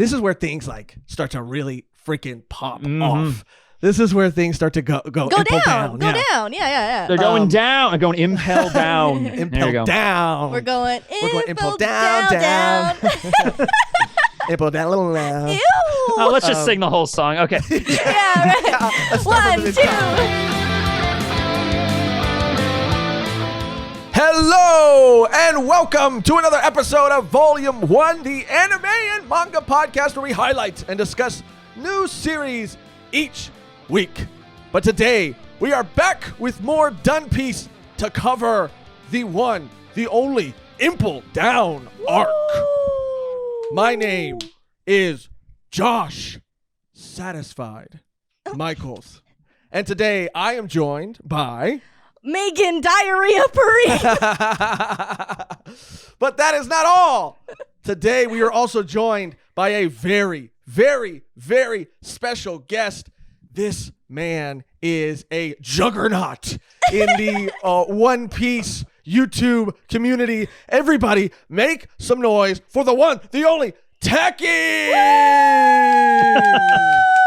this is where things like start to really freaking pop off. This is where things start to go down. Yeah. Yeah. They're going down. They're going impel down. Impel down. We're going impel down. Impel down. Ew. Oh, let's just sing the whole song. Okay. Yeah, right. 1, 2. Hello and welcome to another episode of Volume 1, the anime and manga podcast where we highlight and discuss new series each week. But today, we are back with more Done Piece to cover the one, the only Impel Down Arc. My name is Josh Satisfied Michaels. And today, I am joined by... Mehgan Diarrhea Parade. But that is not all. Today, we are also joined by a very, very, very special guest. This man is a juggernaut in the One Piece YouTube community. Everybody, make some noise for the one, the only Tekking!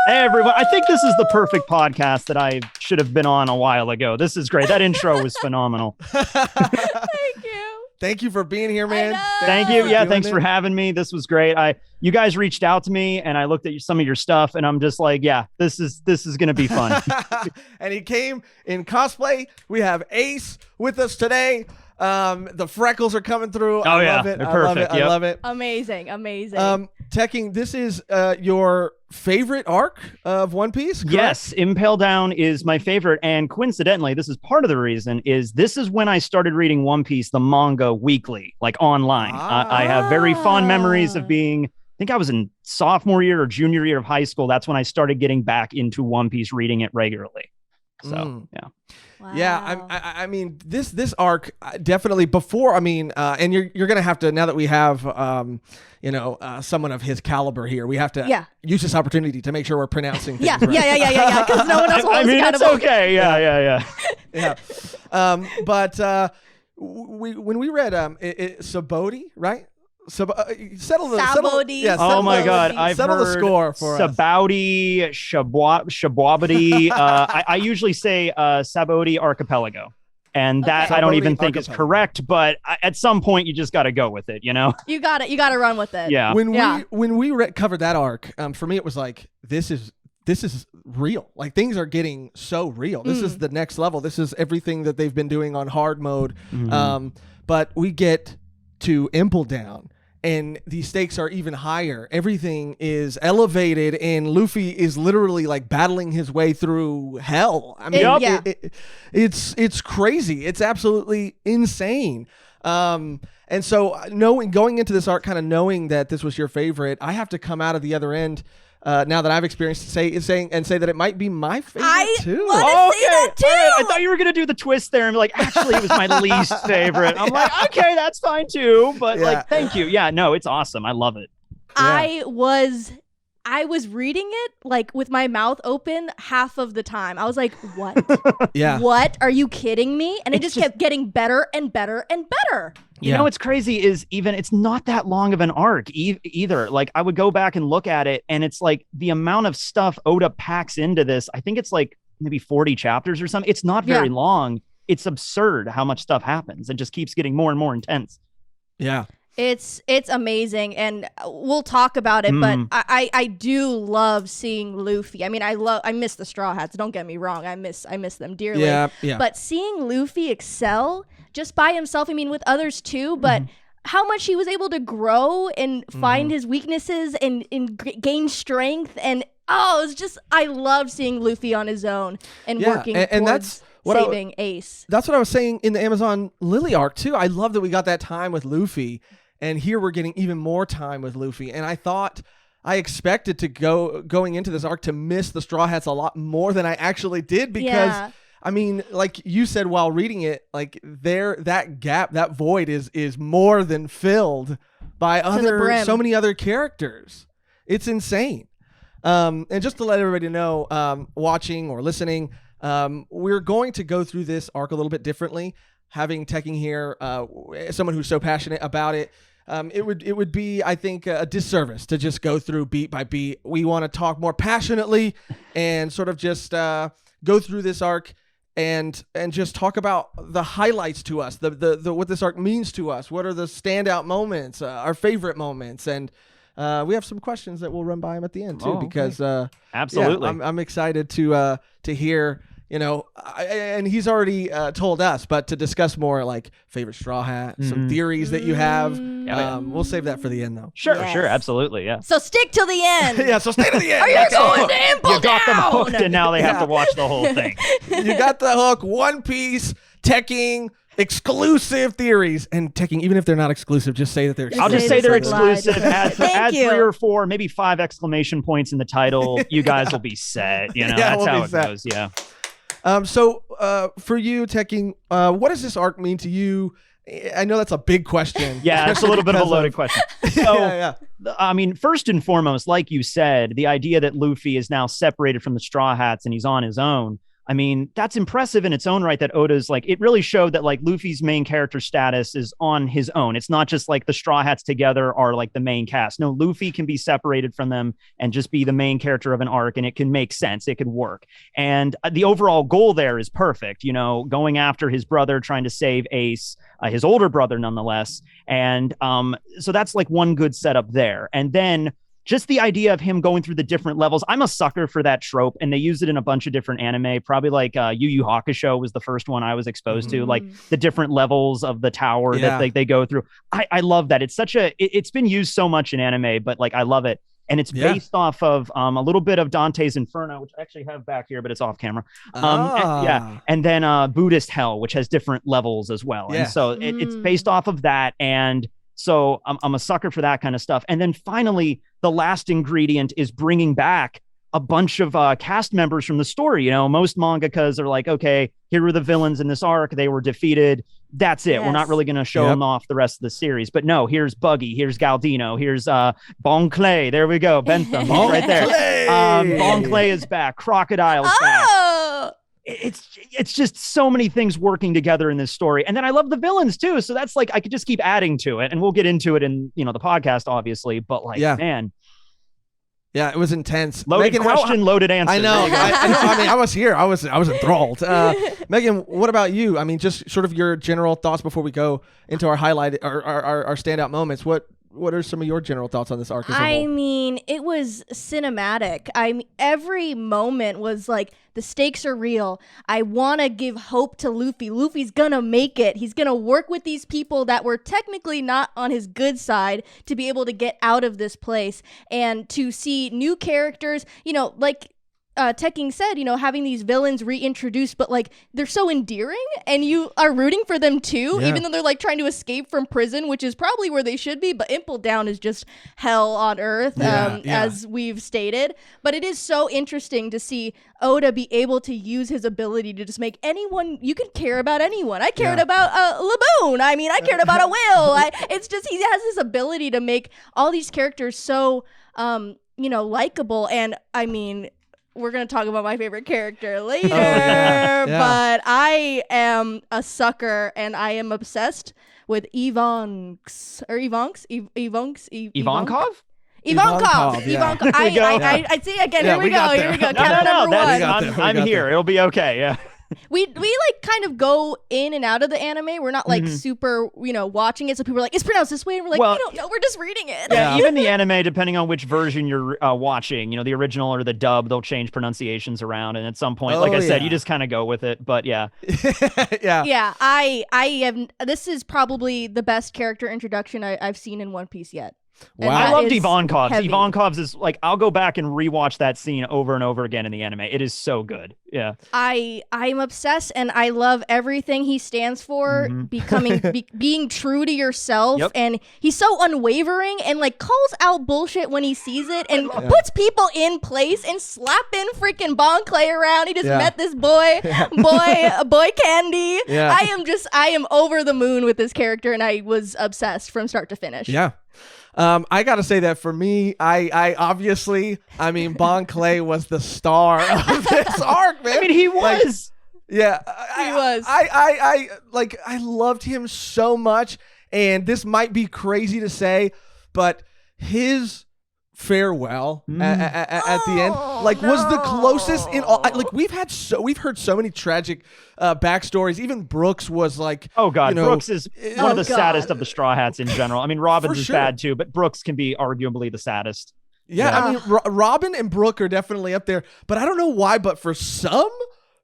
Hey, everyone. I think this is the perfect podcast that I should have been on a while ago. This is great. That intro was phenomenal. Thank you. Thank you for being here, man. Thank you. Yeah, thanks for having me. This was great. You guys reached out to me, and I looked at some of your stuff, and I'm just like, yeah, this is going to be fun. And he came in cosplay. We have Ace with us today. The freckles are coming through. I love it. They're perfect. I love it. Amazing. Tekking, this is your favorite arc of One Piece, correct? Yes, Impel Down is my favorite, and coincidentally, this is part of the reason, this is when I started reading One Piece, the manga, weekly, like online. I have very fond memories of being, I think I was in sophomore year or junior year of high school. That's when I started getting back into One Piece, reading it regularly. So, yeah. Wow. Yeah, I mean, this arc definitely before, and you're going to have to, now that we have, someone of his caliber here, we have to use this opportunity to make sure we're pronouncing things right. Yeah, because no one else holds it's okay. Yeah. But when we read Saboti, right? Settle the oh my God! I've settle heard the score for Sabouti, Shabwabadi. I usually say Saboti Archipelago, and that I don't even think is correct. But at some point, you just got to go with it. You know, you got it. You got to run with it. Yeah. When we covered that arc, for me it was like this is real. Like things are getting so real. This is the next level. This is everything that they've been doing on hard mode. But we get to Impel Down, and the stakes are even higher. Everything is elevated, and Luffy is literally like battling his way through hell. I mean, it's crazy. It's absolutely insane. And so going into this arc, kind of knowing that this was your favorite, I have to come out of the other end. Now that I've experienced say that it might be my favorite too. That too. All right. I thought you were gonna do the twist there and be like, actually, it was my least favorite. I'm like, okay, that's fine too. But like, thank you. Yeah, no, it's awesome. I love it. I was reading it like with my mouth open half of the time. I was like, what? What? Are you kidding me? And it just kept getting better and better and better. You know what's crazy is even it's not that long of an arc either. Like I would go back and look at it, and it's like the amount of stuff Oda packs into this. I think it's like maybe 40 chapters or something. It's not very long. It's absurd how much stuff happens and just keeps getting more and more intense. Yeah. It's amazing, and we'll talk about it, but I do love seeing Luffy. I mean, I miss the Straw Hats, don't get me wrong. I miss them dearly. Yeah. But seeing Luffy excel just by himself, I mean, with others too, but how much he was able to grow and find his weaknesses and gain strength, and it's just, I love seeing Luffy on his own and working and towards saving Ace. That's what I was saying in the Amazon Lily arc too. I love that we got that time with Luffy. And here we're getting even more time with Luffy. And I expected to going into this arc to miss the Straw Hats a lot more than I actually did, because I mean, like you said while reading it, like that gap, that void is more than filled by so many other characters. It's insane. And just to let everybody know, watching or listening, we're going to go through this arc a little bit differently. Having Tekking here, someone who's so passionate about it, it would be, I think, a disservice to just go through beat by beat. We want to talk more passionately and sort of just go through this arc and just talk about the highlights to us, the what this arc means to us. What are the standout moments, our favorite moments, and we have some questions that we'll run by him at the end too, because absolutely, I'm excited to hear. And he's already told us, but to discuss more like favorite Straw Hat, some theories that you have. We'll save that for the end, though. Sure, absolutely, yeah. So stick till the end. Yeah, so stay to the end. Are you going to Impel You got them Down? hooked, and now they have to watch the whole thing. You got the hook. One Piece, Tekking, exclusive theories, and Tekking. Even if they're not exclusive, just say that they're. I'll just say they're exclusive. Add Thank you. 3 or 4, maybe 5 exclamation points in the title. You guys will be set. That's how it goes. Yeah. So for you, Tekking, what does this arc mean to you? I know that's a big question. Yeah, it's a little bit of a loaded question. So, I mean, first and foremost, like you said, the idea that Luffy is now separated from the Straw Hats and he's on his own. I mean, that's impressive in its own right that Oda's like, it really showed that like Luffy's main character status is on his own. It's not just like the Straw Hats together are like the main cast. No, Luffy can be separated from them and just be the main character of an arc, and it can make sense. It could work. And the overall goal there is perfect, going after his brother, trying to save Ace, his older brother nonetheless. And so that's like one good setup there. And then just the idea of him going through the different levels. I'm a sucker for that trope, and they use it in a bunch of different anime. Probably like Yu Yu Hakusho was the first one I was exposed to, like the different levels of the tower that they go through. I love that. It's it's been used so much in anime, but like I love it. And it's based off of a little bit of Dante's Inferno, which I actually have back here, but it's off camera. And then Buddhist Hell, which has different levels as well. And so it's based off of that. And so I'm a sucker for that kind of stuff. And then finally, the last ingredient is bringing back a bunch of cast members from the story. Most mangakas are like, okay, here were the villains in this arc. They were defeated. That's it. We're not really going to show them off the rest of the series. But no, here's Buggy. Here's Galdino. Here's Bon Clay. There we go. Bentham right there. Bon Clay is back. Crocodile's back. It's just so many things working together in this story. And then I love the villains too. So that's like, I could just keep adding to it, and we'll get into it in, the podcast, obviously, but like, man. Yeah, it was intense. Loaded Mehgan, question, loaded answer. I know. I mean, I was here. I was enthralled. Mehgan, what about you? I mean, just sort of your general thoughts before we go into our highlight, our standout moments. What are some of your general thoughts on this arc as a whole? I mean, it was cinematic. Every moment was like, the stakes are real. I want to give hope to Luffy. Luffy's gonna make it. He's gonna work with these people that were technically not on his good side to be able to get out of this place, and to see new characters, like Tekking said, having these villains reintroduced, but like they're so endearing and you are rooting for them too, even though they're like trying to escape from prison, which is probably where they should be. But Impel Down is just hell on earth, as we've stated. But it is so interesting to see Oda be able to use his ability to just make anyone, you can care about anyone. I cared about Laboon. I mean, I cared about a Will. It's just, he has this ability to make all these characters so, likable. And I mean, we're going to talk about my favorite character later, but I am a sucker and I am obsessed with Ivankov? Ivankov. I see again. Here we go. Counter number one. I'm here. It'll be okay. Yeah. We like kind of go in and out of the anime. We're not like super, watching it. So people are like, it's pronounced this way. And we're like, we don't know. We're just reading it. Yeah, even the anime, depending on which version you're watching, the original or the dub, they'll change pronunciations around. And at some point, like I said, you just kind of go with it. But yeah. Yeah, I have, this is probably the best character introduction I've seen in One Piece yet. Wow. I loved Ivankov's. Ivankov's is like, I'll go back and rewatch that scene over and over again in the anime. It is so good. Yeah. I'm obsessed, and I love everything he stands for, being true to yourself. And he's so unwavering and like calls out bullshit when he sees it and puts people in place and slapping freaking Bon Clay around. He just met this boy Candy. Yeah. I am over the moon with this character, and I was obsessed from start to finish. Yeah. I got to say that for me, I obviously, Bon Clay was the star of this arc, man. I mean, he was. He was. I I loved him so much. And this might be crazy to say, but his farewell at the end was the closest in all. We've heard so many tragic backstories. Even Brooks was like, oh god, Brooks is one of the saddest of the Straw Hats in general. I mean, Robin's is bad too, but Brooks can be arguably the saddest. Yeah, I mean, Robin and Brooke are definitely up there, but I don't know why, but for some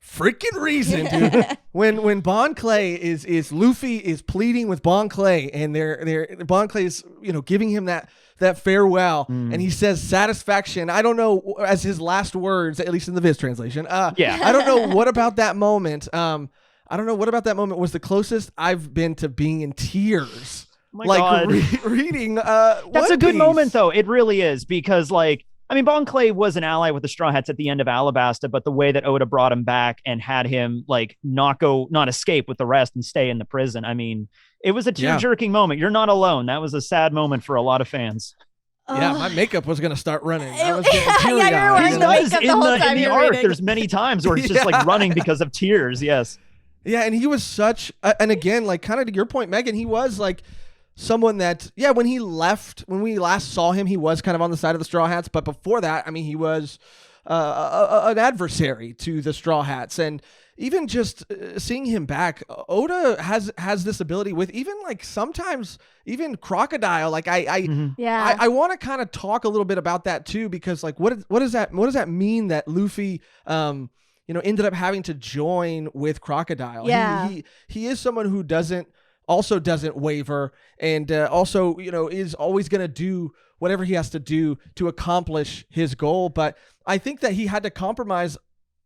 freaking reason, dude, when Bon Clay is Luffy is pleading with Bon Clay, and Bon Clay is giving him that farewell, and he says satisfaction. I don't know as his last words, at least in the Viz translation. I don't know what about that moment. Was the closest I've been to being in tears. My God. Reading. That's a good moment, though. It really is, because Bon Clay was an ally with the Straw Hats at the end of Alabasta, but the way that Oda brought him back and had him not escape with the rest and stay in the prison. I mean, it was a tear-jerking moment. You're not alone. That was a sad moment for a lot of fans. Yeah, my makeup was going to start running. I was getting teary-eyed. Yeah, you're wearing the makeup the whole time in the arc, there's many times where it's just running because of tears. Yes. Yeah, and he was such, and again, kind of to your point, Mehgan, he was someone that, when he left, when we last saw him, he was kind of on the side of the Straw Hats. But before that, I mean, he was an adversary to the Straw Hats. And even just seeing him back, Oda has this ability with even sometimes even Crocodile. I want to kind of talk a little bit about that too, because what does that mean that Luffy ended up having to join with Crocodile? Yeah. He is someone who doesn't waver, and also is always going to do whatever he has to do to accomplish his goal. But I think that he had to compromise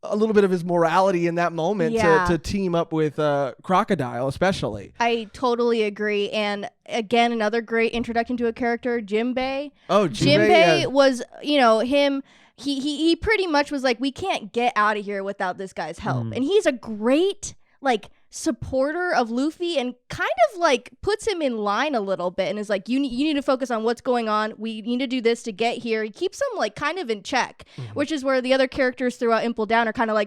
a little bit of his morality in that moment to team up with Crocodile, especially. I totally agree. And again, another great introduction to a character, Jinbei. Oh, Jinbei was him. He pretty much was like, we can't get out of here without this guy's help. And he's a great supporter of Luffy, and kind of puts him in line a little bit, and is like, you need to focus on what's going on. We need to do this to get here. He keeps him kind of in check, which is where the other characters throughout Impel Down are kind of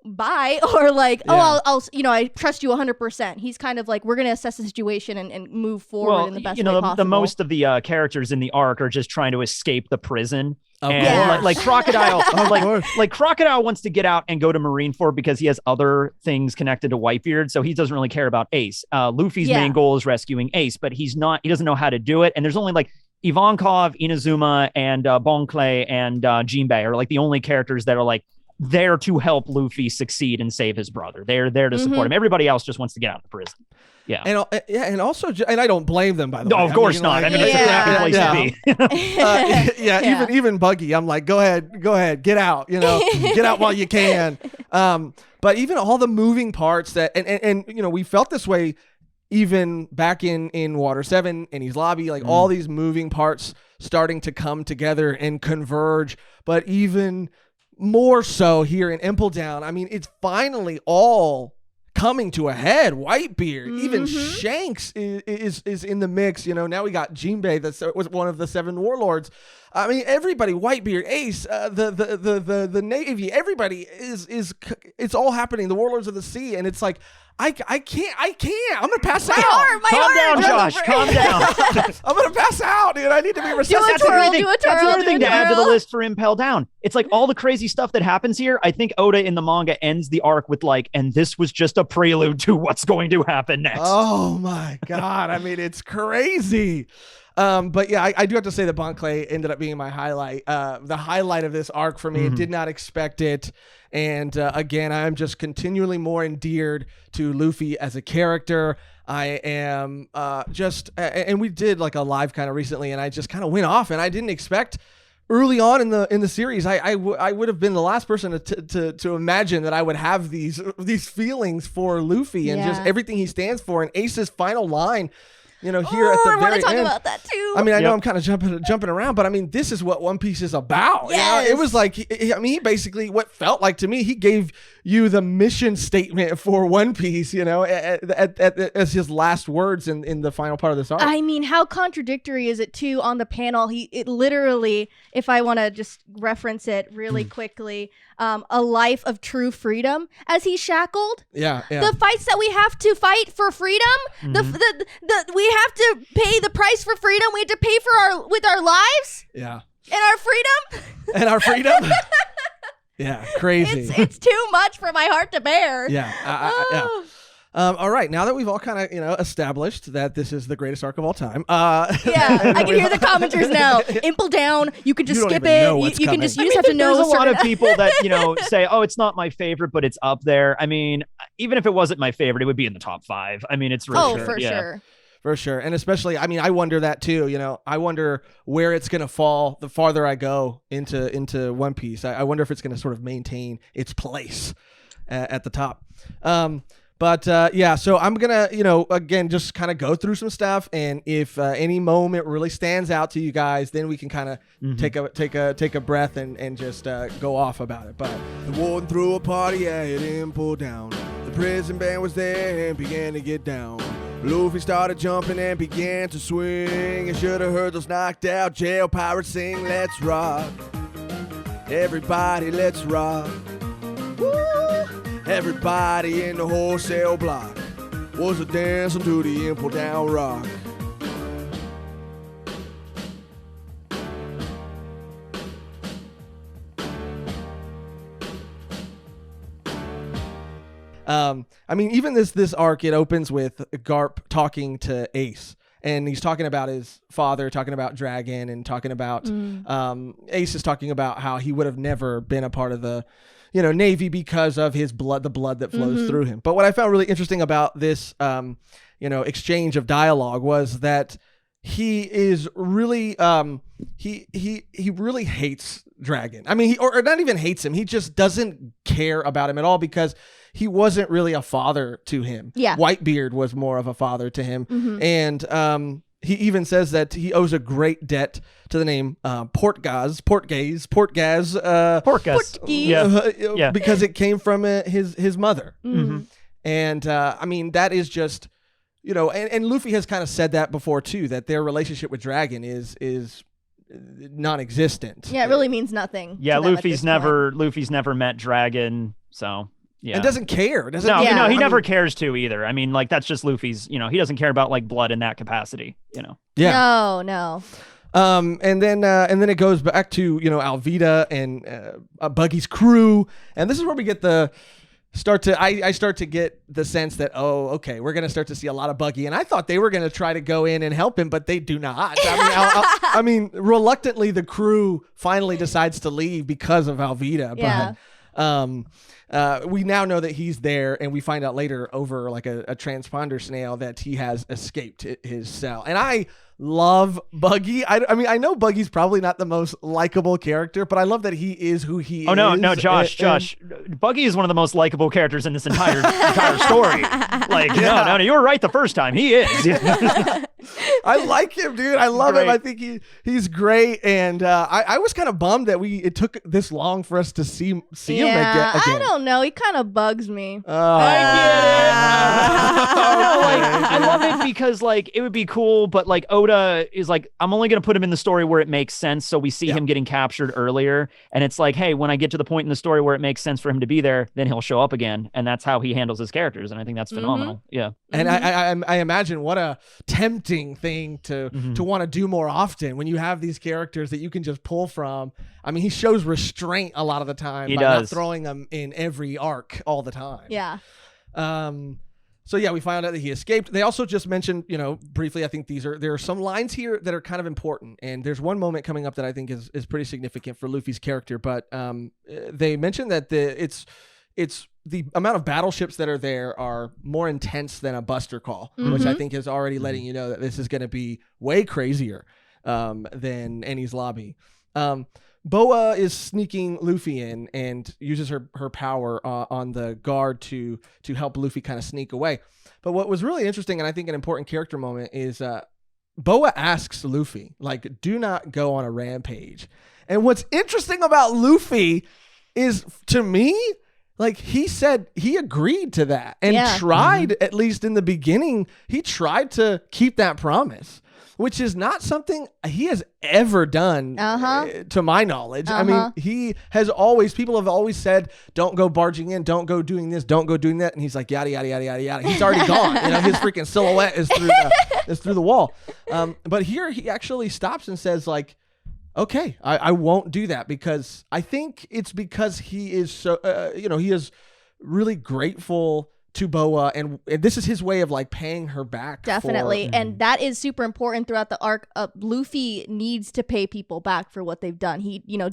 bye, or I'll I trust you 100%. He's kind of we're gonna assess the situation and move forward in the best way possible. The most of the characters in the arc are just trying to escape the prison. And Crocodile, Crocodile wants to get out and go to Marineford because he has other things connected to Whitebeard, so he doesn't really care about Ace. Luffy's main goal is rescuing Ace, but he doesn't know how to do it. And there's only Ivankov, Inazuma, and Bon Clay and Jinbei are the only characters that are there to help Luffy succeed and save his brother. They're there to support him. Everybody else just wants to get out of the prison. Yeah. And also, and I don't blame them, by the way. No, of course not. I mean, it's a crappy place to be. Even Buggy, I'm like, go ahead, get out, get out while you can. But even all the moving parts that, and we felt this way even back in Water 7, in his lobby, all these moving parts starting to come together and converge, but even more so here in Impel Down. I mean, it's finally all coming to a head. Whitebeard, even Shanks is in the mix. You know, now we got Jinbei that was one of the 7 warlords. I mean, everybody, Whitebeard, Ace, the Navy, everybody is it's all happening. The warlords of the sea, and it's like I can't. I'm gonna pass out. Calm down, Josh. Calm down. I'm gonna pass out, dude. I need to be resuscitated. That's another thing to add to the list for Impel Down. It's like all the crazy stuff that happens here. I think Oda in the manga ends the arc with like, and this was just a prelude to what's going to happen next. Oh my god! I mean, it's crazy. But yeah, I do have to say that Bon Clay ended up being my highlight, the highlight of this arc for me. I did not expect it. And again, I'm just continually more endeared to Luffy as a character. I am and we did like a live kind of recently, and I just kind of went off, and I didn't expect early on in the series. I would have been the last person to imagine that I would have these feelings for Luffy and just everything he stands for. And Ace's final line, you know, here at the very end. I want to talk about that too. I mean, I know I'm kind of jumping around, but I mean, this is what One Piece is about. Yes. You know, it was like, I mean, he basically, what felt like to me, he gave you the mission statement for One Piece, you know, as his last words in the final part of this arc. I mean, how contradictory is it too on the panel? It literally, if I want to just reference it really quickly, a life of true freedom as he's shackled. Yeah. The fights that we have to fight for freedom, we have to pay the price for freedom. We have to pay with our lives. Yeah. And our freedom. And our freedom. Yeah, crazy. It's too much for my heart to bear. Yeah. Yeah. All right, now that we've all kind of, established that this is the greatest arc of all time. Yeah, I can hear the commenters now. Impel Down, you can just skip it. You can just have to know. There's a lot of people that, say, oh, it's not my favorite, but it's up there. I mean, even if it wasn't my favorite, it would be in the top 5. I mean, it's really sure. For sure. And especially, I mean, I wonder that too, I wonder where it's going to fall the farther I go into One Piece. I wonder if it's going to sort of maintain its place at the top. So I'm going to, again, just kind of go through some stuff. And if any moment really stands out to you guys, then we can kind of take a breath and just go off about it. But the warden threw a party at Impel Down. The prison band was there and began to get down. Luffy started jumping and began to swing. You should have heard those knocked out jail pirates sing, let's rock. Everybody, let's rock. Woo! Everybody in the wholesale block was a dancing to the Impel Down rock. I mean, even this arc, it opens with Garp talking to Ace, and he's talking about his father, talking about Dragon, and talking about Ace is talking about how he would have never been a part of the Navy because of his blood, the blood that flows through him. But what I found really interesting about this exchange of dialogue was that he is really he really hates Dragon. I mean, or not even hates him. He just doesn't care about him at all because he wasn't really a father to him. Yeah. Whitebeard was more of a father to him. And he even says that he owes a great debt to the name Portgaz, because it came from his mother. And I mean, that is just, and Luffy has kind of said that before too, that their relationship with Dragon is non-existent. Yeah, it really means nothing. Yeah, Luffy's never met Dragon, so yeah. And doesn't care. He never cares to either. I mean, like, that's just Luffy's, he doesn't care about like blood in that capacity, Yeah. No. And then it goes back to, Alvida and Buggy's crew. And this is where we get I start to get the sense that, oh, okay, we're going to start to see a lot of Buggy. And I thought they were going to try to go in and help him, but they do not. I mean, reluctantly, the crew finally decides to leave because of Alvida. Yeah. But we now know that he's there, and we find out later over like a transponder snail that he has escaped his cell. And I love Buggy. I mean, I know Buggy's probably not the most likable character, but I love that he is who he is. Oh, no, Josh. Buggy is one of the most likable characters in this entire story. Like, no, you were right the first time. He is. I like him, dude. I love him. I think he's great. And I was kind of bummed that it took this long for us to see him again. I don't know. He kind of bugs me. I get it. I love it because, like, it would be cool, but, like, Oda is like, I'm only going to put him in the story where it makes sense. So we see him getting captured earlier. And it's like, hey, when I get to the point in the story where it makes sense for him to be there, then he'll show up again. And that's how he handles his characters. And I think that's phenomenal. Yeah. And I imagine what a tempting thing to want to do more often when you have these characters that you can just pull from. I mean, he shows restraint a lot of the time by not throwing them in every arc all the time. Yeah. So yeah, we found out that he escaped. They also just mentioned, briefly, I think there are some lines here that are kind of important. And there's one moment coming up that I think is pretty significant for Luffy's character. But they mentioned that it's the amount of battleships that are there are more intense than a Buster Call, which I think is already letting you know that this is going to be way crazier than Enies Lobby. Boa is sneaking Luffy in and uses her power on the guard to help Luffy kind of sneak away. But what was really interesting, and I think an important character moment, is Boa asks Luffy, like, do not go on a rampage. And what's interesting about Luffy is, to me, like he said he agreed to that and tried, at least in the beginning, he tried to keep that promise, which is not something he has ever done to my knowledge. I mean, people have always said, don't go barging in, don't go doing this, don't go doing that. And he's like, yada, yada, yada, yada, yada. He's already gone. His freaking silhouette is through the wall. But here he actually stops and says like, okay, I won't do that, because I think it's because he is so, he is really grateful to Boa, and this is his way of like paying her back. Definitely. And that is super important throughout the arc. Luffy needs to pay people back for what they've done.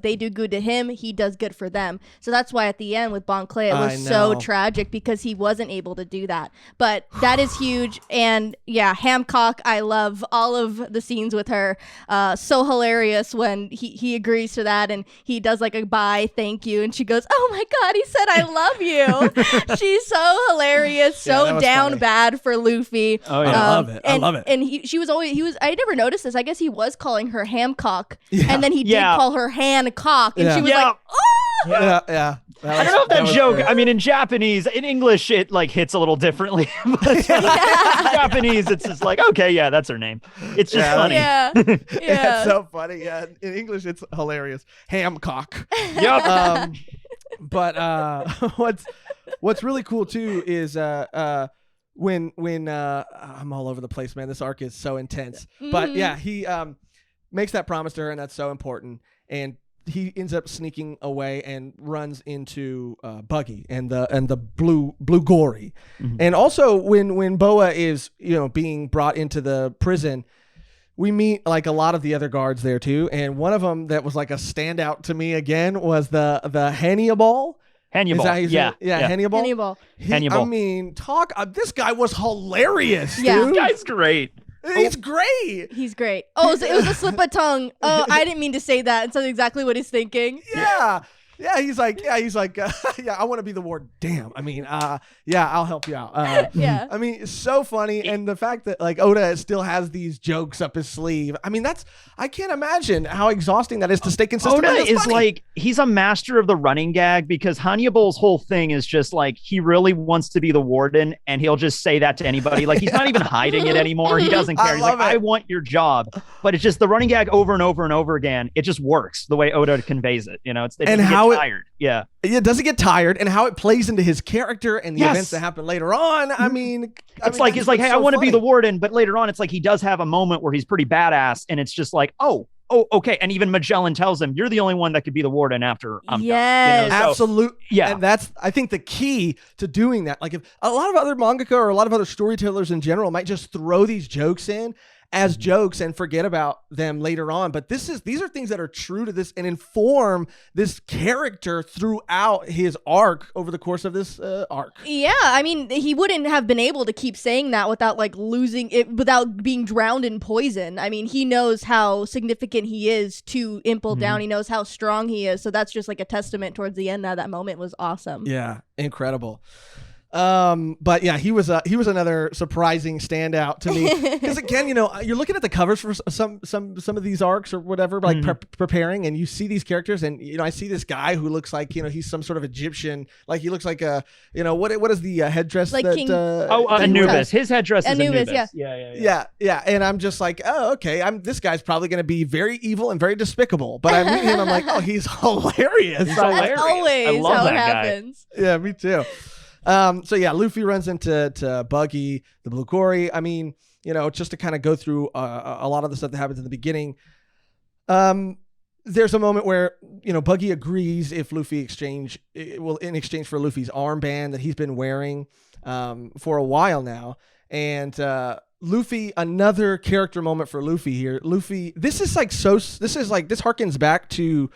They do good to him, he does good for them. So that's why at the end with Bon Clay, it was so tragic, because he wasn't able to do that. But that is huge. And yeah, Hancock, I love all of the scenes with her. So hilarious when he agrees to that, and he does like a bye, thank you, and she goes, oh my God, he said I love you. She's so hilarious. So down funny. Bad for Luffy. Oh yeah, I love it. I love it. And I never noticed this. I guess he was calling her Hamcock, and then he did call her Hancock, and she was like, oh. Yeah. I don't know if that joke. Great. I mean, in Japanese, in English, it like hits a little differently. But in Japanese, it's just like, okay, yeah, that's her name. It's just funny. Yeah, it's so funny. Yeah, in English, it's hilarious. Hamcock. Yep. But what's really cool too is when I'm all over the place, man. This arc is so intense. But yeah, he makes that promise to her, and that's so important. And he ends up sneaking away and runs into Buggy and the blue gory. And also when Boa is being brought into the prison, we meet like a lot of the other guards there too, and one of them that was like a standout to me again was the Hannibal. Hannibal. Yeah, Hannibal. Hannibal. I mean, this guy was hilarious, yeah. dude. This guy's great. He's great. He's great. Oh, so it was a slip of tongue. Oh, I didn't mean to say that. And so exactly what he's thinking. Yeah. Yeah, he's like, I want to be the warden. Damn. I mean, I'll help you out. Yeah. I mean, it's so funny. And the fact that like Oda still has these jokes up his sleeve. I mean, I can't imagine how exhausting that is to stay consistent. Oda is like, he's a master of the running gag, because Hannibal's whole thing is just like, he really wants to be the warden, and he'll just say that to anybody. Like, he's not even hiding it anymore. He doesn't care. He's like, I want your job. But it's just the running gag over and over and over again. It just works the way Oda conveys it. Tired. Yeah. It doesn't get tired, and how it plays into his character and the events that happen later on. I mean, it's like, hey, I want to be the warden, but later on, it's like he does have a moment where he's pretty badass, and it's just like, oh, okay. And even Magellan tells him, you're the only one that could be the warden after I'm done. Absolutely. Yeah. And that's, I think, the key to doing that. Like, if a lot of other mangaka or a lot of other storytellers in general might just throw these jokes in as jokes and forget about them later on, but these are things that are true to this and inform this character throughout his arc over the course of this arc. Yeah, I mean, he wouldn't have been able to keep saying that without like losing it, without being drowned in poison. I mean, he knows how significant he is to Impel Down. He knows how strong he is, so that's just like a testament towards the end. That moment was awesome. Yeah, incredible. But yeah, he was another surprising standout to me, because again, you're looking at the covers for some of these arcs or whatever, like preparing, and you see these characters, and I see this guy who looks like he's some sort of Egyptian, like he looks like a what is the headdress like that King Anubis. His headdress is Anubis. Yeah, and I'm just like, oh, okay, this guy's probably going to be very evil and very despicable, but I meet him, I'm like, oh, he's hilarious. He's hilarious. That's always I love how that it guy. happens. Yeah, me too. So yeah, Luffy runs into Buggy, the blue gory. I mean, just to kind of go through a lot of the stuff that happens in the beginning. There's a moment where Buggy agrees if Luffy in exchange for Luffy's armband that he's been wearing for a while now, and Luffy, another character moment for Luffy here. Luffy, this harkens back to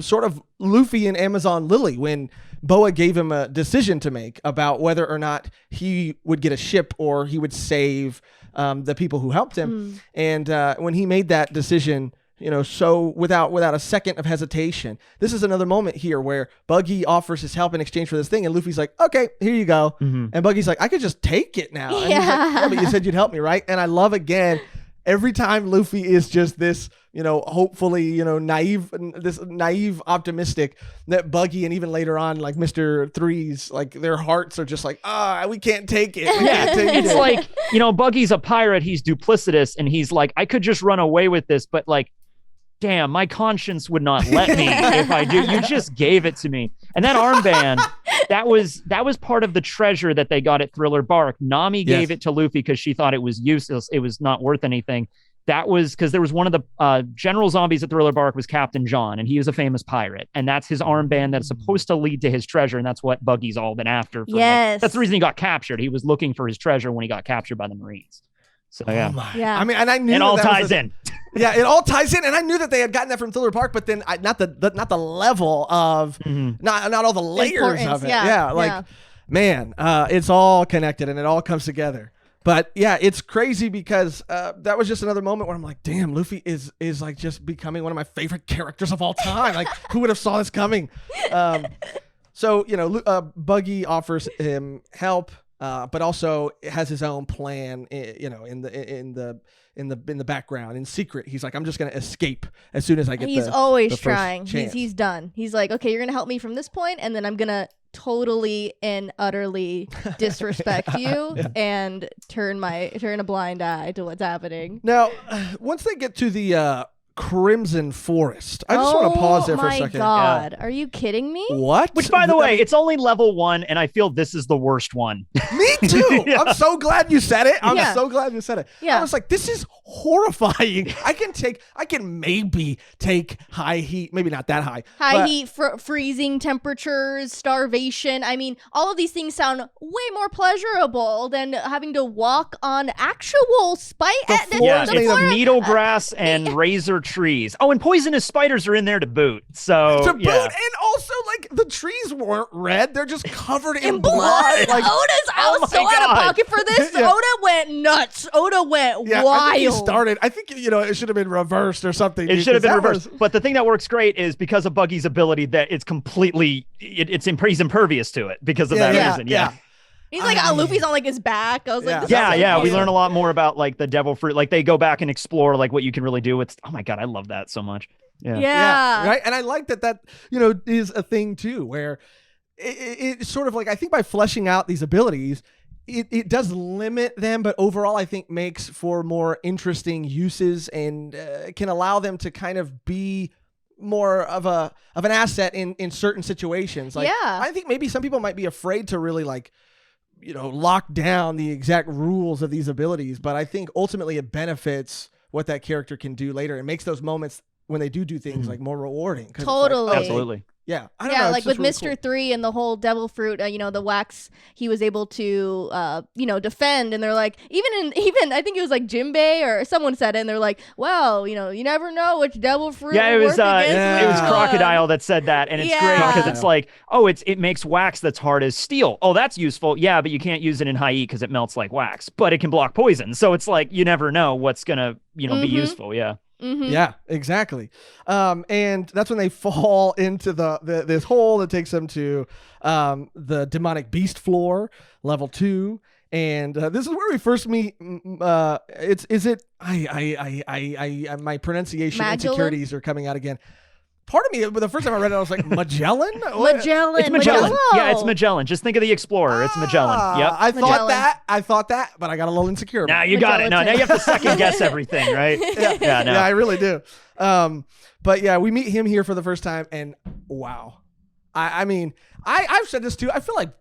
sort of Luffy and Amazon Lily when Boa gave him a decision to make about whether or not he would get a ship or he would save the people who helped him. And when he made that decision, so without a second of hesitation, this is another moment here where Buggy offers his help in exchange for this thing, and Luffy's like, okay, here you go. And Buggy's like, I could just take it now. And he's like, yeah, but you said you'd help me, right? And I love again, every time Luffy is just this, hopefully, naive, optimistic, that Buggy and even later on, like Mr. Threes, like their hearts are just like, we can't take it. It's like, Buggy's a pirate. He's duplicitous. And he's like, I could just run away with this. But like, damn, my conscience would not let me if I do. You just gave it to me. And that armband, that was part of the treasure that they got at Thriller Bark. Nami gave it to Luffy because she thought it was useless. It was not worth anything. That was because there was one of the general zombies at Thriller Bark was Captain John, and he was a famous pirate. And that's his armband that's supposed to lead to his treasure. And that's what Buggy's all been after. Yes. That's the reason he got captured. He was looking for his treasure when he got captured by the Marines. So yeah. I mean, and I knew it all ties in. Yeah, it all ties in, and I knew that they had gotten that from Thriller Park, but then not the level of not all the layers of it. Man, it's all connected and it all comes together. But yeah, it's crazy because that was just another moment where I'm like, damn, Luffy is like just becoming one of my favorite characters of all time. Like, who would have saw this coming? So Buggy offers him help. But also has his own plan, in the background, in secret. He's like, I'm just gonna escape as soon as I get. He's always trying. He's done. He's like, okay, you're gonna help me from this point, and then I'm gonna totally and utterly disrespect you and turn a blind eye to what's happening. Now, once they get to the Crimson Forest, I just want to pause there for a second. Oh my God, are you kidding me? What? Which, by the way, it's only level 1, and I feel this is the worst one. Me too. Yeah. I'm so glad you said it. I'm so glad you said it. Yeah. I was like, this is horrifying. I can maybe take high heat, maybe not that high. Heat, freezing temperatures, starvation. I mean, all of these things sound way more pleasurable than having to walk on actual it's needle grass and razor trees. Oh, and poisonous spiders are in there to boot. And also, like, the trees weren't red; they're just covered in blood. Like, Oda's so out of pocket for this. Oda went nuts. Oda went wild. I think it should have been reversed or something. It should have been reversed. But the thing that works great is because of Buggy's ability that it's completely he's impervious to it because of that reason. Yeah. He's like, Luffy's on like his back. I was like, we learn a lot more about like the devil fruit. Like they go back and explore like what you can really do with. Oh my God, I love that so much. Yeah. Right. And I like that is a thing too, where it's sort of like, I think by fleshing out these abilities, it does limit them, but overall I think makes for more interesting uses and can allow them to kind of be more of an asset in certain situations. Like, I think maybe some people might be afraid to really like, lock down the exact rules of these abilities, but I think ultimately it benefits what that character can do later. It makes those moments when they do things like more rewarding. Totally. Absolutely. Yeah, I don't know. Like with really Mr. Cool. 3 and the whole devil fruit, the wax he was able to, defend. And they're like, even I think it was like Jimbei or someone said it, and they're like, well, you never know which devil fruit. Yeah, it was Crocodile that said that, and it's great because it's like, it makes wax that's hard as steel. Oh, that's useful. Yeah, but you can't use it in high heat because it melts like wax, but it can block poison. So it's like you never know what's gonna be useful. Yeah. Mm-hmm. Yeah, exactly. And that's when they fall into this hole that takes them to the demonic beast floor, level 2. And this is where we first meet. My pronunciation Magellan? insecurities are coming out again. Part of me, the first time I read it, I was like, Magellan? Magellan. It's Magellan. Yeah, it's Magellan. Just think of the explorer. It's Magellan. Yep. I thought that, but I got a little insecure. Now you got it. No, now you have to second guess everything, right? Yeah, I really do. But yeah, we meet him here for the first time, and wow. I mean, I've said this too. I feel like,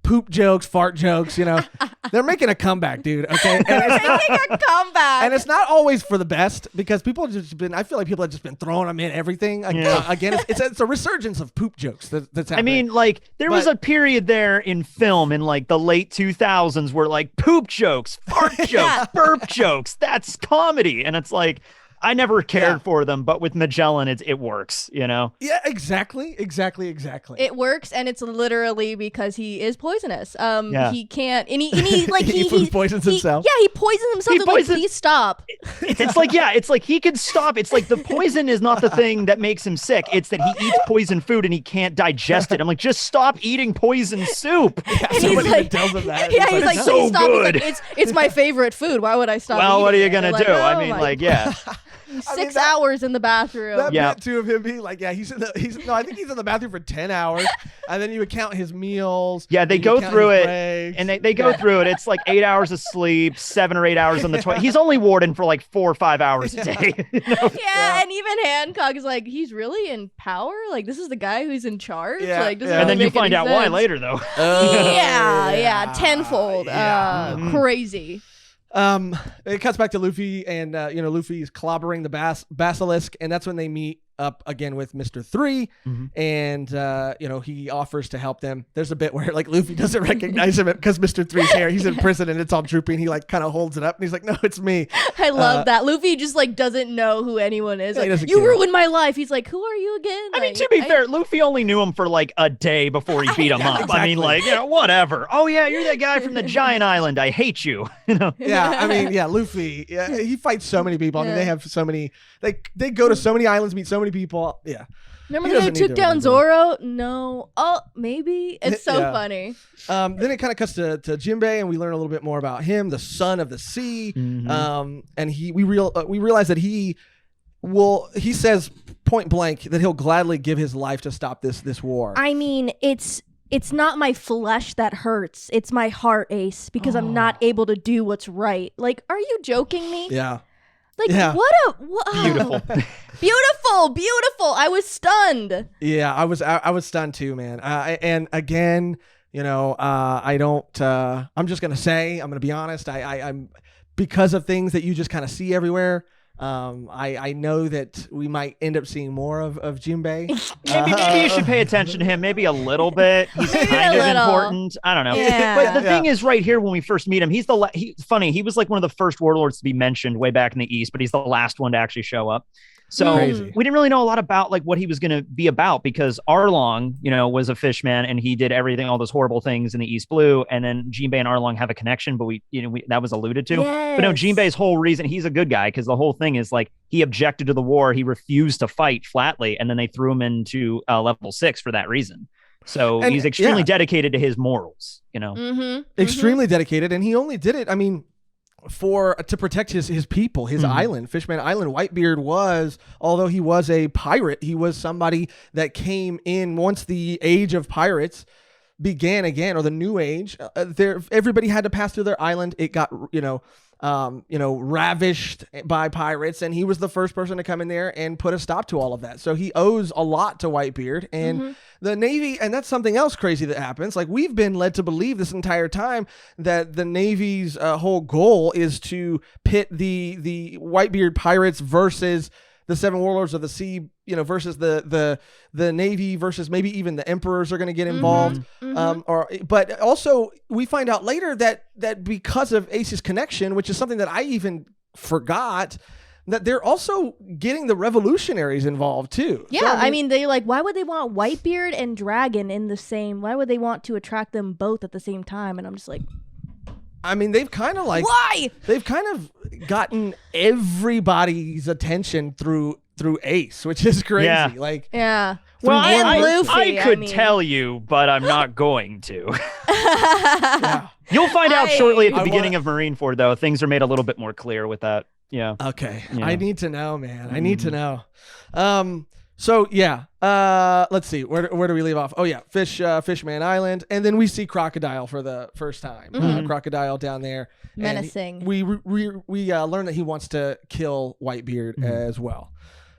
poop jokes, fart jokes, they're making a comeback, dude. Okay. And making a comeback. And it's not always for the best because I feel like people have just been throwing them in everything. Again, it's a resurgence of poop jokes that's happening. I mean, like, there was a period there in film in like the late 2000s where like poop jokes, fart jokes, burp jokes, that's comedy. And it's like, I never cared for them, but with Magellan, it works, you know? Yeah, exactly. It works, and it's literally because he is poisonous. Yeah. He can't, and he like he poisons himself. Yeah, he poisons himself. He like, please stop. It's like he could stop. It's like the poison is not the thing that makes him sick. It's that he eats poison food and he can't digest it. I'm like, just stop eating poison soup. Yeah, and he's like, tells him that. Yeah, he's like, so please stop. good. He's like, it's my favorite food. Why would I stop? Well, what are you eating it? gonna do? I mean, like, yeah. 6 hours in the bathroom. That bit too of him being like, I think he's in the bathroom for 10 hours, and then you would count his meals. Yeah, they go through it, breaks. and they go through it. It's like 8 hours of sleep, 7 or 8 hours on the toilet. He's only warden for like 4 or 5 hours a day. You know? Yeah, and even Hancock is like, he's really in power? Like, this is the guy who's in charge? Yeah, Like, doesn't yeah. And really then you make find any out why sense. later, though. Yeah, tenfold. Crazy. It cuts back to Luffy, and Luffy's clobbering the basilisk, and that's when they meet up again with Mr. 3, and he offers to help them. There's a bit where like Luffy doesn't recognize him because Mr. 3's hair, he's in prison and it's all drooping. He like kind of holds it up and he's like, no, it's me. I love that. Luffy just like doesn't know who anyone is. Like, you ruined my life. He's like, who are you again? I mean, to be fair, Luffy only knew him for like a day before he beat him up. Exactly. I mean, like, whatever. Oh yeah, you're that guy from the giant island. I hate you. Yeah, I mean, Luffy. Yeah, he fights so many people. I mean, they have so many. They go to so many islands, meet so many people. Yeah. Remember when they took down Zoro? No. Oh, maybe. It's so funny. Then it kind of cuts to Jinbei, and we learn a little bit more about him, the son of the sea. And we realize that he says point blank that he'll gladly give his life to stop this war. I mean, it's not my flesh that hurts. It's my heart, Ace, because I'm not able to do what's right. Like, are you joking me? Yeah. Like, Beautiful. Beautiful. I was stunned. Yeah, I was stunned too, man. And again, I don't, I'm just going to say, I'm going to be honest. I'm because of things that you just kind of see everywhere. I know that we might end up seeing more of Jinbei. Maybe you should pay attention to him, maybe a little bit. He's kind of important. I don't know. Yeah. But the thing is, right here when we first meet him, he's funny. He was like one of the first warlords to be mentioned way back in the East, but he's the last one to actually show up. So we didn't really know a lot about like what he was going to be about, because Arlong, was a fishman and he did everything, all those horrible things in the East Blue. And then Jinbei and Arlong have a connection, but that was alluded to. Yes. But no, Jinbei's whole reason, he's a good guy because the whole thing is like he objected to the war. He refused to fight flatly. And then they threw him into level 6 for that reason. So he's extremely dedicated to his morals, Extremely dedicated. And he only did it, I mean, to protect his people, his island, Fishman Island. Whitebeard although he was a pirate, he was somebody that came in once the age of pirates began again, or the new age. Everybody had to pass through their island. It got ravished by pirates, and he was the first person to come in there and put a stop to all of that. So he owes a lot to Whitebeard and the Navy. And that's something else crazy that happens. Like, we've been led to believe this entire time that the Navy's whole goal is to pit the Whitebeard pirates versus the 7 warlords of the sea, versus the Navy, versus maybe even the emperors are going to get involved. But also we find out later that because of Ace's connection, which is something that I even forgot, that they're also getting the revolutionaries involved too. Yeah, so, I mean, they why would they want Whitebeard and Dragon in the same? Why would they want to attract them both at the same time? And I'm just like, I mean, they've kind of why? They've kind of gotten everybody's attention through Ace, which is crazy. Yeah. Well, Luffy, I could tell you, but I'm not going to. You'll find out shortly at the beginning of Marineford, though. Things are made a little bit more clear with that. Yeah. Okay. Yeah. I need to know, man. I need to know. So yeah, let's see. Where do we leave off? Oh yeah, Fishman Island, and then we see Crocodile for the first time. Crocodile down there, menacing. We learn that he wants to kill Whitebeard as well.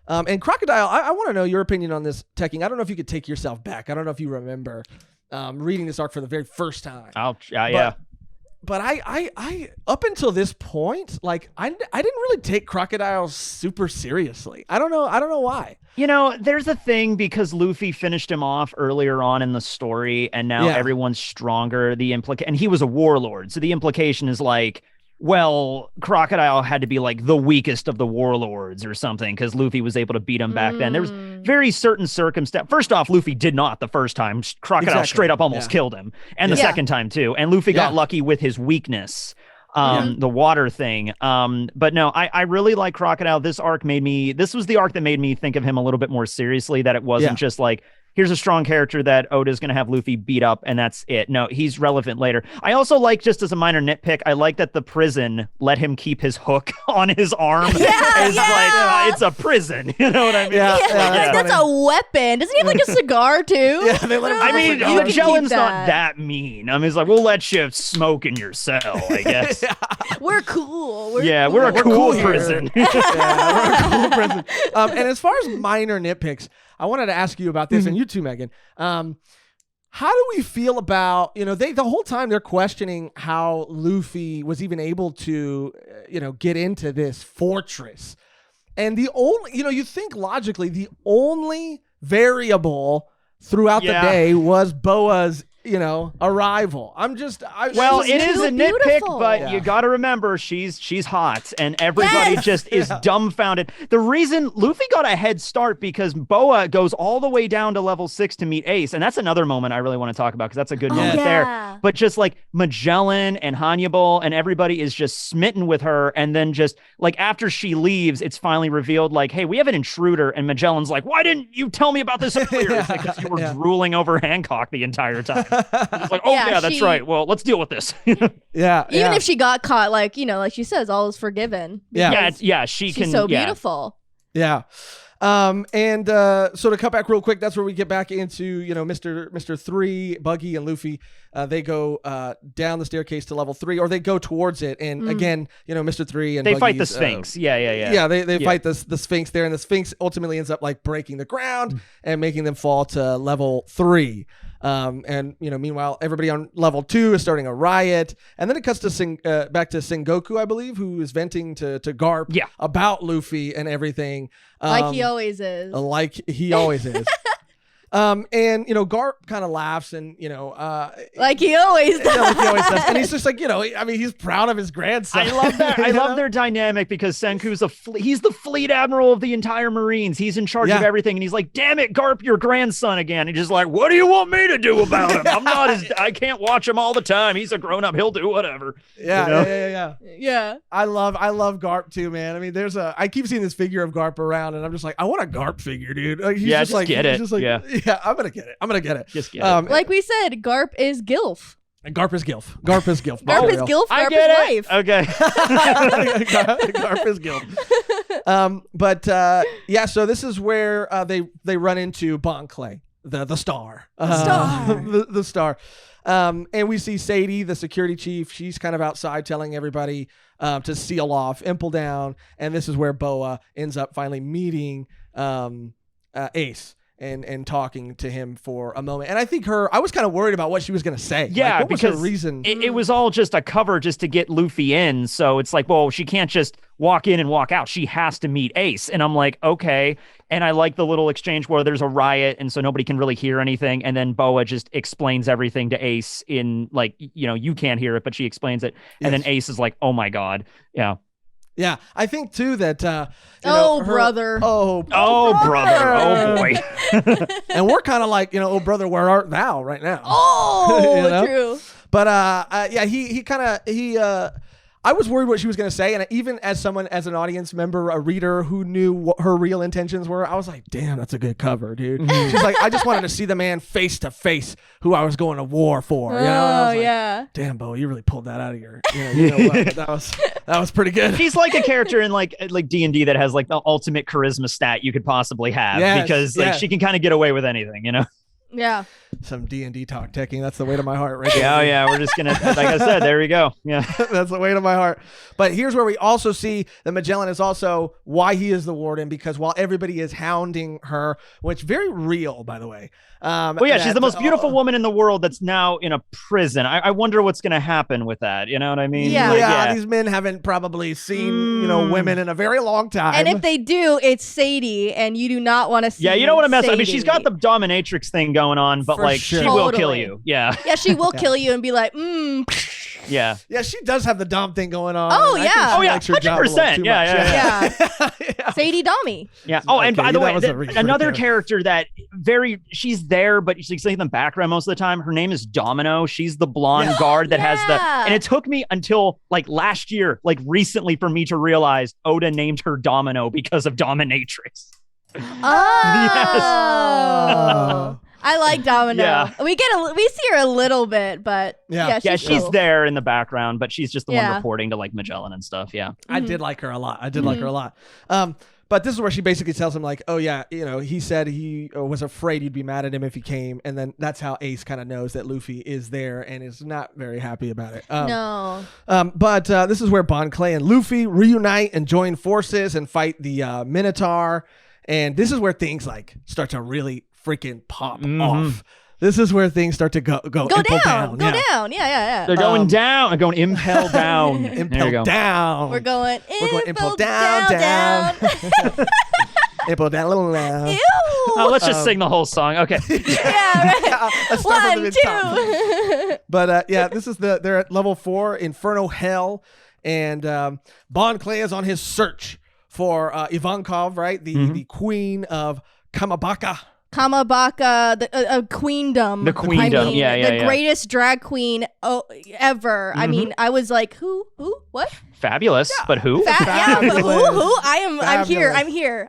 And Crocodile, I want to know your opinion on this, Tekking. I don't know if you could take yourself back. I don't know if you remember reading this arc for the very first time. Yeah. But I up until this point, like I didn't really take Crocodile super seriously. I don't know why. There's a thing because Luffy finished him off earlier on in the story, and now everyone's stronger. And he was a warlord, so the implication is like, well, Crocodile had to be like the weakest of the warlords or something because Luffy was able to beat him back then. There was very certain circumstance. First off, Luffy did not the first time. Crocodile straight up almost killed him. And the second time too. And Luffy got lucky with his weakness. The water thing. But no, I really like Crocodile. This was the arc that made me think of him a little bit more seriously, that it wasn't just like, here's a strong character that Oda's going to have Luffy beat up and that's it. No, he's relevant later. I also like, just as a minor nitpick, I like that the prison let him keep his hook on his arm. It's a prison. You know what I mean? That's a weapon. Doesn't he have like a cigar too? They let him. I mean, Magellan's not that mean. I mean, it's like, we'll let you smoke in your cell, I guess. We're cool. We're a cool prison. We're a cool prison. And as far as minor nitpicks, I wanted to ask you about this, and you too, Mehgan. How do we feel about, the whole time they're questioning how Luffy was even able to, get into this fortress. And the only, you think logically, the only variable throughout the day was Boa's arrival. It is a nitpick, but you got to remember she's hot, and everybody just is dumbfounded. The reason Luffy got a head start because Boa goes all the way down to level 6 to meet Ace, and that's another moment I really want to talk about because that's a good moment there. But just like Magellan and Hannibal and everybody is just smitten with her, and then just like after she leaves, it's finally revealed like, hey, we have an intruder, and Magellan's like, why didn't you tell me about this earlier? Because you were drooling over Hancock the entire time. It's like, that's right. Well, let's deal with this. Even if she got caught, like she says, all is forgiven. She's so beautiful. Yeah. And so to cut back real quick, that's where we get back into, Mr. 3, Buggy and Luffy. They go down the staircase to level 3, or they go towards it. And again, Mr. 3 and they Buggy's, fight the Sphinx. They fight the Sphinx there, and the Sphinx ultimately ends up like breaking the ground and making them fall to level 3. And meanwhile, everybody on level 2 is starting a riot, and then it cuts to back to Sengoku, I believe, who is venting to Garp about Luffy and everything, like he always is. And Garp kind of laughs and like he always does. Like he always does. And he's just like, he's proud of his grandson. I love that. I love their dynamic because Senku's he's the fleet admiral of the entire Marines. He's in charge of everything, and he's like, damn it, Garp, your grandson again. And he's just like, what do you want me to do about him? I can't watch him all the time. He's a grown up. He'll do whatever. Yeah. I love Garp too, man. I mean, I keep seeing this figure of Garp around, and I'm just like, I want a Garp figure, dude. Like, he's just like, get it. I'm gonna get it. Just get it. Like we said, Garp is Gilf. Garp is Gilf. Garp is Gilf. Garp is Gilf. Garp is wife. Okay. Garp is Gilf. So this is where they run into Bon Clay, the star. The star. And we see Sadie, the security chief. She's kind of outside telling everybody to seal off Impel Down. And this is where Boa ends up finally meeting Ace. And talking to him for a moment. And I think I was kind of worried about what she was going to say. Yeah, what because was her reason? It was all just a cover just to get Luffy in. So it's like, well, she can't just walk in and walk out. She has to meet Ace. And I'm like, okay. And I like the little exchange where there's a riot and so nobody can really hear anything. And then Boa just explains everything to Ace in like, you can't hear it, but she explains it. And then Ace is like, oh my God. Yeah. Yeah, I think too that brother. Brother. Oh boy. And we're kind of like, oh brother, where art thou right now? Oh, true. But I was worried what she was going to say, and even as an audience member, a reader who knew what her real intentions were, I was like, damn, that's a good cover, dude. She's like, I just wanted to see the man face to face who I was going to war for. And I was like, damn, Bo, you really pulled that out of your. That was pretty good. She's like a character in like D&D that has like the ultimate charisma stat you could possibly have because she can kind of get away with anything, Yeah. Some D&D talk, Tekking. That's the weight of my heart right now. Yeah, we're just going to, like I said, there we go. Yeah. That's the weight of my heart. But here's where we also see that Magellan is also why he is the warden, because while everybody is hounding her, which very real, by the way. She's the most beautiful woman in the world that's now in a prison. I wonder what's going to happen with that. You know what I mean? Yeah. These men haven't probably seen, women in a very long time. And if they do, it's Sadie, and you do not want to see you don't want to mess. Sadie. I mean, she's got the dominatrix thing going on, but For sure. she will kill you. Yeah. Yeah, she will kill you and be like, Yeah. Yeah, she does have the Dom thing going on. Oh, and I yeah. think she Oh, yeah, likes her job a little 100%. too Yeah, much. Yeah. Sadie Dami. Yeah. Oh, and Okay, by the that way, was a reach another right there. character that she's there, but she's in the background most of the time. Her name is Domino. She's the blonde guard that has and it took me until like last year, like recently, for me to realize Oda named her Domino because of Dominatrix. Oh. I like Domino. Yeah. We see her a little bit, but Yeah. She's cool. there in the background, but she's just the one Yeah. reporting to like Magellan and stuff. Yeah. I did like her a lot. Like her a lot. But this is where she basically tells him like, oh yeah, he said he was afraid you'd be mad at him if he came, and then that's how Ace kind of knows that Luffy is there and is not very happy about it. No. But this is where Bon Clay and Luffy reunite and join forces and fight the Minotaur, and this is where things like start to really freaking pop off. This is where things start to go down. Yeah. Down. Yeah. They're going down. They're going impel down. Impel down. We're going impel down. Impel down. Ew. Oh, let's just sing the whole song. Okay. Yeah, right. Let's start from the 1, top. 2. But this is they're at level 4, Inferno Hell, and Bon Clay is on his search for Ivankov, right? The queen of Kamabaka. Kamabaka, the queendom. The queendom, the greatest drag queen ever. I mean, I was like, who, what? Fabulous, but who? Yeah, but who? I'm Fabulous. here.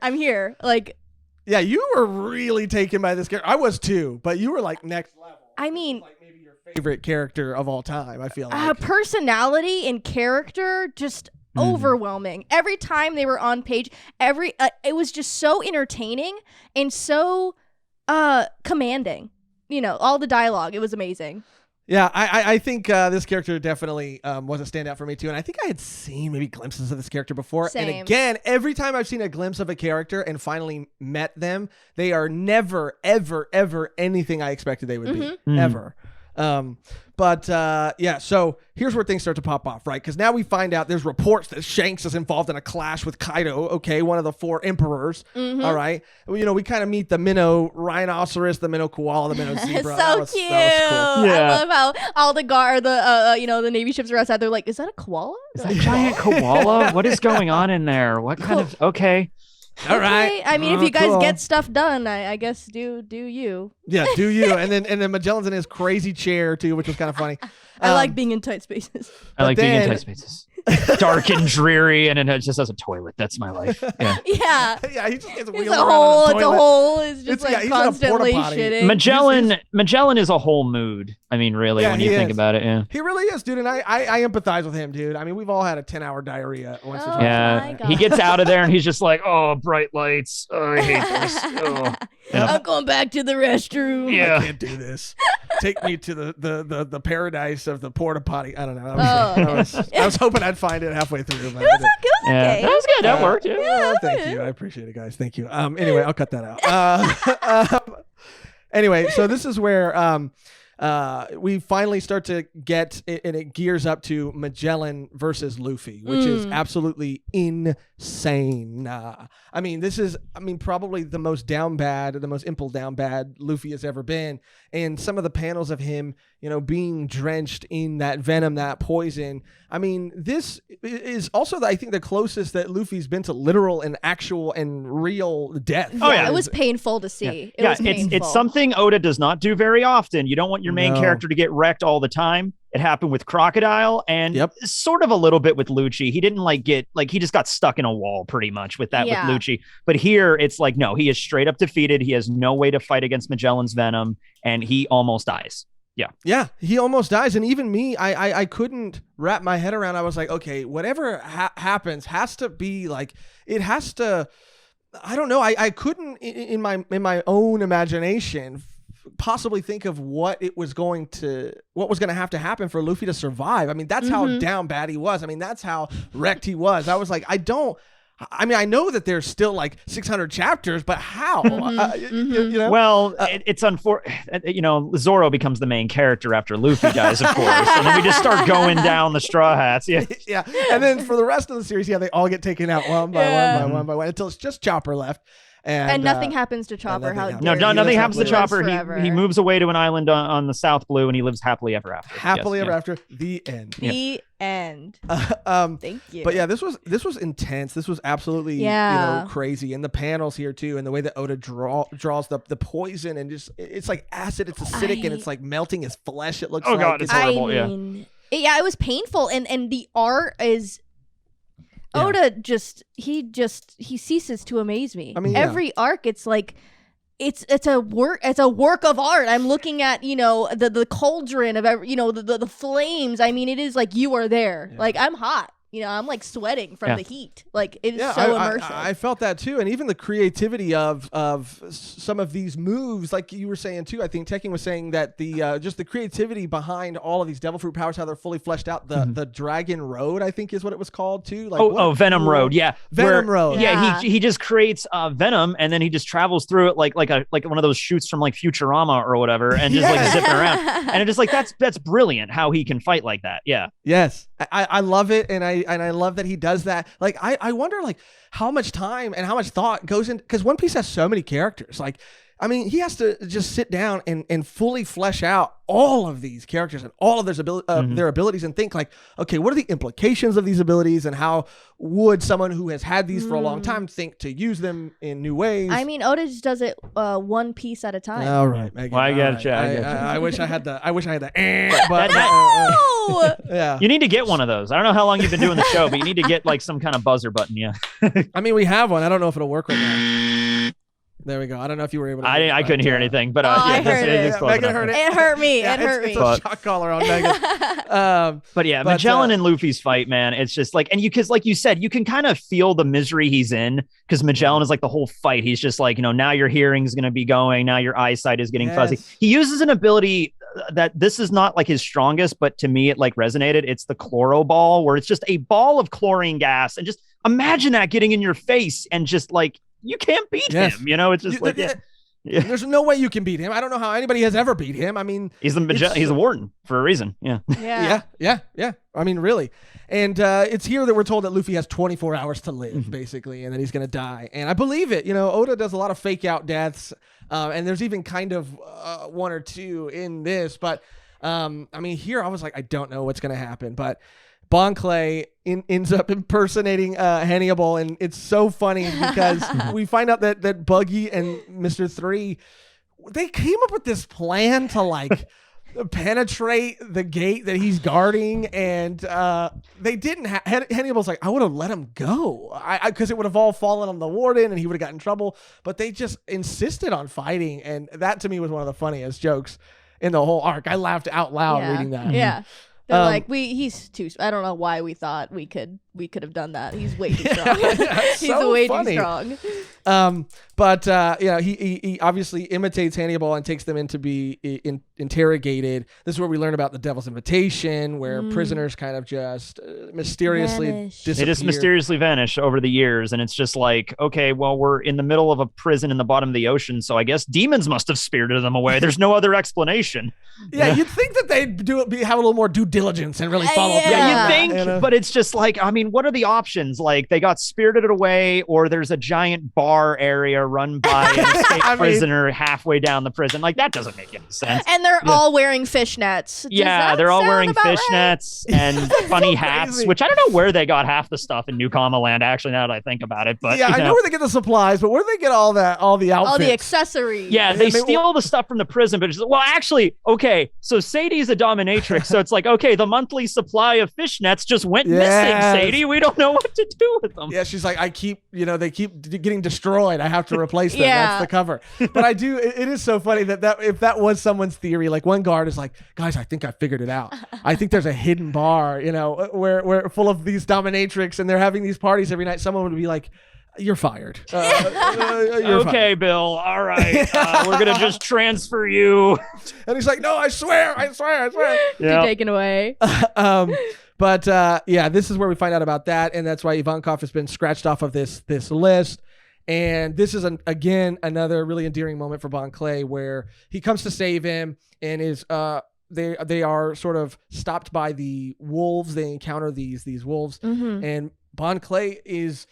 Like, yeah, you were really taken by this character. I was too, but you were like next level. I mean, like maybe your favorite character of all time. I feel like personality and character just overwhelming. Every time they were on page, it was just so entertaining and so commanding. All the dialogue. It was amazing. Yeah, I think this character definitely was a standout for me too. And I think I had seen maybe glimpses of this character before. Same. And again, every time I've seen a glimpse of a character and finally met them, they are never, ever, ever anything I expected they would be. Ever. So here's where things start to pop off, right? Because now we find out there's reports that Shanks is involved in a clash with Kaido, okay, one of the 4 emperors, all right? We kind of meet the minnow rhinoceros, the minnow koala, the minnow zebra. So cute. That was cool. Yeah. I love how all the the Navy ships are outside. They're like, is that a koala? Is that a giant koala? What is going on in there? What kind of... Okay. All right. I mean, if you guys cool. get stuff done, I guess do you. Yeah, do you. And then Magellan's in his crazy chair too, which was kind of funny. I like being in tight spaces. I like being in tight spaces. Dark and dreary, and it just has a toilet. That's my life. Yeah. Yeah. He just gets It's wheeled a around hole. on It's a hole. It's just he's in a constantly porta-potty. shitting. Magellan is a whole mood. I mean, really, when you think about it, yeah. He really is, dude, and I empathize with him, dude. I mean, we've all had a 10-hour diarrhea once or twice. my Yeah, God. he gets out of there and he's just like, oh, bright lights. Oh, I hate this. Oh. Yeah. I'm going back to the restroom. Yeah. I can't do this. Take me to the paradise of the porta potty. I don't know. I was hoping I'd find it halfway through. But It was okay. That was good. That worked. Yeah. Oh, thank you. I appreciate it, guys. Thank you. Anyway, I'll cut that out. Anyway, so this is where we finally start to get, and it gears up to Magellan versus Luffy, which is absolutely insane. I mean, this is, probably the most down bad, the most Impel Down bad Luffy has ever been. And some of the panels of him, being drenched in that venom, that poison. I mean, this is also, I think, the closest that Luffy's been to literal and actual and real death. Oh, yeah. It was painful to see. It Yeah, was painful. it's something Oda does not do very often. You don't want your main character to get wrecked all the time. It happened with Crocodile and sort of a little bit with Lucci. He didn't he just got stuck in a wall pretty much with that with Lucci. But here it's like, no, he is straight up defeated. He has no way to fight against Magellan's venom and he almost dies. Yeah, he almost dies. And even me, I couldn't wrap my head around. I was like, okay, whatever happens has to be like, it has to, I don't know. I couldn't in my own imagination possibly think of what was going to have to happen for Luffy to survive. I mean, that's how down bad he was. I mean, that's how wrecked he was. I was like, I know that there's still like 600 chapters, but how? Well, it's unfortunate. Zoro becomes the main character after Luffy dies, of course, and then we just start going down the Straw Hats. Yeah, and then for the rest of the series, they all get taken out one by one until it's just Chopper left. And nothing happens to Chopper. Nothing happens to Chopper. He moves away to an island on the South Blue, and he lives happily ever after. Happily ever after. The end. The end. Thank you. But yeah, this was intense. This was absolutely crazy. And the panels here too, and the way that Oda draws the poison, and just it's like acid. It's acidic, and it's like melting his flesh. It looks. Oh god, it's horrible. It was painful, and the art is. Oda he ceases to amaze me. I mean, every arc, it's like it's a work of art. I'm looking at the cauldron of the flames. I mean, it is like you are there. Like I'm hot. I'm like sweating from the heat. Like it is so immersive. I felt that too, and even the creativity of some of these moves, like you were saying too. I think Tekking was saying that the just the creativity behind all of these devil fruit powers, how they're fully fleshed out. The Dragon Road, I think, is what it was called too. Like Venom Road, yeah, Road. Yeah, he just creates venom, and then he just travels through it like one of those shoots from like Futurama or whatever, and just like zipping around. And it's just like that's brilliant how he can fight like that. Yeah. Yes, I love it, and I love that he does that. Like, I wonder, like, how much time and how much thought goes in, because One Piece has so many characters. Like, I mean, he has to just sit down and fully flesh out all of these characters and all of their abilities, and think like, okay, what are the implications of these abilities, and how would someone who has had these for a long time think to use them in new ways? I mean, Oda just does it one piece at a time. All right, Mehgan. Well, I got you. I wish I had the. But yeah, you need to get one of those. I don't know how long you've been doing the show, but you need to get like some kind of buzzer button. Yeah. I mean, we have one. I don't know if it'll work right now. There we go. I don't know if you were able to. I couldn't hear anything, but I heard it. Mehgan heard it. It hurt me. It hurt me. It's a shock collar on Mehgan. But Magellan and Luffy's fight, man, it's just like, and because like you said, you can kind of feel the misery he's in, because Magellan is like the whole fight. He's just like, now your hearing's going to be going. Now your eyesight is getting fuzzy. He uses an ability that this is not like his strongest, but to me, it like resonated. It's the chloro ball, where it's just a ball of chlorine gas, and just imagine that getting in your face, and just like, you can't beat him, it's just there's no way you can beat him. I don't know how anybody has ever beat him. I mean, he's a warden for a reason. Yeah. I mean, really. And it's here that we're told that Luffy has 24 hours to live, basically, and then he's going to die. And I believe it. Oda does a lot of fake out deaths, and there's even kind of one or two in this. But, I mean, here I was like, I don't know what's going to happen. But Bon Clay ends up impersonating Hannibal, and it's so funny because we find out that Buggy and Mr. 3, they came up with this plan to like penetrate the gate that he's guarding, and they didn't. Hannibal's like, I would have let him go, because it would have all fallen on the warden, and he would have gotten in trouble. But they just insisted on fighting, and that to me was one of the funniest jokes in the whole arc. I laughed out loud reading that. Yeah. They're like, he's too. I don't know why we thought we could have done that. He's way too strong. He's way too strong. But he obviously imitates Hannibal and takes them in to be interrogated. This is where we learn about the Devil's Invitation, where prisoners kind of just mysteriously disappear. They just mysteriously vanish over the years, and it's just like, okay, well, we're in the middle of a prison in the bottom of the ocean, so I guess demons must have spirited them away. There's no other explanation. Yeah, you'd think that they'd have a little more due diligence and really follow up. Yeah, you'd think, but it's just like, I mean, what are the options? Like, they got spirited away, or there's a giant bar area run by an escaped prisoner halfway down the prison. Like, that doesn't make any sense. And they're all wearing fishnets. They're all wearing fishnets and funny hats, which I don't know where they got half the stuff in New Kama Land, actually, now that I think about it. But I know where they get the supplies, but where do they get all the outfits? All the accessories. Yeah, they steal the stuff from the prison, but actually, okay, so Sadie's a dominatrix, so it's like, okay, the monthly supply of fishnets just went missing, Sadie. We don't know what to do with them. Yeah, she's like, they keep getting destroyed. I have to replace them. That's the cover. But it is so funny that if that was someone's theory, like one guard is like, guys, I think I figured it out. I think there's a hidden bar, where full of these dominatrix, and they're having these parties every night. Someone would be like, you're fired. You're fired. Bill. All right. We're going to just transfer you. And he's like, no, I swear. You're taken away. But this is where we find out about that. And that's why Ivankov has been scratched off of this list. And this is, again, another really endearing moment for Bon Clay, where he comes to save him, and is they are sort of stopped by the wolves. They encounter these wolves. And Bon Clay is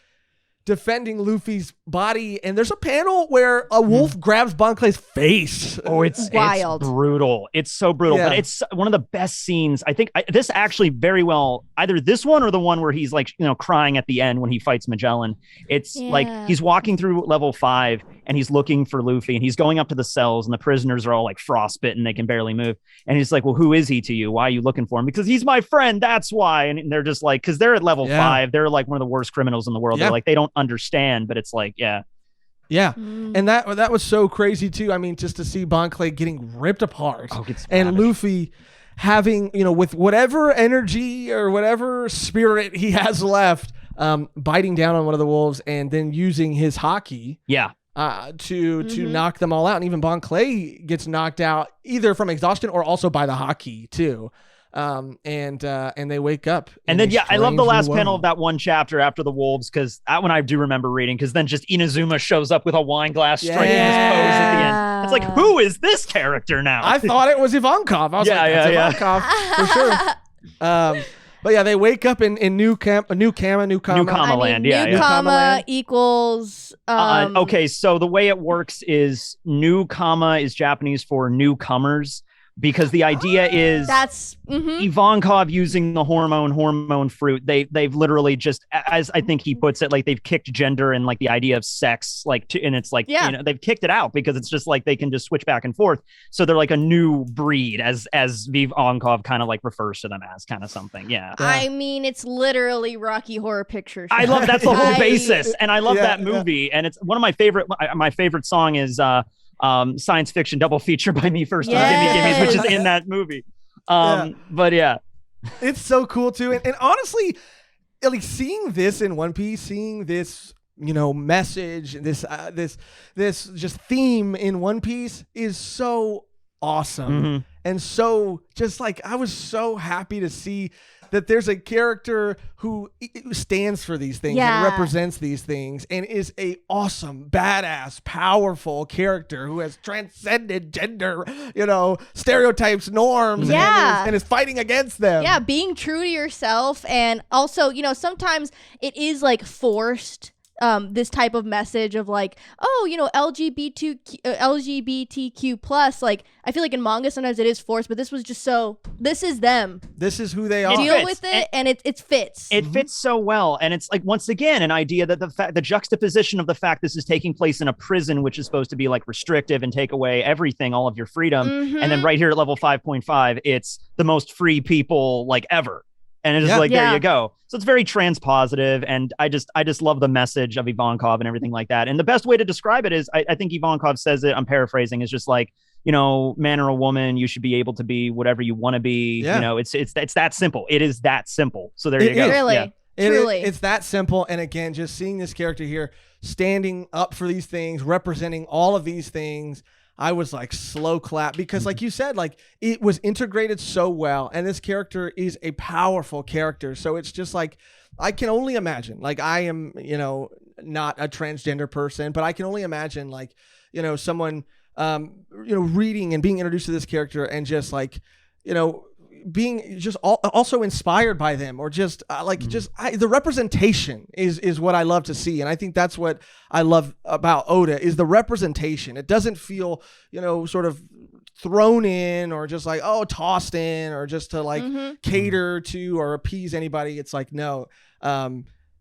defending Luffy's body, and there's a panel where a wolf grabs Bon Clay's face. Oh, it's wild. It's brutal. It's so brutal, Yeah. but it's one of the best scenes. I think this actually very well, either this one or the one where he's like, crying at the end when he fights Magellan. It's like he's walking through level 5 and he's looking for Luffy, and he's going up to the cells, and the prisoners are all like frostbitten, they can barely move. And he's like, well, who is he to you? Why are you looking for him? Because he's my friend. That's why. And they're just like, because they're at level 5. They're like one of the worst criminals in the world. They're like, they don't understand, but it's like, yeah. And that was so crazy too. I mean, just to see Bon Clay getting ripped apart, and Luffy having, with whatever energy or whatever spirit he has left, biting down on one of the wolves and then using his haki to knock them all out. And even Bon Clay gets knocked out either from exhaustion or also by the haki too. And they wake up. And then, I love the last panel of that one chapter after the wolves, because that one I do remember reading, because then just Inazuma shows up with a wine glass striking his pose at the end. It's like, who is this character now? I thought it was Ivankov. I was like, that's Ivankov for sure. But yeah, they wake up in New Kama land. New Kama equals. Okay, so the way it works is New Kama is Japanese for newcomers. Because the idea is that's Ivankov using the hormone fruit. They've literally just, as I think he puts it, like they've kicked gender and like the idea of sex, and it's like, they've kicked it out because it's just like they can just switch back and forth. So they're like a new breed, as Ivankov kind of like refers to them as, kind of something. Yeah. I mean, it's literally Rocky Horror Picture Show. I love that's the whole basis, and I love that movie. And it's one of my favorite. My favorite song is science fiction double feature by Me First, Gimme, which is in that movie. But yeah, it's so cool too. And honestly, like seeing this in One Piece, seeing this, message, this just theme in One Piece is so awesome. And so just like, I was so happy to see that there's a character who stands for these things and represents these things and is a awesome, badass, powerful character who has transcended gender, stereotypes, norms, and is fighting against them. Yeah, being true to yourself. And also, sometimes it is like forced. This type of message of like, LGBTQ plus, like I feel like in manga sometimes it is forced, but this was just this is them. This is who they are. Deal with it, and it fits. It fits so well, and it's like, once again, an idea that the juxtaposition of the fact this is taking place in a prison, which is supposed to be like restrictive and take away everything, all of your freedom, and then right here at level 5.5, it's the most free people like ever. And it's just like, there you go. So it's very transpositive. And I just love the message of Ivankov and everything like that. And the best way to describe it is, I think Ivankov says it, I'm paraphrasing, is just like, man or a woman, you should be able to be whatever you want to be. It's that simple. It is that simple. So there you go. Really. Truly. It's that simple. And again, just seeing this character here standing up for these things, representing all of these things, I was like slow clap, because like you said, like it was integrated so well, and this character is a powerful character. So it's just like, I can only imagine, like I am, not a transgender person, but I can only imagine like, someone, reading and being introduced to this character and just like, being just also inspired by them, or just the representation is what I love to see. And I think that's what I love about Oda, is the representation. It doesn't feel, sort of thrown in, or just like, tossed in, or just to like cater to or appease anybody. It's like, no,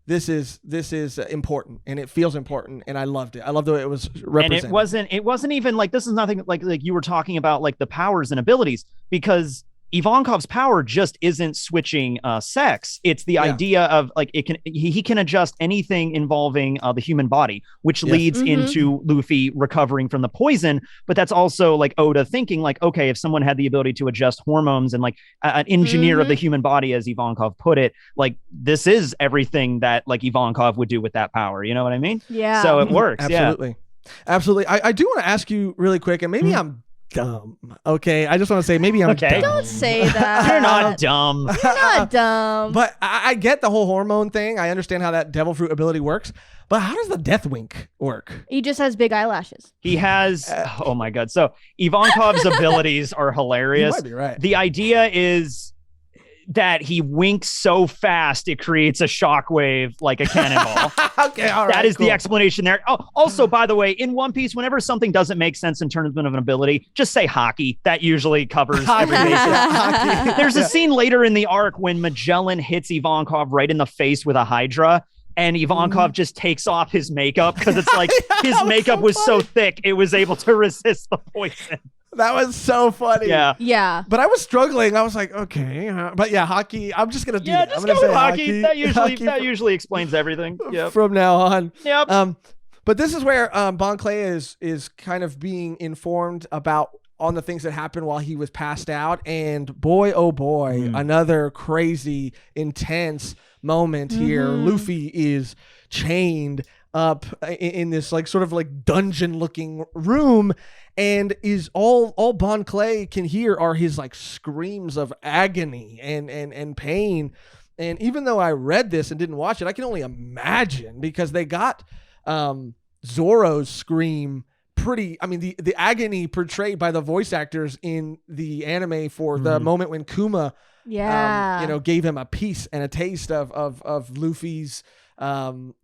this is important, and it feels important, and I loved it. I loved the way it was represented. And it wasn't even like, this is nothing like you were talking about, like the powers and abilities, because Ivankov's power just isn't switching sex. It's the idea of like, he can adjust anything involving the human body, which leads into Luffy recovering from the poison. But that's also like Oda thinking like, okay, if someone had the ability to adjust hormones and like an engineer of the human body, as Ivankov put it, like this is everything that like Ivankov would do with that power. You know what I mean? Yeah. So it works. Absolutely. Absolutely. I do want to ask you really quick, and maybe I'm dumb. Okay, I just want to say maybe I'm dumb. Don't say that. You're not dumb. You're not dumb. But I get the whole hormone thing. I understand how that devil fruit ability works. But how does the death wink work? He just has big eyelashes. He has, oh my God. So Ivankov's abilities are hilarious. You might be right. The idea is that he winks so fast it creates a shockwave like a cannonball. Okay, all right. That is cool. the explanation there. Oh, also, by the way, in One Piece, whenever something doesn't make sense in terms of an ability, just say hockey. That usually covers every basis. There's a scene later in the arc when Magellan hits Ivankov right in the face with a Hydra. And Ivankov just takes off his makeup because it's like his makeup was so thick it was able to resist the poison. That was so funny. Yeah. Yeah. But I was struggling. I was like, okay. But yeah, hockey. I'm just going to do that. Just I'm gonna go say hockey. That hockey usually explains everything. Yep. from now on. Yep. But this is where Bon Clay is kind of being informed about on the things that happened while he was passed out. And boy, oh boy, another crazy, intense moment here. Luffy is chained up in this like sort of like dungeon looking room, and is all Bon Clay can hear are his like screams of agony and pain. And even though I read this and didn't watch it, I can only imagine, because they got Zoro's scream pretty, I mean, the agony portrayed by the voice actors in the anime for the moment when Kuma gave him a piece and a taste of Luffy's pain,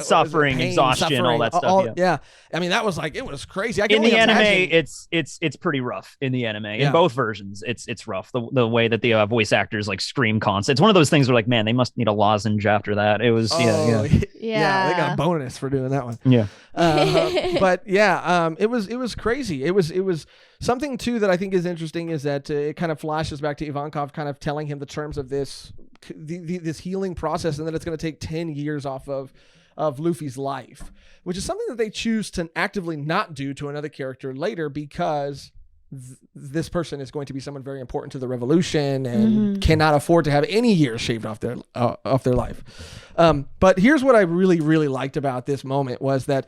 suffering, exhaustion, all that stuff. Yeah. I mean, that was like, it was crazy. In the anime, it's pretty rough in the anime. In both versions, it's rough. The way that the voice actors like scream constant. It's one of those things where like, man, they must need a lozenge after that. It was yeah, they got a bonus for doing that one. Yeah. But yeah, it was crazy. It was something too that I think is interesting is that it kind of flashes back to Ivankov kind of telling him the terms of this healing process, and that it's going to take 10 years off of Luffy's life, which is something that they choose to actively not do to another character later, because this person is going to be someone very important to the revolution and cannot afford to have any years shaved off their life. But here's what I really, really liked about this moment was that,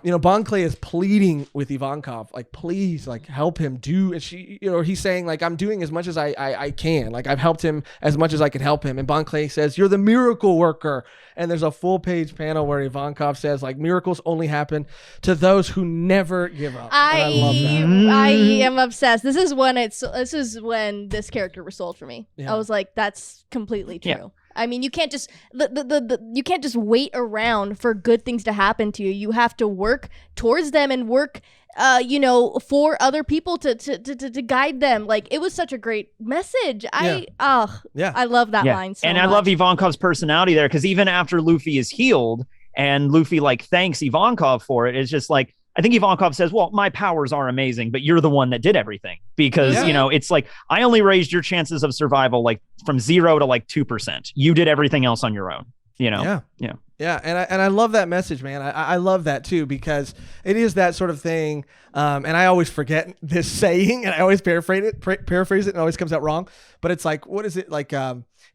Bon Clay is pleading with Ivankov, like, please, like, help him do. And he's saying, like, I'm doing as much as I can. Like, I've helped him as much as I can help him. And Bon Clay says, you're the miracle worker. And there's a full page panel where Ivankov says, like, miracles only happen to those who never give up. I love that. I am obsessed. This is when this character was sold for me. Yeah. I was like, that's completely true. Yeah. I mean, you can't just you can't just wait around for good things to happen to you. You have to work towards them and work, for other people to guide them. Like, it was such a great message. I love that line so much. I love Ivankov's personality there, because even after Luffy is healed and Luffy like thanks Ivankov for it, it's just like, I think Ivankov says, well, my powers are amazing, but you're the one that did everything, because, it's like, I only raised your chances of survival, like from 0 to like 2%. You did everything else on your own, Yeah. And I love that message, man. I love that too, because it is that sort of thing. And I always forget this saying, and I always paraphrase it and it always comes out wrong, but it's like, what is it? Like,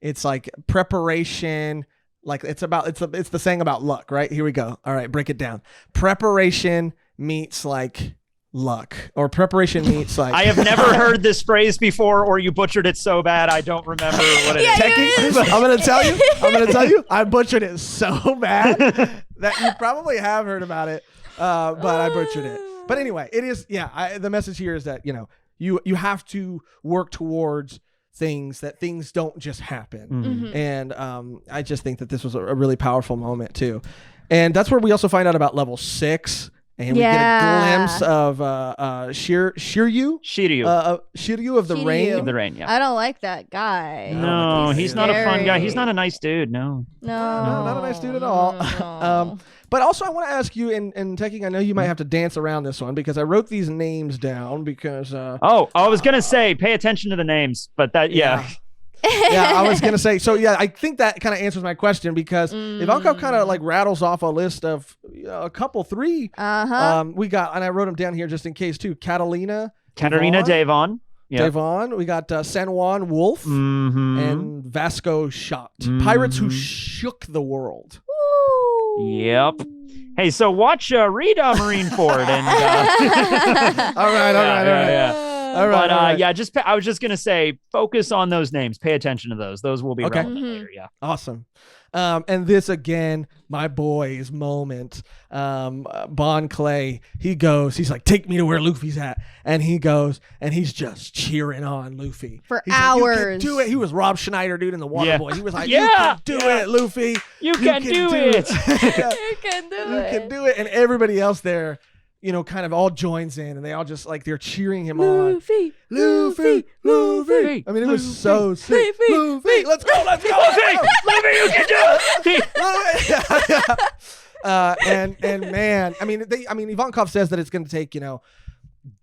it's like preparation. Like it's the saying about luck, right? Here we go. All right. Break it down. Preparation meets like luck, or preparation meets like. I have never heard this phrase before, or you butchered it so bad I don't remember what it is. Tekking, I'm gonna tell you, I butchered it so bad that you probably have heard about it, but I butchered it. But anyway, it is the message here is that you have to work towards things don't just happen, and I just think that this was a really powerful moment too, and that's where we also find out about level 6. And we get a glimpse of Shiryu of the Rain. Of the Rain, yeah. I don't like that guy. No, he's not a fun guy. He's not a nice dude. No, not a nice dude at all. No. But also, I want to ask you, and Tekking, I know you might have to dance around this one, because I wrote these names down because. I was gonna say, pay attention to the names, but that I was gonna say. So I think that kind of answers my question, because Ivankov kind of like rattles off a list of a couple, 3. We got, and I wrote them down here just in case too. Katalina Devon. Yep. Devon. We got San Juan Wolf and Vasco Shot. Pirates who shook the world. Woo. Yep. Hey, so read Marineford and. All right. Yeah. All right, I was just gonna say, focus on those names. Pay attention to those. Those will be relevant later. Yeah. Awesome. And this again, my boy's moment. Bon Clay, he's like, take me to where Luffy's at. And he goes and he's just cheering on Luffy. For he's hours. Like, you can do it. He was Rob Schneider, dude, in the Water Boy. He was like, Yeah. you can do it, Luffy. You can do it. You can do You it. can do it. And everybody else there, kind of all joins in, and they all just like they're cheering him on. Luffy. Luffy. I mean, it was so sick. Luffy, let's go. Luffy, you can do it. And man, I mean, Ivankov says that it's going to take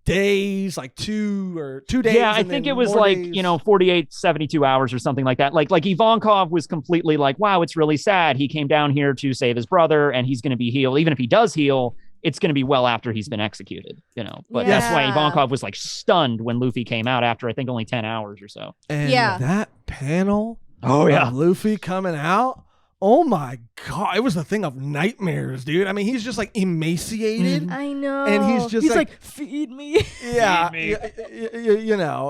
days, like 2 days. Yeah, I think it was like days. 48, 72 hours or something like that. Like Ivankov was completely like, wow, it's really sad. He came down here to save his brother, and he's going to be healed. Even if he does heal, it's going to be well after he's been executed, But that's why Ivankov was like stunned when Luffy came out after I think only 10 hours or so. And that panel of Luffy coming out, oh my God, it was a thing of nightmares, dude. I mean, he's just like emaciated. I know. And he's like, feed me. Yeah.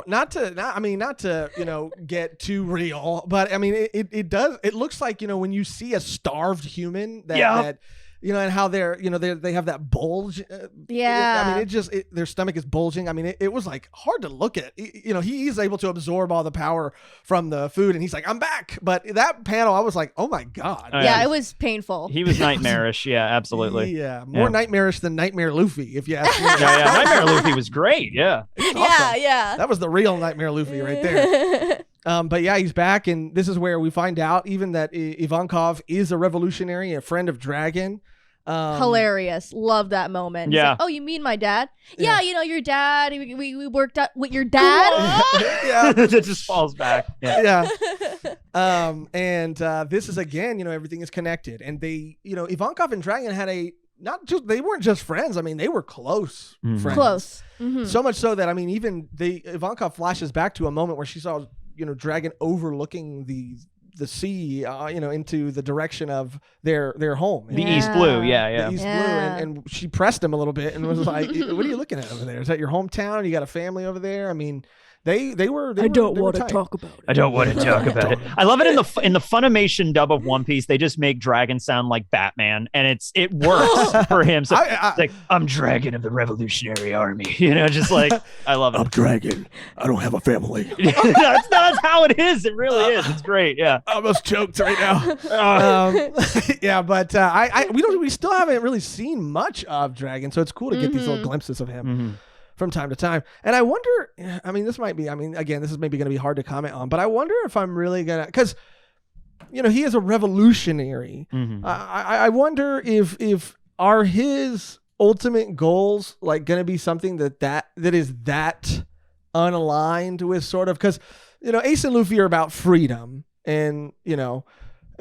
Not to get too real, but I mean, it looks like, when you see a starved human that and how they have that bulge. I mean, their stomach is bulging. I mean, it was like hard to look at. He's able to absorb all the power from the food, and he's like, I'm back. But that panel, I was like, oh my God. It was painful. He was nightmarish. Yeah, absolutely. Yeah, more nightmarish than Nightmare Luffy, if you ask me. Yeah, Nightmare Luffy was great. Yeah. Awesome. Yeah. That was the real Nightmare Luffy right there. But yeah, he's back, and this is where we find out even that Ivankov is a revolutionary, a friend of Dragon. Hilarious. Love that moment. He's like, oh, you mean my dad? Yeah, your dad. We worked out with your dad. It just falls back. Yeah. And this is again, everything is connected, and they, Ivankov and Dragon had they weren't just friends. I mean, they were close friends. Close. Mm-hmm. So much so that even Ivankov flashes back to a moment where she saw Dragon overlooking the sea, into the direction of their home. The East Blue, The East Blue, and she pressed him a little bit and was like, "What are you looking at over there? Is that your hometown? You got a family over there?" I mean, they were. I don't want to talk about it. I don't want to talk about it. I love it in the Funimation dub of One Piece. They just make Dragon sound like Batman, and it works for him. So it's like, I'm Dragon of the Revolutionary Army. Just like, I love it. I'm Dragon. I don't have a family. that's how it is. It really is. It's great. Yeah. I almost choked right now. But we still haven't really seen much of Dragon, so it's cool to get these little glimpses of him. From time to time. And I wonder, this is maybe going to be hard to comment on, but I wonder if I'm really going to, because, he is a revolutionary. I wonder if are his ultimate goals like going to be something that is that unaligned with sort of, because, Ace and Luffy are about freedom, and,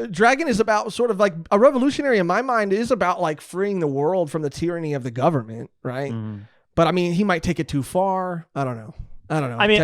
Dragon is about sort of like a revolutionary in my mind is about like freeing the world from the tyranny of the government, right? But I mean, he might take it too far. I don't know. I mean,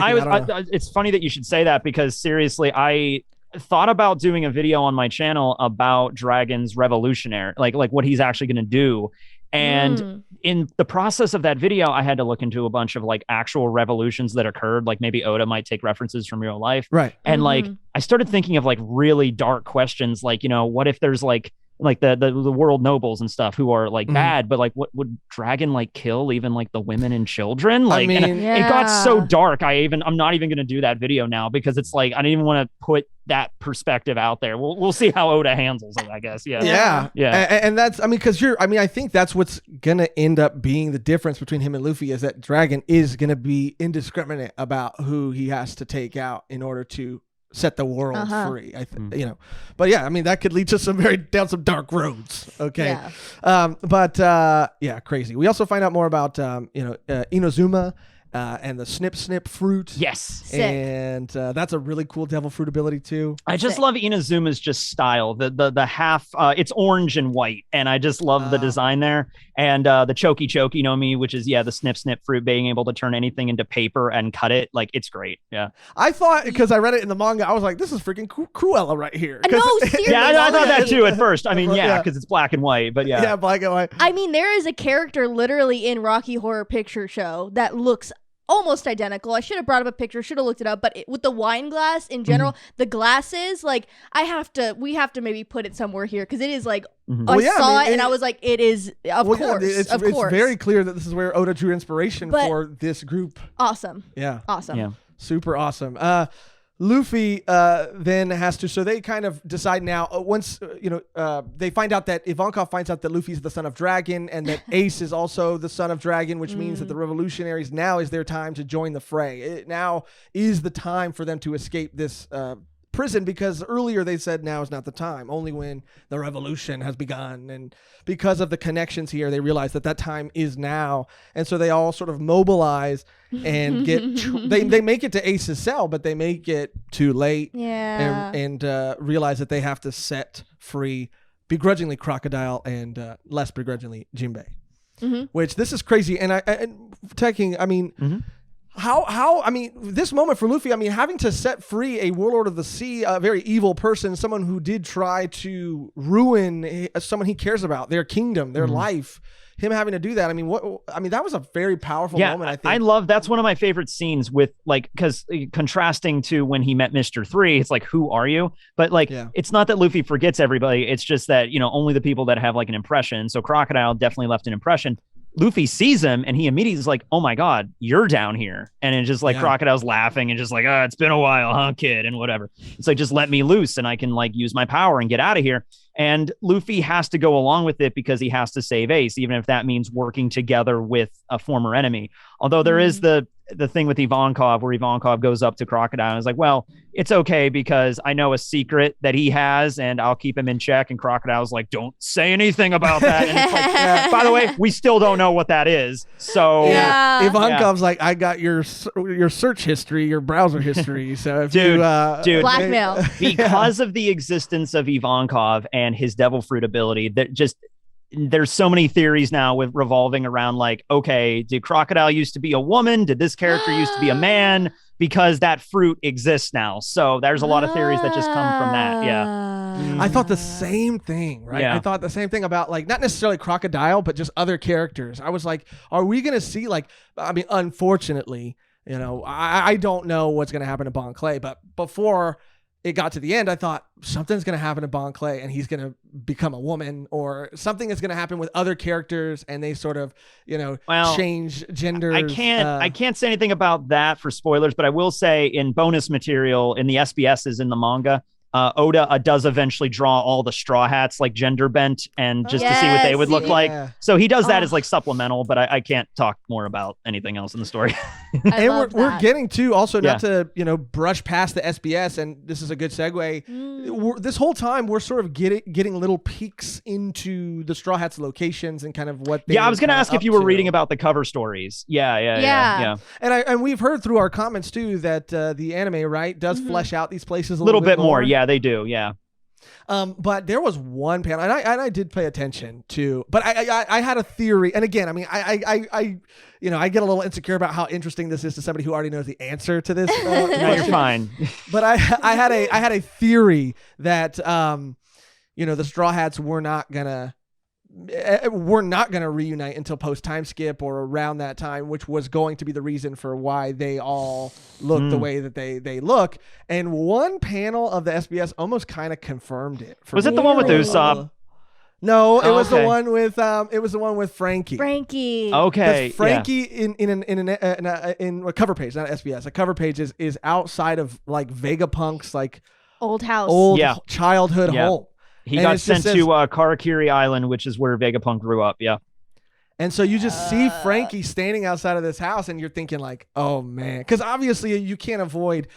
it's funny that you should say that, because seriously, I thought about doing a video on my channel about Dragon's revolutionary, like what he's actually going to do. And in the process of that video, I had to look into a bunch of like actual revolutions that occurred. Like maybe Oda might take references from real life. Right. And like, I started thinking of like really dark questions. Like, what if there's like the world nobles and stuff who are like bad, but like what would Dragon like kill even like the women and children? Like, it got so dark. I'm not even going to do that video now, because it's like, I didn't even want to put that perspective out there. We'll see how Oda handles it, I guess. Yeah. And that's, because I think that's what's going to end up being the difference between him and Luffy, is that Dragon is going to be indiscriminate about who he has to take out in order to set the world free. But yeah, that could lead to down some dark roads. Okay. Crazy. We also find out more about Inazuma and the snip fruit. Yes. Sick. And that's a really cool devil fruit ability too. I just love Inazuma's just style. The half, it's orange and white, and I just love the design there. And the choky no mi, which is the snip fruit, being able to turn anything into paper and cut it. Like, it's great. Yeah. I thought, because I read it in the manga, I was like, this is freaking Cruella right here. No, seriously. I thought that too at first. Because it's black and white, but black and white. There is a character literally in Rocky Horror Picture Show that looks almost identical. I should have brought up a picture, should have looked it up, but with the wine glass in general, the glasses, like we have to maybe put it somewhere here because it is like I saw it and I was like, it is of course. It's very clear that this is where Oda drew inspiration for this group. Awesome. Yeah. Awesome. Yeah. Super awesome. Luffy then has to, so they kind of decide now, once, they find out that Ivankov finds out that Luffy's the son of Dragon and that Ace is also the son of Dragon, which means that the revolutionaries now is their time to join the fray. It now is the time for them to escape this prison, because earlier they said now is not the time, only when the revolution has begun. And because of the connections here, they realize that time is now. And so they all sort of mobilize and get they make it to Ace's cell, but they make it too late. And realize that they have to set free begrudgingly Crocodile and less begrudgingly Jinbei. Which this is crazy. And Tekking, I mean, how I mean, this moment for Luffy, I mean, having to set free a warlord of the sea, a very evil person, someone who did try to ruin someone he cares about, their kingdom, their life, him having to do that. I mean, that was a very powerful moment, I think. I love, that's one of my favorite scenes with, like, because contrasting to when he met Mr. 3, it's like, who are you? But like, it's not that Luffy forgets everybody. It's just that, only the people that have like an impression. So Crocodile definitely left an impression. Luffy sees him and he immediately is like, oh my God, you're down here. And it's just like Crocodile's laughing and just like, it's been a while, huh, kid? And whatever. It's like, just let me loose and I can like use my power and get out of here. And Luffy has to go along with it because he has to save Ace, even if that means working together with a former enemy. Although there is the thing with Ivankov, where Ivankov goes up to Crocodile and is like, well, it's okay because I know a secret that he has and I'll keep him in check. And Crocodile's like, don't say anything about that. And it's like, by the way, we still don't know what that is. So Ivankov's like, I got your search history, your browser history. So if dude, blackmail. Because of the existence of Ivankov and his devil fruit ability, that just, there's so many theories now with revolving around like, okay, did Crocodile used to be a woman? Did this character used to be a man? Because that fruit exists now. So there's a lot of theories that just come from that. Yeah. I thought the same thing, right? Yeah. I thought the same thing about like, not necessarily Crocodile, but just other characters. I was like, are we going to see like, I mean, unfortunately, I don't know what's going to happen to Bon Clay, but before it got to the end, I thought something's going to happen to Bon Clay and he's going to become a woman, or something is going to happen with other characters and they sort of, change genders. I can't say anything about that for spoilers, but I will say in bonus material in the SBSs in the manga, Oda does eventually draw all the Straw Hats like gender bent and just to see what they would look like. So he does that as like supplemental, but I can't talk more about anything else in the story. And we're getting to also not to, brush past the SBS, and this is a good segue. This whole time we're sort of getting little peeks into the Straw Hats locations and kind of what they I was going to ask if you were reading about the cover stories. Yeah. And we've heard through our comments too that the anime, right, does flesh out these places a little bit more. Yeah, they do. Yeah. But there was one panel, and I did pay attention to, but I had a theory. And again, I mean, I get a little insecure about how interesting this is to somebody who already knows the answer to this. No, you're fine. But I had a theory that, the Straw Hats were not gonna reunite until post time skip or around that time, which was going to be the reason for why they all look the way that they look. And one panel of the SBS almost kind of confirmed it. Was it the one with Usopp? No, it was the one with Frankie. Okay. Frankie in a cover page, not SBS. A cover page is outside of like Vegapunk's like old house, childhood home. He got sent to Karakiri Island, which is where Vegapunk grew up. Yeah. And so you just see Frankie standing outside of this house and you're thinking like, oh man, because obviously you can't avoid,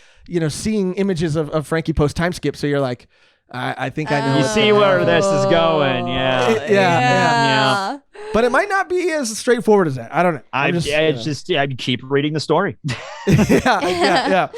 seeing images of Frankie post time skip. So you're like, I think I know. You see where this is going. Yeah. But it might not be as straightforward as that. I don't know. I keep reading the story. yeah.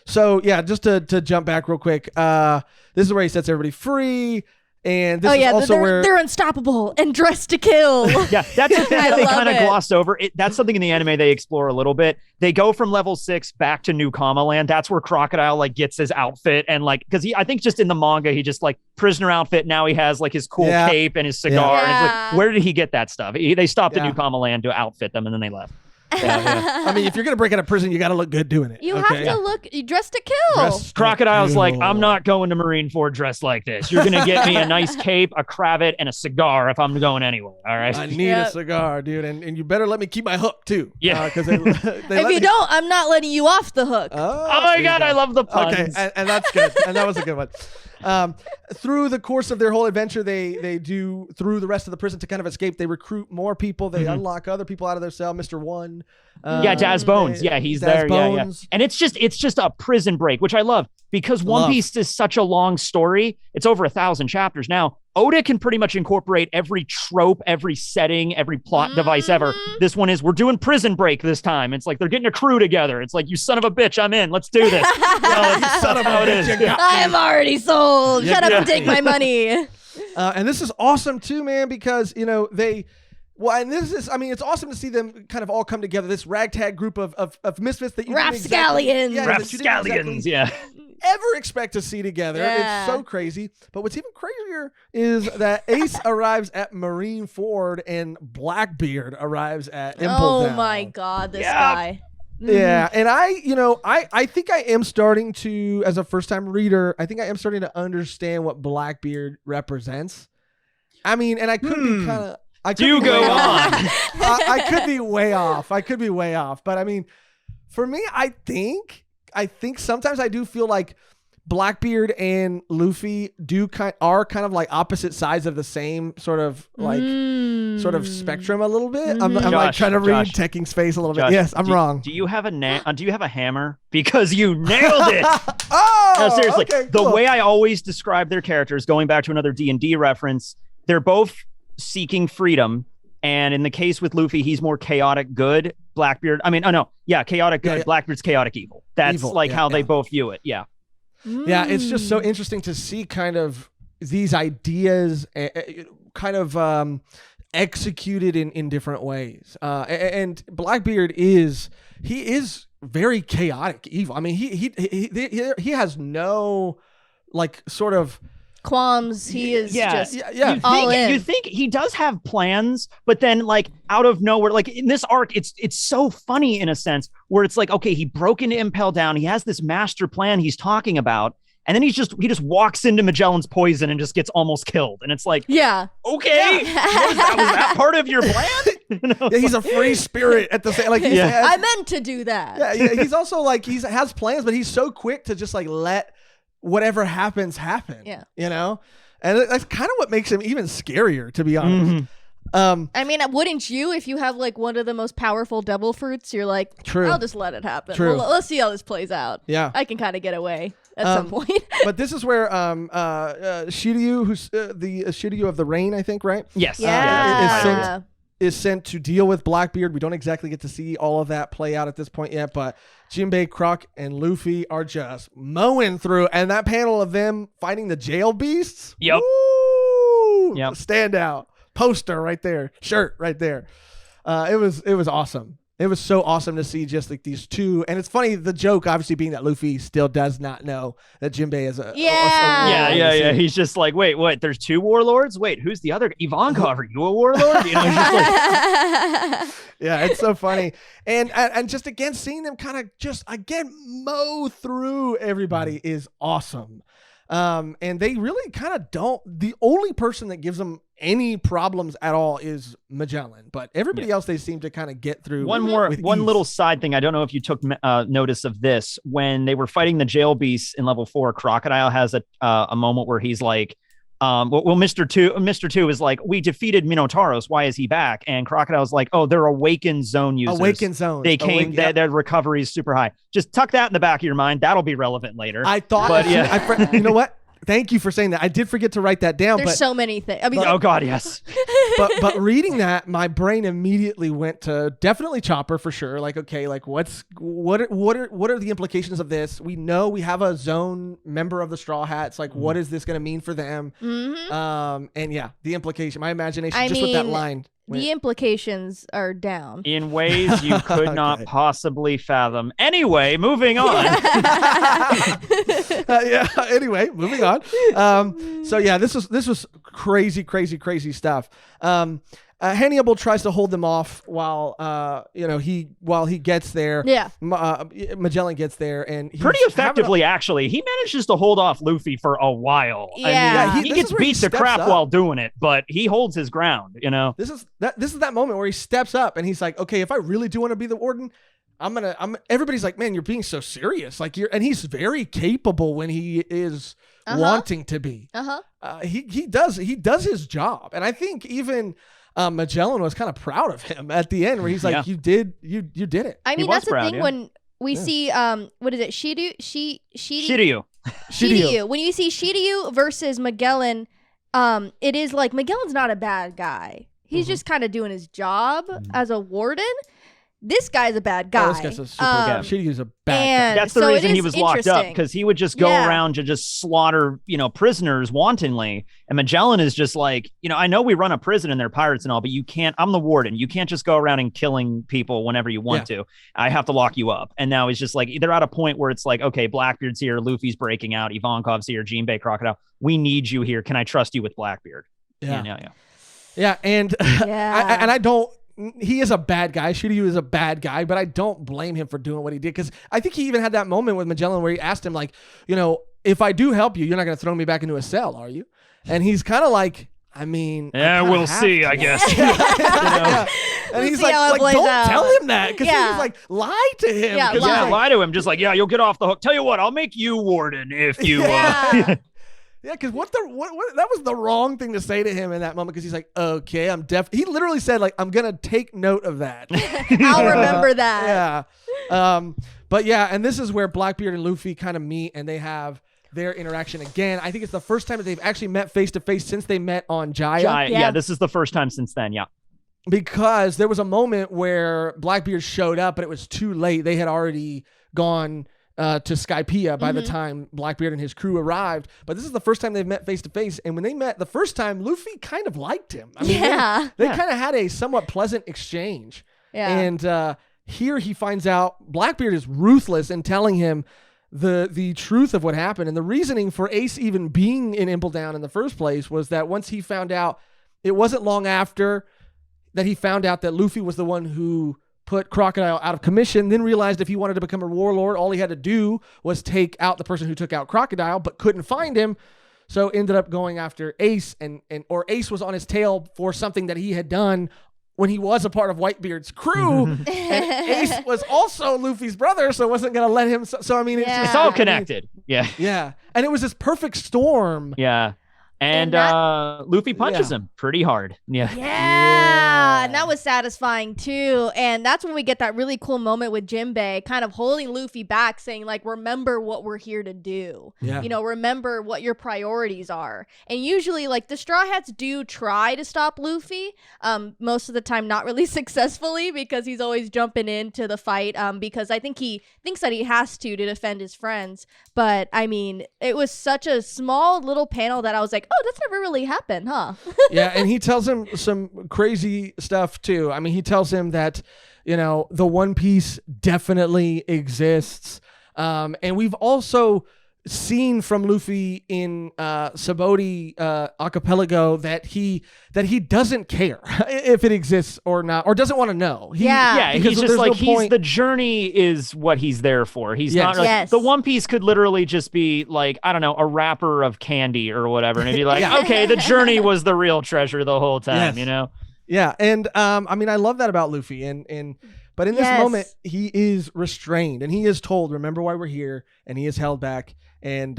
So yeah, just to jump back real quick. This is where he sets everybody free. And this is also where they're unstoppable and dressed to kill. Yeah, that's the thing that they kind of glossed over. That's something in the anime they explore a little bit. They go from level 6 back to New Kama Land. That's where Crocodile like gets his outfit, and like because I think just in the manga he just like prisoner outfit. Now he has like his cool cape and his cigar. And it's like, where did he get that stuff? They stopped at New Kama Land to outfit them, and then they left. I mean, if you're gonna break out of prison, you got to look good doing it. You have to look. You dress to kill. Crocodile's like, I'm not going to Marineford dressed like this. You're gonna get me a nice cape, a cravat, and a cigar if I'm going anywhere. All right. I need a cigar, dude, and you better let me keep my hook too. Yeah. Because if you don't, I'm not letting you off the hook. Oh my God, I love the puns. Okay, and that's good. And that was a good one. Through the course of their whole adventure, they do through the rest of the prison to kind of escape. They recruit more people. They unlock other people out of their cell. Mr. One. Daz Bones. Yeah, he's there. Bones. Yeah. And it's just a prison break, which I love because One Piece is such a long story. It's over 1,000 chapters now. Oda can pretty much incorporate every trope, every setting, every plot device ever. This one is, we're doing prison break this time. It's like they're getting a crew together. It's like, you son of a bitch, I'm in. Let's do this. You son of a bitch. I'm already sold. Shut up and take my money. And this is awesome too, man, because, and this is, I mean, it's awesome to see them kind of all come together. This ragtag group of misfits that you Rapscallions. Rapscallions, ever expect to see together. It's so crazy. But what's even crazier is that Ace arrives at Marineford and Blackbeard arrives at Impel Down. Oh my God, this guy. Yeah, and I think I am starting to, as a first-time reader, I think I am starting to understand what Blackbeard represents. I mean, and I could be kind of... I could be way off. But I mean, for me, I think sometimes I do feel like Blackbeard and Luffy are kind of like opposite sides of the same sort of spectrum a little bit. I'm like trying to read Tekking's face a little bit. Yes, I'm wrong. Do you have a hammer? Because you nailed it. No, seriously. Okay, cool. The way I always describe their characters, going back to another D&D reference, they're both seeking freedom, and in the case with Luffy, he's more chaotic good. Blackbeard, chaotic good. Blackbeard's chaotic evil. That's how they both view it. Yeah. Yeah, it's just so interesting to see kind of these ideas kind of executed in different ways. And Blackbeard is very chaotic evil. I mean, he has no like sort of qualms. He is just all in. You think he does have plans, but then like out of nowhere, like in this arc, it's so funny in a sense where it's like, okay, he broke into Impel Down. He has this master plan he's talking about. And then he just walks into Magellan's poison and just gets almost killed. And it's like, okay, was that part of your plan? Yeah, he's a free spirit at the same. Like, I meant to do that. Yeah, he's also like has plans, but he's so quick to just like let whatever happens happen. Yeah, and that's kind of what makes him even scarier, to be honest. I mean, wouldn't you if you have like one of the most powerful devil fruits? You're like, I'll just let it happen. Well, let's see how this plays out. Yeah, I can kind of get away at some point. But this is where Shiryu, who's the Shiryu of the Rain, I think, right? Yes. Is sent to deal with Blackbeard. We don't exactly get to see all of that play out at this point yet, but Jinbei, Croc, and Luffy are just mowing through. And that panel of them fighting the jail beasts. Yep. Woo! Yep. Standout. Poster right there. Shirt right there. It was awesome. It was so awesome to see just like these two. And it's funny, the joke obviously being that Luffy still does not know that Jinbei is a Yeah. He's just like, wait, what? There's two warlords? Wait, who's the other? Ivankov, are you a warlord? He's just like... Yeah, it's so funny. And just again, seeing them kind of just again mow through everybody is awesome. And they really kind of don't. The only person that gives them any problems at all is Magellan, but everybody else they seem to kind of get through. One little side thing. I don't know if you took notice of this when they were fighting the jail beasts in level 4. Crocodile has a moment where he's like, Mr. Two is like, we defeated Minotauros. Why is he back? And Crocodile's like, oh, they're awakened zone users. Awakened zone. They came. Their recovery is super high. Just tuck that in the back of your mind. That'll be relevant later. I thought, but you know what? Thank you for saying that. I did forget to write that down. There's so many things. I mean, oh God, yes. but reading that, my brain immediately went to definitely Chopper for sure. Like, okay, like what are the implications of this? We know we have a zone member of the Straw Hats. Like, what is this going to mean for them? Mm-hmm. And yeah, the implication. My imagination with that line. The implications are down in ways you could not possibly fathom. Anyway, moving on. Anyway, moving on. So yeah, this was crazy stuff. Hannibal tries to hold them off while he gets there. Yeah. Magellan gets there and he's pretty effectively. Actually, he manages to hold off Luffy for a while. Yeah. I mean, he gets beat to crap while doing it, but he holds his ground. You know, this is that moment where he steps up and he's like, okay, if I really do want to be the warden, everybody's like, man, you're being so serious. Like and he's very capable when he is wanting to be. He does his job, and I think even Magellan was kind of proud of him at the end, where he's like, you did it. I mean, that's the thing when we see what is it, Shiryu. When you see Shiryu versus Magellan, it is like Magellan's not a bad guy. He's just kind of doing his job as a warden. This guy's a bad guy. This guy's a super guy. Shiryu's a bad guy. That's the reason he was locked up, because he would just go around to just slaughter, prisoners wantonly. And Magellan is just like, I know we run a prison and they're pirates and all, but you can't. I'm the warden. You can't just go around and killing people whenever you want to. I have to lock you up. And now he's just like, they're at a point where it's like, okay, Blackbeard's here, Luffy's breaking out, Ivankov's here, Jinbei, Crocodile. We need you here. Can I trust you with Blackbeard? Yeah, and I don't. He is a bad guy. Shiryu is a bad guy, but I don't blame him for doing what he did, because I think he even had that moment with Magellan where he asked him, like, if I do help you, you're not going to throw me back into a cell, are you? And he's kind of like, I mean, we'll see, I guess. And he's like don't tell him that, because he was like, lie to him. Lie to him. Just like, you'll get off the hook. Tell you what, I'll make you warden if you. Yeah, because what that was the wrong thing to say to him in that moment, because he's like, okay, he literally said, like, I'm gonna take note of that. I'll remember that. Yeah. But yeah, and this is where Blackbeard and Luffy kind of meet and they have their interaction again. I think it's the first time that they've actually met face to face since they met on Jaya. Yeah, this is the first time since then, because there was a moment where Blackbeard showed up, but it was too late. They had already gone to Skypiea by the time Blackbeard and his crew arrived. But this is the first time they've met face to face. And when they met the first time, Luffy kind of liked him. I mean, they kind of had a somewhat pleasant exchange. Yeah. And here he finds out Blackbeard is ruthless in telling him the truth of what happened. And the reasoning for Ace even being in Impel Down in the first place was that once he found out, it wasn't long after that he found out that Luffy was the one who put Crocodile out of commission, then realized if he wanted to become a warlord, all he had to do was take out the person who took out Crocodile, but couldn't find him. So ended up going after Ace, or Ace was on his tail for something that he had done when he was a part of Whitebeard's crew. And Ace was also Luffy's brother, so wasn't going to let him. So I mean, it's all connected. Yeah. And it was this perfect storm. Yeah. And Luffy punches him pretty hard. And that was satisfying too. And that's when we get that really cool moment with Jinbei kind of holding Luffy back, saying, like, remember what we're here to do. Remember what your priorities are. And usually, like, the Straw Hats do try to stop Luffy, most of the time not really successfully, because he's always jumping into the fight, because I think he thinks that he has to defend his friends. But I mean, it was such a small little panel that I was like, oh, that's never really happened, huh? Yeah, and he tells him some crazy stuff too. I mean, he tells him that, the One Piece definitely exists. And we've also seen from Luffy in Sabaody Archipelago that he doesn't care if it exists or not, or doesn't want to know. He's just like, the journey is what he's there for. He's not like, the One Piece could literally just be like, I don't know, a wrapper of candy or whatever, and he'd be like, okay, the journey was the real treasure the whole time, Yeah, and I mean, I love that about Luffy, but in this moment, he is restrained, and he is told, remember why we're here, and he is held back. And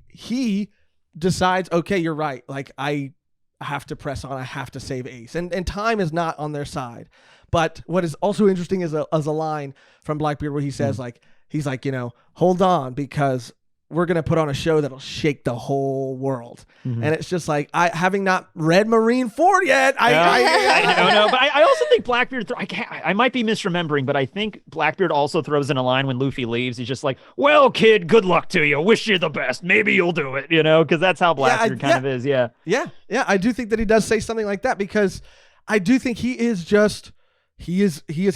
he decides, okay, you're right. Like, I have to press on. I have to save Ace. And time is not on their side. But what is also interesting is a line from Blackbeard where he says, he's like, hold on, because we're going to put on a show that'll shake the whole world. And it's just like, having not read Marineford yet. I don't know. But I also think Blackbeard, I might be misremembering, but I think Blackbeard also throws in a line when Luffy leaves. He's just like, well, kid, good luck to you. Wish you the best. Maybe you'll do it, because that's how Blackbeard kind of is. Yeah. I do think that he does say something like that, because I do think he is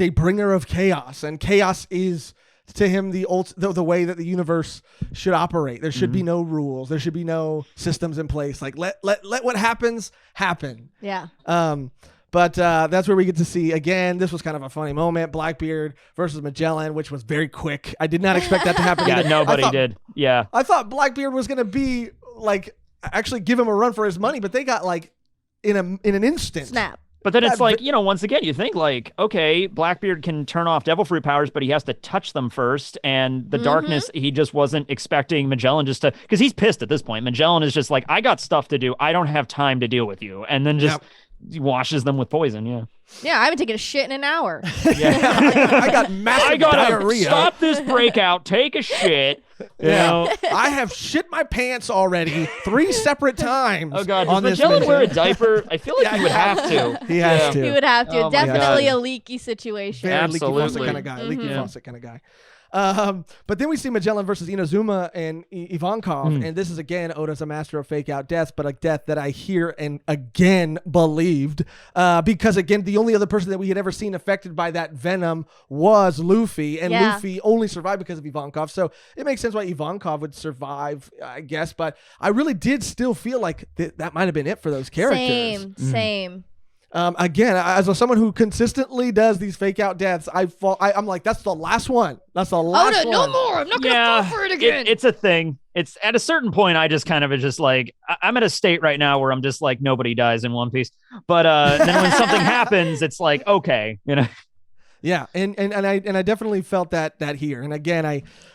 a bringer of chaos, and chaos is to him the way that the universe should operate. There should be no rules. There should be no systems in place. Like let what happens happen. Yeah. But that's where we get to see, again, this was kind of a funny moment, Blackbeard versus Magellan, which was very quick. I did not expect that to happen. Yeah, nobody did. Yeah. I thought Blackbeard was going to be, like, actually give him a run for his money, but they got, like, in an instant. Snap. But then it's like, once again, you think like, okay, Blackbeard can turn off Devil Fruit powers, but he has to touch them first. And the darkness, he just wasn't expecting Magellan just to, because he's pissed at this point. Magellan is just like, I got stuff to do. I don't have time to deal with you. And then just washes them with poison. Yeah. Yeah, I haven't taken a shit in an hour. I got massive diarrhea. Stop this breakout. Take a shit. You know? I have shit my pants already 3 separate times. Oh God, does Magellan wear a diaper? I feel like he would have to. He has to. He would have to. Oh Definitely a leaky situation. Very Absolutely. leaky faucet kind of guy. Leaky faucet kind of guy. But then we see Magellan versus Inazuma and Ivankov, and this is again Oda's a master of fake out deaths, but a death that I hear and again believed, because again the only other person that we had ever seen affected by that venom was Luffy, and Luffy only survived because of Ivankov, so it makes sense why Ivankov would survive, I guess. But I really did still feel like that might have been it for those characters. Same. Again, as someone who consistently does these fake out deaths, I'm like, that's the last one. That's the last one. No more. I'm not going to fall for it again. It's a thing. It's at a certain point, I just kind of is just like, I'm at a state right now where I'm just like, nobody dies in One Piece. But then when something happens, it's like, okay, Yeah, and I definitely felt that here. And again,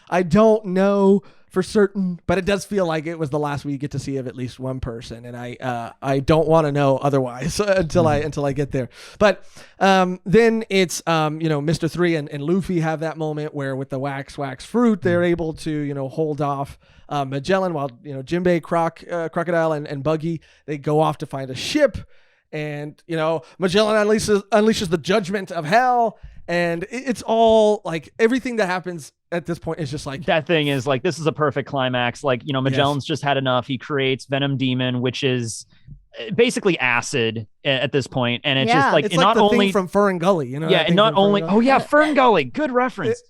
I don't know for certain, but it does feel like it was the last we get to see of at least one person, and I don't want to know otherwise until I get there. But then it's Mr. 3 and Luffy have that moment where with the wax fruit they're able to hold off Magellan, while Jinbei, Crocodile and Buggy, they go off to find a ship, and Magellan unleashes the judgment of hell. And it's all like everything that happens at this point is just like that thing is like, this is a perfect climax. Like, Magellan's just had enough. He creates Venom Demon, which is basically acid at this point. And it's just like, it's not like the only thing from Fern Gully, and not only, Fern Gully, good reference.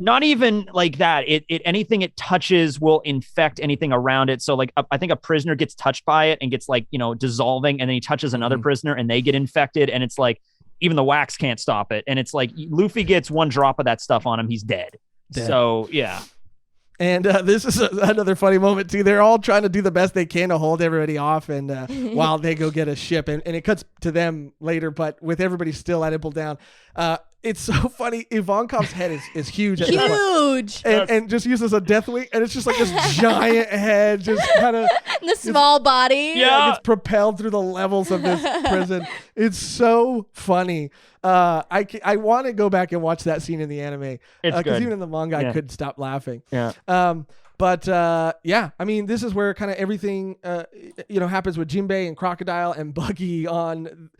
Not even like that. It anything it touches will infect anything around it. So like, I think a prisoner gets touched by it and gets like, dissolving, and then he touches another prisoner and they get infected. And it's like, even the wax can't stop it. And it's like Luffy gets one drop of that stuff on him, he's dead. So, yeah. And this is another funny moment, too. They're all trying to do the best they can to hold everybody off, and while they go get a ship. And it cuts to them later, but with everybody still at Impel Down. It's so funny. Ivankov's head is huge. Huge. And just uses a death wing, and it's just like this giant head, just kind of the small body. Yeah, gets propelled through the levels of this prison. It's so funny. I want to go back and watch that scene in the anime, because even in the manga I couldn't stop laughing. Yeah. But I mean, this is where kind of everything happens with Jinbei and Crocodile and Buggy on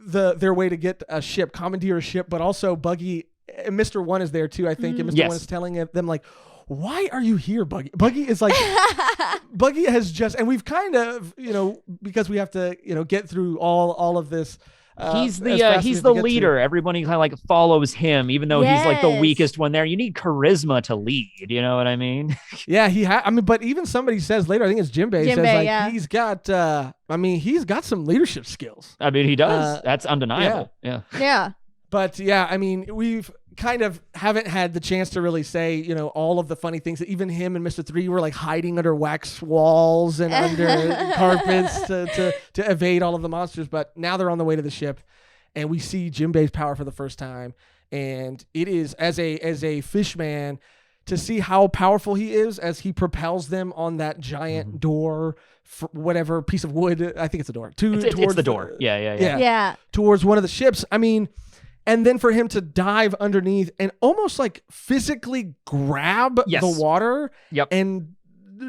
their way to get a ship, commandeer a ship, but also Buggy and Mr. 1 is there too, I think, and Mr. 1 is telling them like, why are you here, Buggy? Buggy is like, Buggy has just, and we've kind of, because we have to, get through all of this. He's the leader. Everybody kind of like follows him, even though he's like the weakest one there. You need charisma to lead. You know what I mean? Yeah, but even somebody says later, I think it's Jinbei says like he's got. He's got some leadership skills. I mean, he does. That's undeniable. Yeah. But I mean, we've kind of haven't had the chance to really say, all of the funny things that even him and Mr. 3 were like hiding under wax walls and under carpets to evade all of the monsters. But now they're on the way to the ship, and we see Jinbei's power for the first time. And it is as a fishman to see how powerful he is as he propels them on that giant door, whatever piece of wood. I think it's a door. It's the door. Yeah. Towards one of the ships. I mean. And then for him to dive underneath and almost like physically grab the water and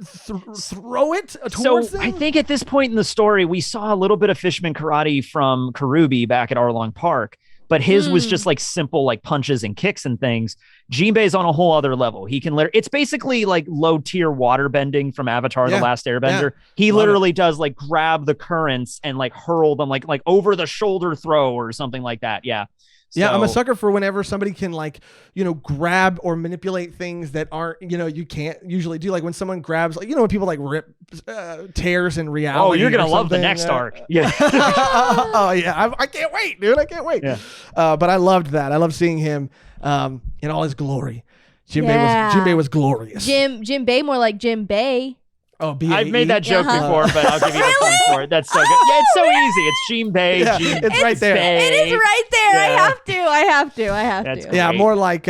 throw it towards them. I think at this point in the story, we saw a little bit of fisherman karate from Karubi back at Arlong Park, but his was just like simple like punches and kicks and things. Jinbei's on a whole other level. He can it's basically like low tier water bending from Avatar: The Last Airbender. He literally does like grab the currents and like hurl them like over the shoulder throw or something like that. Yeah. Yeah, I'm a So- sucker for whenever somebody can grab or manipulate things that aren't, you can't usually do. Like when someone grabs, when people rip tears in reality. Oh, you're going or to love the something. next arc. Yeah. Oh yeah, I can't wait, dude. I can't wait. Yeah. But I loved that. I loved seeing him in all his glory. Jinbei was glorious. Jim Bay, more like Jim Bay. Oh, B-A-E. I've made that joke Uh-huh. before, but I'll give you the point for it. That's so good. Yeah, it's so easy. It's Jean Bay. Yeah, Jean it's right there. Bay. It is right there. Yeah. I have That's to. Yeah, great. more like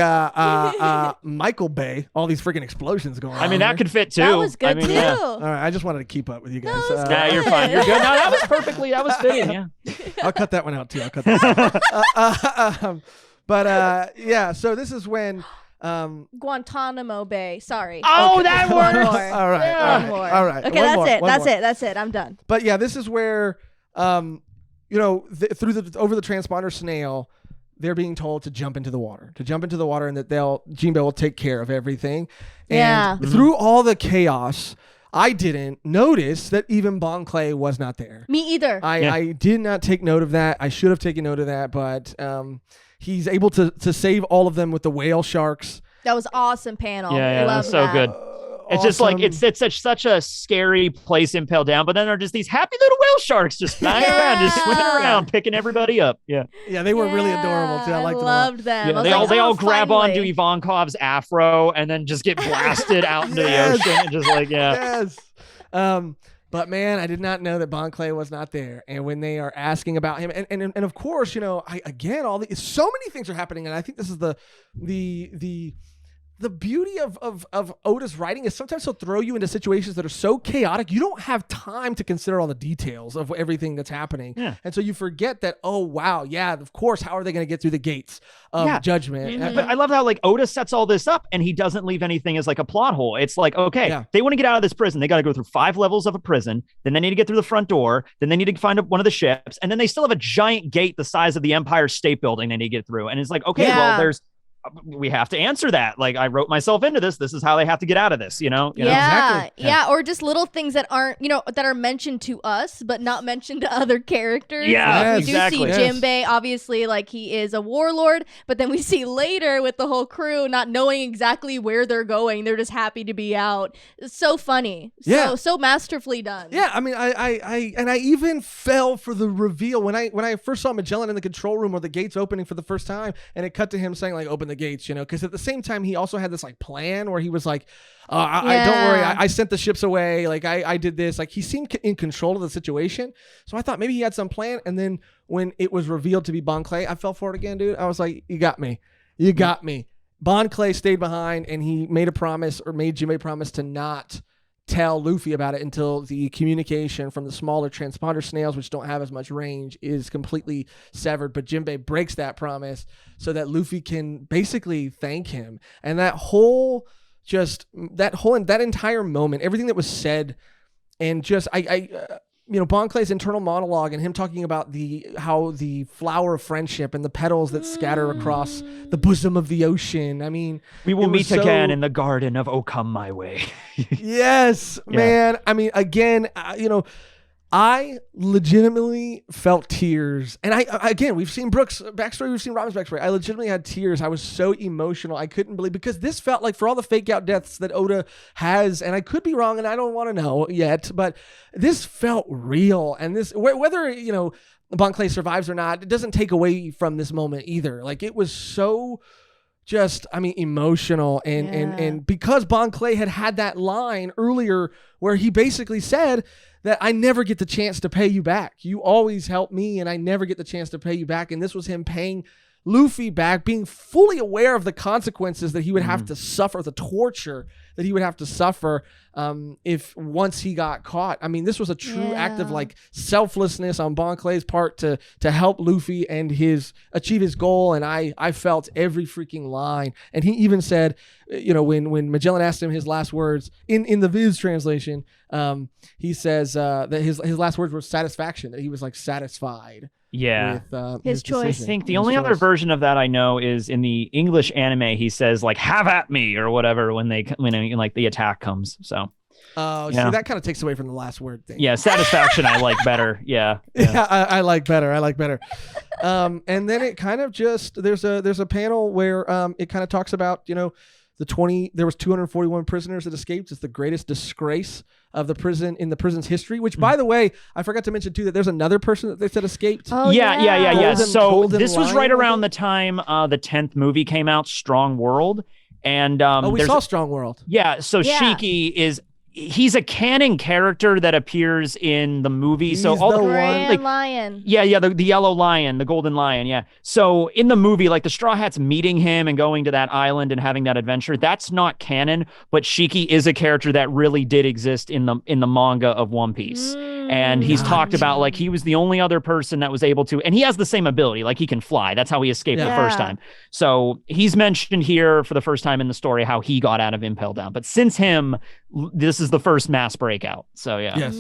Michael Bay. All these freaking explosions going on. I mean, that here. could fit too. That was good I mean, too. yeah. All right, I just wanted to keep up with you guys. No, it's Yeah, you're fine. You're good. No, that was that was fitting. Yeah. I'll cut that one out too. I'll cut that. Yeah. So this is when. Guantanamo Bay. Sorry. Oh, that One works. more. All right. Yeah. One more. All right. Okay, One that's more, it. one That's more. it. That's it. I'm done. But yeah, this is where, over the transponder snail, they're being told to jump into the water, and that Jinbei will take care of everything. And Yeah. through all the chaos, I didn't notice that even Bon Clay was not there. Me either. I did not take note of that. I should have taken note of that, but he's able to save all of them with the whale sharks. That was awesome panel. Yeah, that Love was so that. good. It's just like Awesome. it's such a scary place, Impel Down, but then there are just these happy little whale sharks just flying around, just swimming Yeah. around, picking everybody up. Yeah, Yeah, they were really adorable too. I liked them a lot. loved them. yeah. I was They all like, they oh, all grab finally. onto Ivankov's afro and then just get blasted out into Yes. the ocean and just like Yes. But man, I did not know that Bon Clay was not there. And when they are asking about him, and of course, so many things are happening, and I think this is the beauty of Oda's writing is sometimes he'll throw you into situations that are so chaotic you don't have time to consider all the details of everything that's happening. Yeah. And so you forget that, oh wow, yeah, of course, how are they going to get through the gates of judgment? Mhm. But I love how Oda sets all this up and he doesn't leave anything as a plot hole. It's like, okay, Yeah. they want to get out of this prison. They got to go through 5 levels of a prison. Then they need to get through the front door. Then they need to find one of the ships. And then they still have a giant gate the size of the Empire State Building they need to get through. And it's like, okay, Yeah. we have to answer that. Like I wrote myself into this. This is how they have to get out of this, you know? Yeah, Exactly. yeah, or just little things that aren't, that are mentioned to us but not mentioned to other characters. Yeah, Like, we exactly. do see Yes. Jinbei, obviously, like he is a warlord, but then we see later with the whole crew not knowing exactly where they're going. They're just happy to be out. It's so funny. Yeah. So masterfully done. Yeah, I mean, I even fell for the reveal when I first saw Magellan in the control room or the gates opening for the first time, and it cut to him saying open the gates, because at the same time he also had this plan where he was like, I don't worry, I sent the ships away, I did this, he seemed in control of the situation, so I thought maybe he had some plan, and then when it was revealed to be Bon Clay, I fell for it again, dude. I was like, you got me. Bon Clay stayed behind, and he made Jinbei promise to not tell Luffy about it until the communication from the smaller transponder snails, which don't have as much range, is completely severed. But Jinbei breaks that promise so that Luffy can basically thank him. And that entire moment, everything that was said, and just Bon Clay's internal monologue and him talking about how the flower of friendship and the petals that scatter across the bosom of the ocean. I mean, We will it was meet again in the garden of Oh Come My Way. Yes, man. I mean, again, I legitimately felt tears. And again, we've seen Brooks' backstory, we've seen Robin's backstory. I legitimately had tears. I was so emotional. I couldn't believe, because this felt like, for all the fake out deaths that Oda has, and I could be wrong and I don't want to know yet, but this felt real. And this, whether, Bon Clay survives or not, it doesn't take away from this moment either. It was so emotional, and because Bon Clay had that line earlier where he basically said that I never get the chance to pay you back. You always help me, and I never get the chance to pay you back. And this was him paying Luffy back, being fully aware of the consequences that he would have to suffer, the torture that he would have to suffer if once he got caught. I mean, this was a true act of selflessness on Bon Clay's part to help Luffy and achieve his goal. And I felt every freaking line. And he even said, when Magellan asked him his last words in the Viz translation, he says that his last words were satisfaction, that he was satisfied. Yeah. With His choice. I think the only other version of that I know is in the English anime. He says have at me or whatever when the attack comes. So Oh, Yeah. see, that kind of takes away from the last word thing. Yeah, satisfaction I like better. Yeah. Yeah, I like better. I like better. And then it kind of just there's a panel where it kind of talks about, you know, there was 241 prisoners that escaped. It's the greatest disgrace of the prison in the prison's history, which by the way, I forgot to mention too that there's another person that they said escaped. Oh, Yeah. So Golden this was Lion, right I around think? the time the 10th movie came out, Strong World. And We saw Strong World. Yeah, so Yeah. Shiki he's a canon character that appears in the movie. So He's all the the one- Grand Lion. Yeah, the yellow lion, the golden lion, yeah. So in the movie, like the Straw Hats meeting him and going to that island and having that adventure, that's not canon, but Shiki is a character that really did exist in the manga of One Piece. And he's talked about like he was the only other person that was able to, and he has the same ability, like he can fly. That's how he escaped the first time. So he's mentioned here for the first time in the story how he got out of Impel Down. But since him, this is the first mass breakout. So yeah. Yes.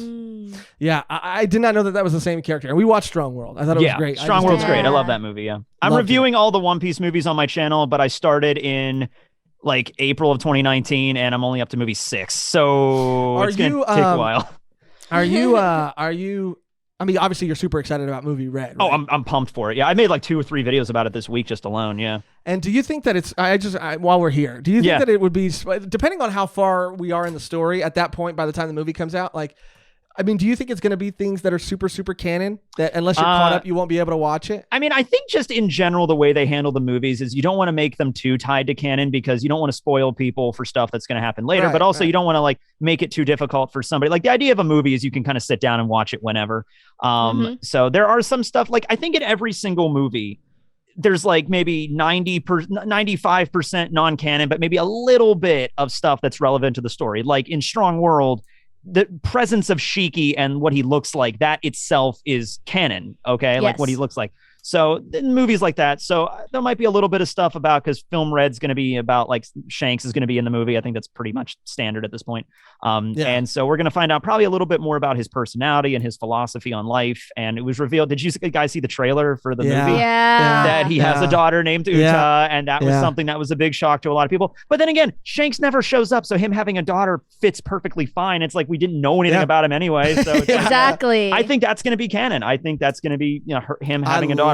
Yeah, I did not know that was the same character. And we watched Strong World. I thought it was great. Strong World's great. I love that movie. Yeah. I'm reviewing all the One Piece movies on my channel, but I started in like April of 2019 and I'm only up to movie 6. So it's going to take a while. Are you I mean, obviously you're super excited about movie Red, right? Oh, I'm pumped for it. Yeah, I made like 2 or 3 videos about it this week just alone. Yeah. And do you think that it's while we're here, do you think that it would be, depending on how far we are in the story at that point by the time the movie comes out, like, I mean, do you think it's going to be things that are super, super canon that unless you're caught up, you won't be able to watch it? I mean, I think just in general, the way they handle the movies is you don't want to make them too tied to canon because you don't want to spoil people for stuff that's going to happen later. But also you don't want to like make it too difficult for somebody. Like the idea of a movie is you can kind of sit down and watch it whenever. So there are some stuff like I think in every single movie, there's like maybe 95% non-canon, but maybe a little bit of stuff that's relevant to the story. Like in Strong World, the presence of Shiki and what he looks like, that itself is canon. Okay. Like what he looks like. So in movies like that. So there might be a little bit of stuff about, because Film Red's going to be about like Shanks is going to be in the movie. I think that's pretty much standard at this point. And so we're going to find out probably a little bit more about his personality and his philosophy on life. And it was revealed. Did you guys see the trailer for the movie? Yeah. That he has a daughter named Uta. And that was something that was a big shock to a lot of people. But then again, Shanks never shows up. So him having a daughter fits perfectly fine. It's like we didn't know anything about him anyway. So it's Exactly. I think that's going to be canon. I think that's going to be, you know, him having a daughter.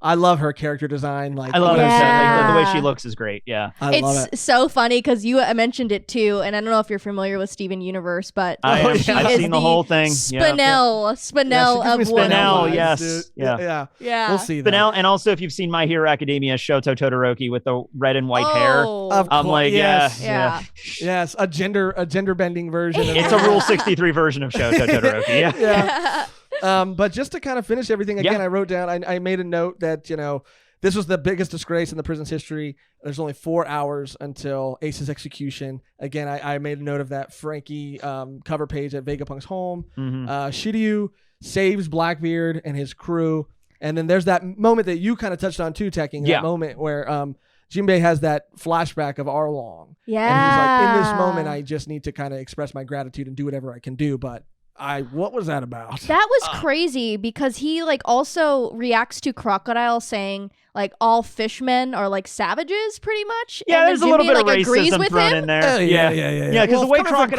I love her character design. Like I love her. Yeah. Like, the way she looks is great. Yeah. I love It's so funny because you mentioned it too, and I don't know if you're familiar with Steven Universe, but I've she seen is the whole thing. Spinel she gives me of Spinel, One Piece. yes. dude. Yeah. Yeah. We'll see that. Spinel, and also if you've seen My Hero Academia, Shoto Todoroki with the red and white hair. Of I'm course, like, yes. Yeah. Yes, a gender bending version. Of It's a Rule 63 version of Shoto Todoroki. Yeah. But just to kind of finish everything again, I wrote down. I made a note that this was the biggest disgrace in the prison's history. There's only 4 hours until Ace's execution. Again, I made a note of that Frankie cover page at Vegapunk's home. Shiryu saves Blackbeard and his crew. And then there's that moment that you kind of touched on too, Tekking. That moment where Jinbei has that flashback of Arlong. Yeah. And he's like, in this moment, I just need to kind of express my gratitude and do whatever I can do. But what was that about? That was crazy because he like also reacts to Crocodile saying like all fishmen are like savages pretty much. Yeah, and there's a Jinbei, little bit of like, agrees racism with thrown him. in there. Yeah, because Well, the way coming from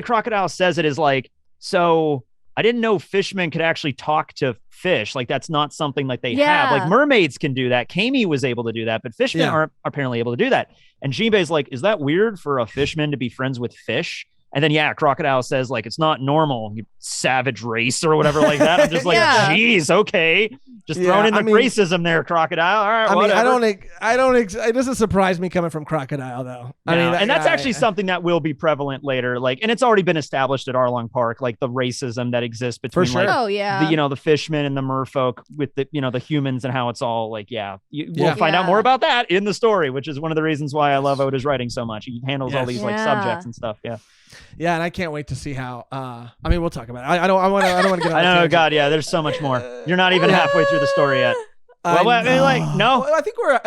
Crocodile says it is like, so I didn't know fishmen could actually talk to fish. Like that's not something like they have. Like mermaids can do that. Kami was able to do that, but fishmen aren't apparently able to do that. And Jinbei's like, is that weird for a fishman to be friends with fish? And then, Crocodile says, like, it's not normal, you savage race or whatever like that. I'm just like, geez, okay. Just throwing in the racism there, Crocodile. All right, whatever. It doesn't surprise me coming from Crocodile, though. No, and that's actually something that will be prevalent later. Like, and it's already been established at Arlong Park, like the racism that exists between, like, the fishmen and the merfolk with the, the humans and how it's all like, we'll find out more about that in the story, which is one of the reasons why I love Oda's writing so much. He handles all these like subjects and stuff. Yeah, and I can't wait to see how. I mean, we'll talk about it. I don't want to get. I know, God, there's so much more. You're not even halfway through the story yet. Well, I mean, like, no. Well, I think we're.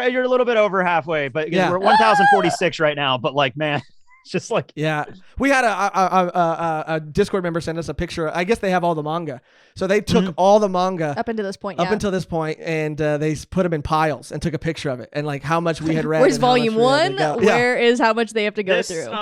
You're a little bit over halfway, but we're at 1,046 right now. But like, man, It's just like, Yeah, we had a Discord member send us a picture. I guess they have all the manga, so they took all the manga Up until this point, up until this point, and they put them in piles and took a picture of it and like how much we had read. Where's and how much volume we had to 1? go. Where is how much they have to go this through?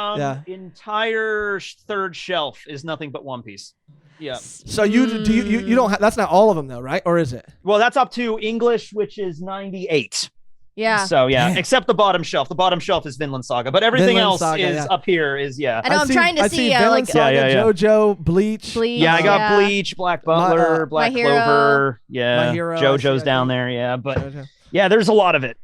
entire third shelf is nothing but One Piece. Yeah. So you don't have, that's not all of them though, right? Or is it? Well, that's up to English, which is 98. Yeah. So yeah, Damn. except the bottom shelf. The bottom shelf is Vinland Saga, but everything Vinland else Saga, is up here. Is I know. I'm trying to see. Vinland Saga, JoJo, Bleach. Yeah, I got Bleach, Black Butler, Black My Hero. Clover. Yeah, My Hero, JoJo's I down think. there. Yeah, but JoJo. yeah, there's a lot of it.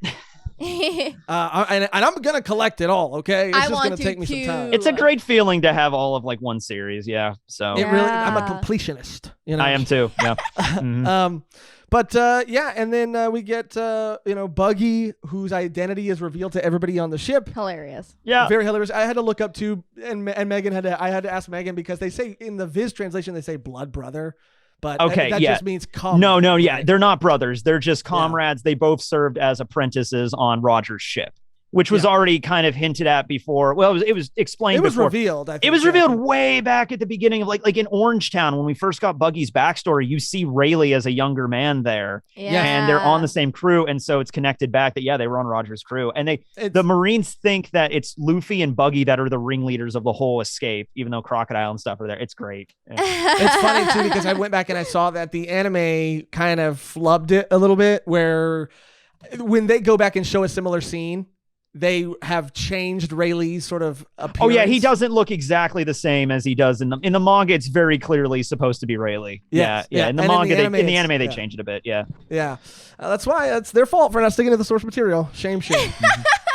And I'm gonna collect it all. Okay, it's just gonna take me some time. It's a great feeling to have all of like one series. Yeah, so It really, I'm a completionist. You know, I am too. Yeah. Mhm. But yeah, and then we get Buggy, whose identity is revealed to everybody on the ship. Hilarious. Yeah. Very hilarious. I had to look up too, and Megan I had to ask Megan because they say in the Viz translation they say blood brother, but that just means comrade. No, yeah, they're not brothers. They're just comrades. They both served as apprentices on Roger's ship, which was already kind of hinted at before. Well, it was explained. It was before. revealed. I think, It was revealed way back at the beginning of like in Orangetown when we first got Buggy's backstory. You see Rayleigh as a younger man there, and they're on the same crew, and so it's connected back that they were on Roger's crew, and the Marines think that it's Luffy and Buggy that are the ringleaders of the whole escape, even though Crocodile and stuff are there. It's great. Yeah. It's funny too because I went back and I saw that the anime kind of flubbed it a little bit, where when they go back and show a similar scene, they have changed Rayleigh's sort of appearance. Oh yeah, he doesn't look exactly the same as he does in the manga. It's very clearly supposed to be Rayleigh. Yes, Yeah. In the and manga, in the anime, they changed it a bit. Yeah. Yeah, that's why it's their fault for not sticking to the source material. Shame.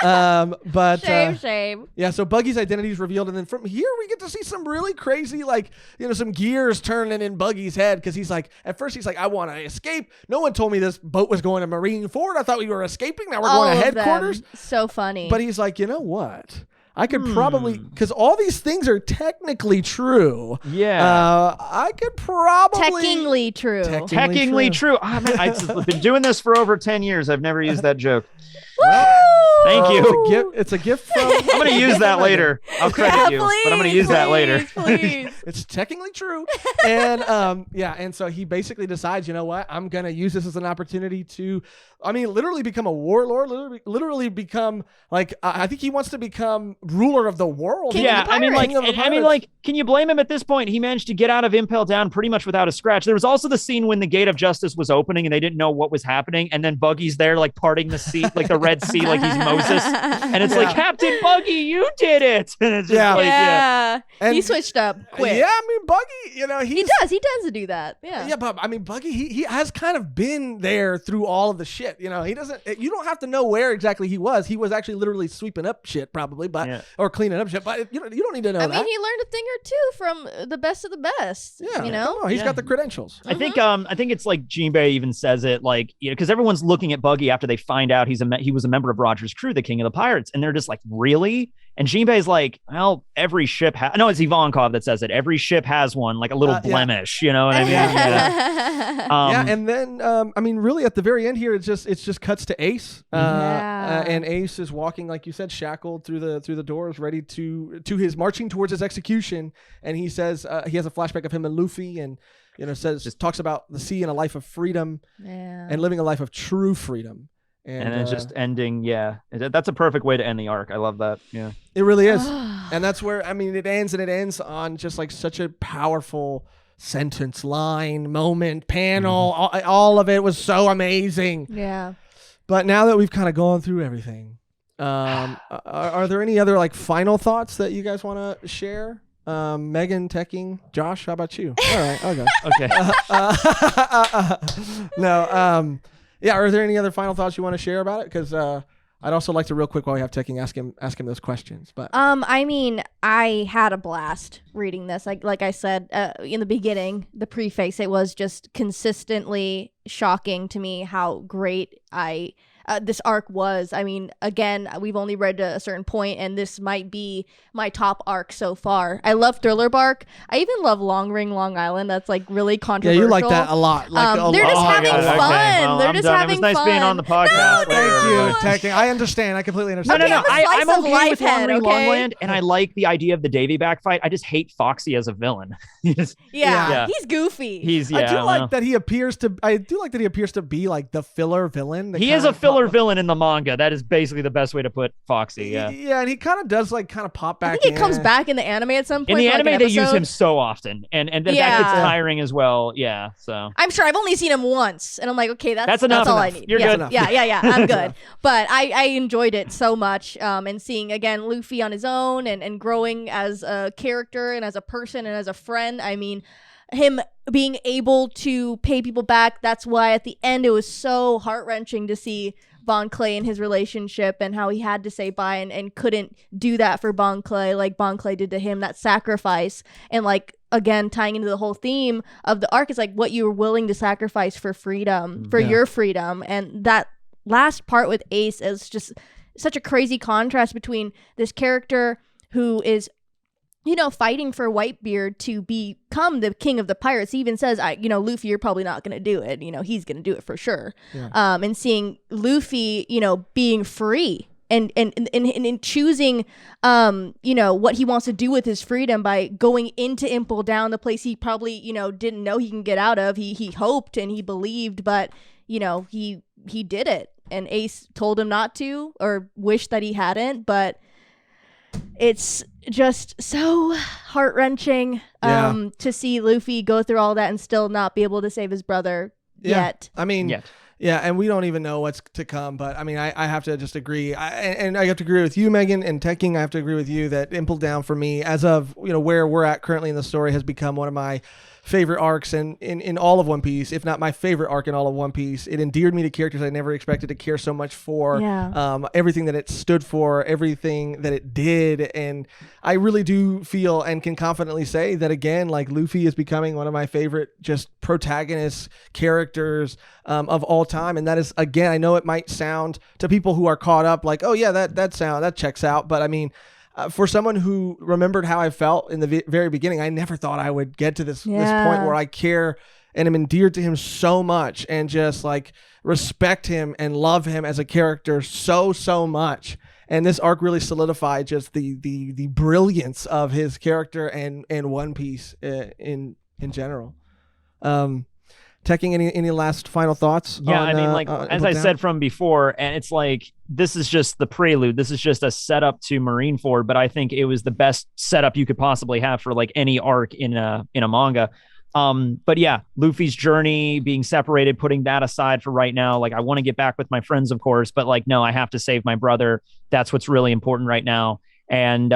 But Shame. yeah. So Buggy's identity is revealed, and then from here we get to see some really crazy, like some gears turning in Buggy's head because he's like, at first he's like, I want to escape. No one told me this boat was going to Marineford. I thought we were escaping. Now we're going to headquarters. So funny. But he's like, you know what? I could probably, because all these things are technically true. Yeah. I could probably. Technically true. Technically true. Oh, man, I've been doing this for over 10 years. I've never used that joke. Thank you. It's a gift from. I'm going to use that later. I'll credit you, but I'm going to use that later. Please. It's technically true. And and so he basically decides, you know what? I'm going to use this as an opportunity to, literally become a warlord, literally become like, I think he wants to become ruler of the world. King of the Pirates. Can you blame him at this point? He managed to get out of Impel Down pretty much without a scratch. There was also the scene when the Gate of Justice was opening and they didn't know what was happening. And then Buggy's there, like parting the sea, like the Red Sea, like he's Moses. And it's like, Captain Buggy, you did it. And it's just And he switched up quick. Yeah, Buggy, he does do that. Yeah. Yeah, but Buggy, he has kind of been there through all of the shit. He doesn't. You don't have to know where exactly he was. He was actually literally sweeping up shit, probably, or cleaning up shit. But you don't need to know that. He learned a thing or two from the best of the best. Yeah, he's got the credentials. I think it's like Jinbei even says it, like, because everyone's looking at Buggy after they find out he was a member of Roger's crew, the King of the Pirates, and they're just like, really? And Jinbei's like, well, every ship no, it's Ivankov that says it. Every ship has one, like a little blemish, you know what I mean? And then really at the very end here, it just cuts to Ace, and Ace is walking, like you said, shackled through the doors, ready to his marching towards his execution, and he says he has a flashback of him and Luffy, and talks about the sea and a life of freedom, and living a life of true freedom. And then just ending, that's a perfect way to end the arc. I love that. Yeah, it really is. And that's where it ends on just like such a powerful sentence, line, moment, panel. All of it was so amazing. But now that we've kind of gone through everything, are there any other like final thoughts that you guys want to share? Mehgan, Tekking, Josh, how about you? All right, I'll go. Okay. No. Yeah, are there any other final thoughts you want to share about it? Because I'd also like to real quick while we have Tekking ask him those questions. But I had a blast reading this. Like I said in the beginning, the preface, it was just consistently shocking to me how great I this arc was. I mean, again, we've only read to a certain point, and this might be my top arc so far. I love Thriller Bark. I even love Long Ring Long Island. That's like really controversial. Yeah, you like that a lot. They're just having fun. Well, they're just having fun. It was nice being on the podcast. No, Thank you, Tekking. I understand. I completely understand. Okay, No. I'm I'm a okay slice with of life Long Ring head, Longland, and I like the idea of the Davy back fight. I just hate Foxy as a villain. Yeah, he's goofy. I do like that he appears to be like the filler villain. He is a filler villain in the manga. That is basically the best way to put Foxy. Yeah, and he kind of does like kind of pop back. I think he comes back in the anime at some point. In the anime, like they use him so often, and that gets tiring as well. Yeah, so I'm sure I've only seen him once, and I'm like, okay, that's enough. all I need. You're good. Yeah, I'm good. But I enjoyed it so much, and seeing again Luffy on his own and growing as a character and as a person and as a friend. I mean, him being able to pay people back. That's why at the end it was so heart-wrenching to see Bon Clay and his relationship and how he had to say bye and couldn't do that for Bon Clay like Bon Clay did to him, that sacrifice. And like, again, tying into the whole theme of the arc is like what you were willing to sacrifice for freedom, for your freedom. And that last part with Ace is just such a crazy contrast between this character who is, you know, fighting for Whitebeard to become the king of the pirates. He even says, Luffy, you're probably not going to do it. You know, he's going to do it for sure. Yeah. And seeing Luffy, being free and choosing, what he wants to do with his freedom by going into Impel Down, the place he probably, didn't know he can get out of. He hoped and he believed, but, he did it. And Ace told him not to, or wished that he hadn't, but it's just so heart-wrenching to see Luffy go through all that and still not be able to save his brother yet. I mean, yeah, and we don't even know what's to come, but I mean, I have to just agree. And I have to agree with you, Mehgan, and Tekking. I have to agree with you that Impel Down for me, as of where we're at currently in the story, has become one of my favorite arcs in all of One Piece, if not my favorite arc in all of One Piece. It endeared me to characters I never expected to care so much for. Everything that it stood for, everything that it did, and I really do feel and can confidently say that again, like Luffy is becoming one of my favorite just protagonist characters of all time. And that is, again, I know it might sound to people who are caught up like, oh yeah, that checks out, but I mean, for someone who remembered how I felt in the very beginning, I never thought I would get to this point where I care and am endeared to him so much and just like respect him and love him as a character so much. And this arc really solidified just the brilliance of his character and One Piece in general. Tekking, any last final thoughts? Yeah, I mean, as I said from before, and it's like, this is just the prelude. This is just a setup to Marineford, but I think it was the best setup you could possibly have for like any arc in a manga. But yeah, Luffy's journey, being separated, putting that aside for right now. Like, I want to get back with my friends, of course, but like, no, I have to save my brother. That's what's really important right now. And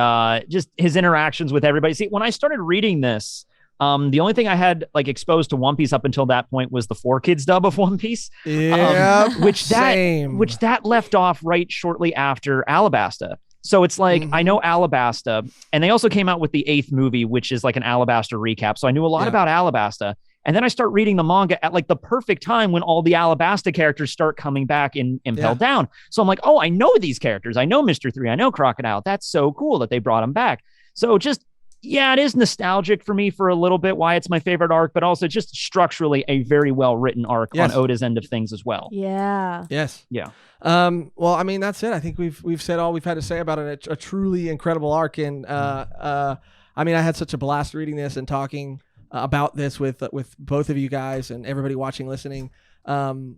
just his interactions with everybody. See, when I started reading this, the only thing I had like exposed to One Piece up until that point was the 4Kids dub of One Piece, which that left off right shortly after Alabasta. So it's like, I know Alabasta, and they also came out with the 8th movie, which is like an Alabasta recap. So I knew a lot about Alabasta. And then I start reading the manga at like the perfect time when all the Alabasta characters start coming back in Impel Down. So I'm like, oh, I know these characters. I know Mr. 3. I know Crocodile. That's so cool that they brought him back. So just, yeah, it is nostalgic for me for a little bit, why it's my favorite arc, but also just structurally a very well-written arc on Oda's end of things as well. Yeah. Yes. Yeah. Well, I mean, that's it. I think we've said all we've had to say about it. A truly incredible arc. And I mean, I had such a blast reading this and talking about this with both of you guys and everybody watching, listening. While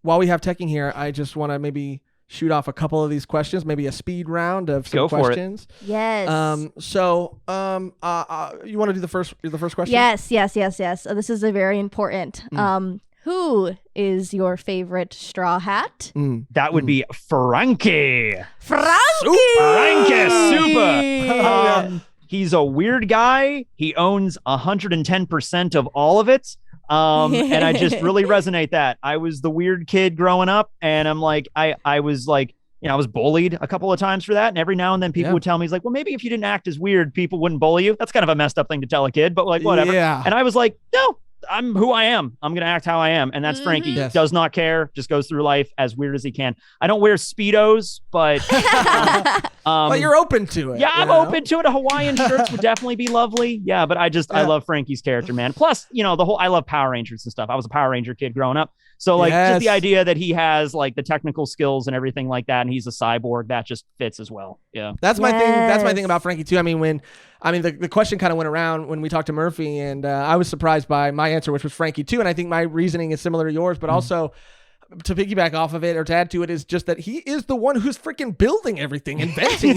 we have Tekking here, I just want to maybe shoot off a couple of these questions, maybe a speed round of some questions. Yes. You want to do the first question? Yes. This is a very important. Who is your favorite Straw Hat? That would be Frankie. Frankie Super. He's a weird guy. He owns 110% of all of it. And I just really resonate that. I was the weird kid growing up, and I'm like, I was like, I was bullied a couple of times for that. And every now and then people would tell me, he's like, well, maybe if you didn't act as weird, people wouldn't bully you. That's kind of a messed up thing to tell a kid, but like, whatever. Yeah. And I was like, no, I'm who I am. I'm going to act how I am. And that's Frankie. Yes. Does not care. Just goes through life as weird as he can. I don't wear Speedos, but but you're open to it. Yeah, I'm open to it. A Hawaiian shirts would definitely be lovely. Yeah, but I love Frankie's character, man. Plus, I love Power Rangers and stuff. I was a Power Ranger kid growing up. So like just the idea that he has like the technical skills and everything like that, and he's a cyborg, that just fits as well. Yeah. That's my thing. That's my thing about Frankie too. I mean, the question kind of went around when we talked to Murphy, and I was surprised by my answer, which was Frankie too. And I think my reasoning is similar to yours, but also to piggyback off of it or to add to it is just that he is the one who's freaking building everything, inventing.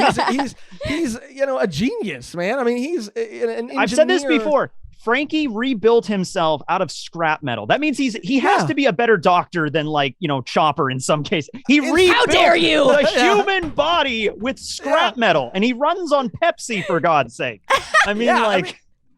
He's a genius, man. I mean, he's an engineer. I've said this before. Frankie rebuilt himself out of scrap metal. That means he has to be a better doctor than Chopper in some case. How dare you? The human body with scrap metal, and he runs on Pepsi, for God's sake. I mean,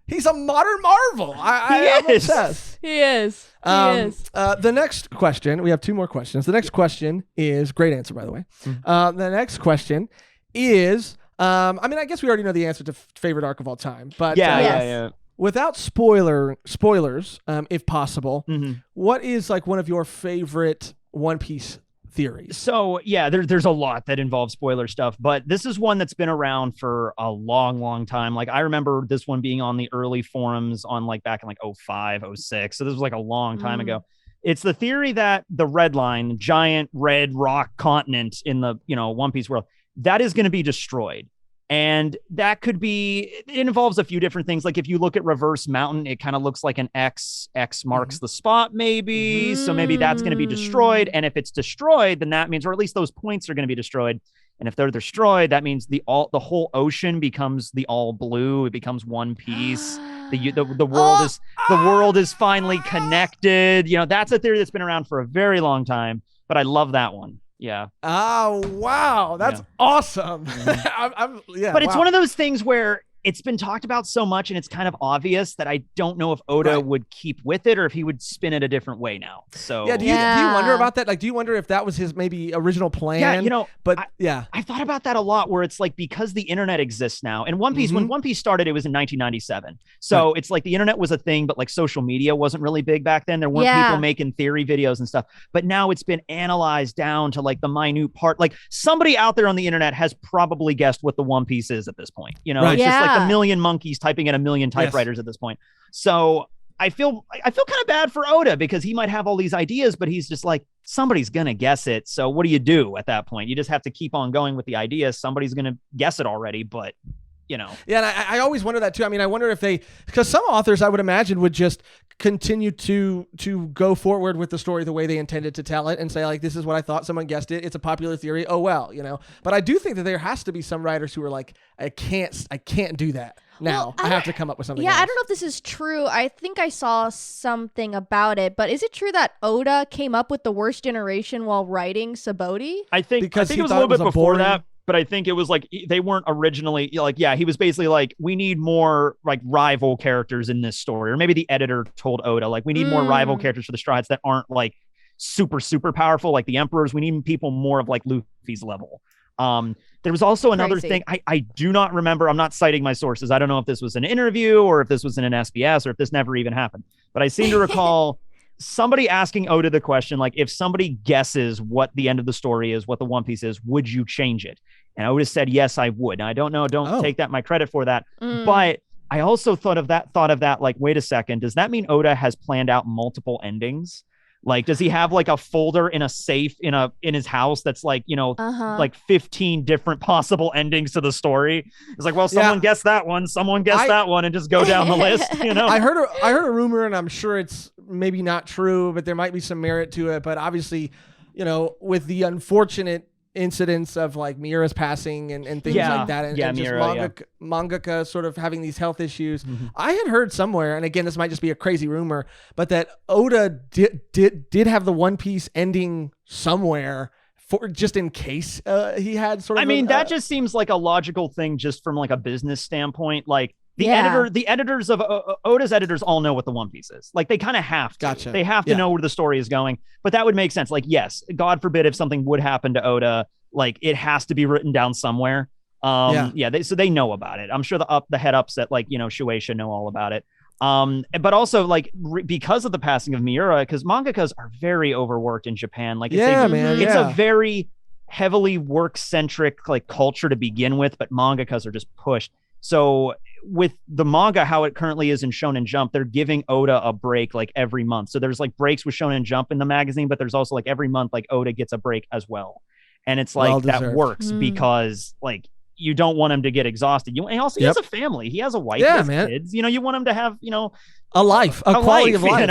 he's a modern marvel. I'm obsessed. He is. The next question, we have two more questions. The next question is, great answer, by the way. The next question is, I guess we already know the answer to favorite arc of all time, but yeah. Without spoilers, if possible, what is like one of your favorite One Piece theories? So yeah, there's a lot that involves spoiler stuff, but this is one that's been around for a long, long time. Like I remember this one being on the early forums on back in 05, 06. So this was a long time ago. It's the theory that the Red Line, giant red rock continent in the One Piece world, that is going to be destroyed. And that could be, it involves a few different things. Like if you look at Reverse Mountain, it kind of looks like an X marks the spot, maybe. So maybe that's going to be destroyed. And if it's destroyed, then that means, or at least those points are going to be destroyed. And if they're destroyed, that means the whole ocean becomes the all blue. It becomes one piece. The world is finally connected. That's a theory that's been around for a very long time, but I love that one. Yeah. Oh, wow. That's awesome. But it's one of those things where it's been talked about so much and it's kind of obvious that I don't know if Oda would keep with it or if he would spin it a different way now. So do you wonder about that? Like, do you wonder if that was his maybe original plan? Yeah, I thought about that a lot where it's like, because the internet exists now, and One Piece, when One Piece started, it was in 1997. So it's like the internet was a thing, but social media wasn't really big back then. There weren't people making theory videos and stuff, but now it's been analyzed down to the minute part. Like somebody out there on the internet has probably guessed what the One Piece is at this point. It's just a million monkeys typing in a million typewriters at this point. So I feel kind of bad for Oda because he might have all these ideas, but he's just like, somebody's going to guess it. So what do you do at that point? You just have to keep on going with the ideas. Somebody's going to guess it already, but Yeah, and I always wonder that too. I mean, I wonder if because some authors I would imagine would just continue to go forward with the story the way they intended to tell it and say this is what I thought, someone guessed it, it's a popular theory, oh well, But I do think that there has to be some writers who are like, I can't do that. Now I have to come up with something else. I don't know if this is true. I think I saw something about it, but is it true that Oda came up with the worst generation while writing Sabaody? I think it was a little bit before that, but I think it was they weren't originally he was basically we need more rival characters in this story, or maybe the editor told Oda we need more rival characters for the Straw Hats that aren't super powerful like the Emperors. We need people more of Luffy's level. There was also another thing. I do not remember. I'm not citing my sources. I don't know if this was an interview or if this was in an SBS or if this never even happened. But I seem to recall somebody asking Oda the question, if somebody guesses what the end of the story is, what the One Piece is, would you change it? And Oda said, yes, I would. Now, I don't know. Don't take that my credit for that. But I also thought of that, wait a second. Does that mean Oda has planned out multiple endings? Does he have a folder in a safe in his house that's 15 different possible endings to the story? It's someone guessed that one, someone guessed that one, and just go down the list. I heard a rumor, and I'm sure it's maybe not true, but there might be some merit to it. But obviously, with the unfortunate incidents of Mira's passing and things like that, and just mangaka sort of having these health issues. I had heard somewhere, and again, this might just be a crazy rumor, but that Oda did have the One Piece ending somewhere for just in case he had sort of. That just seems like a logical thing, just from a business standpoint. The editors of Oda's editors all know what the One Piece is. They kind of have to. Gotcha. They have to know where the story is going. But that would make sense. Yes, God forbid if something would happen to Oda, it has to be written down somewhere. So they know about it. I'm sure the head ups at Shueisha know all about it. But also like because of the passing of Miura, because mangakas are very overworked in Japan. Like, it's it's a very heavily work-centric like culture to begin with, but mangakas are just pushed. So with the manga, how it currently is in Shonen Jump, they're giving Oda a break like every month. So there's like breaks with Shonen Jump in the magazine, but there's also like every month like Oda gets a break as well. And it's like that works because like you don't want him to get exhausted. And also he has a family. He has a wife, he has kids. You want him to have, a life, a quality of life.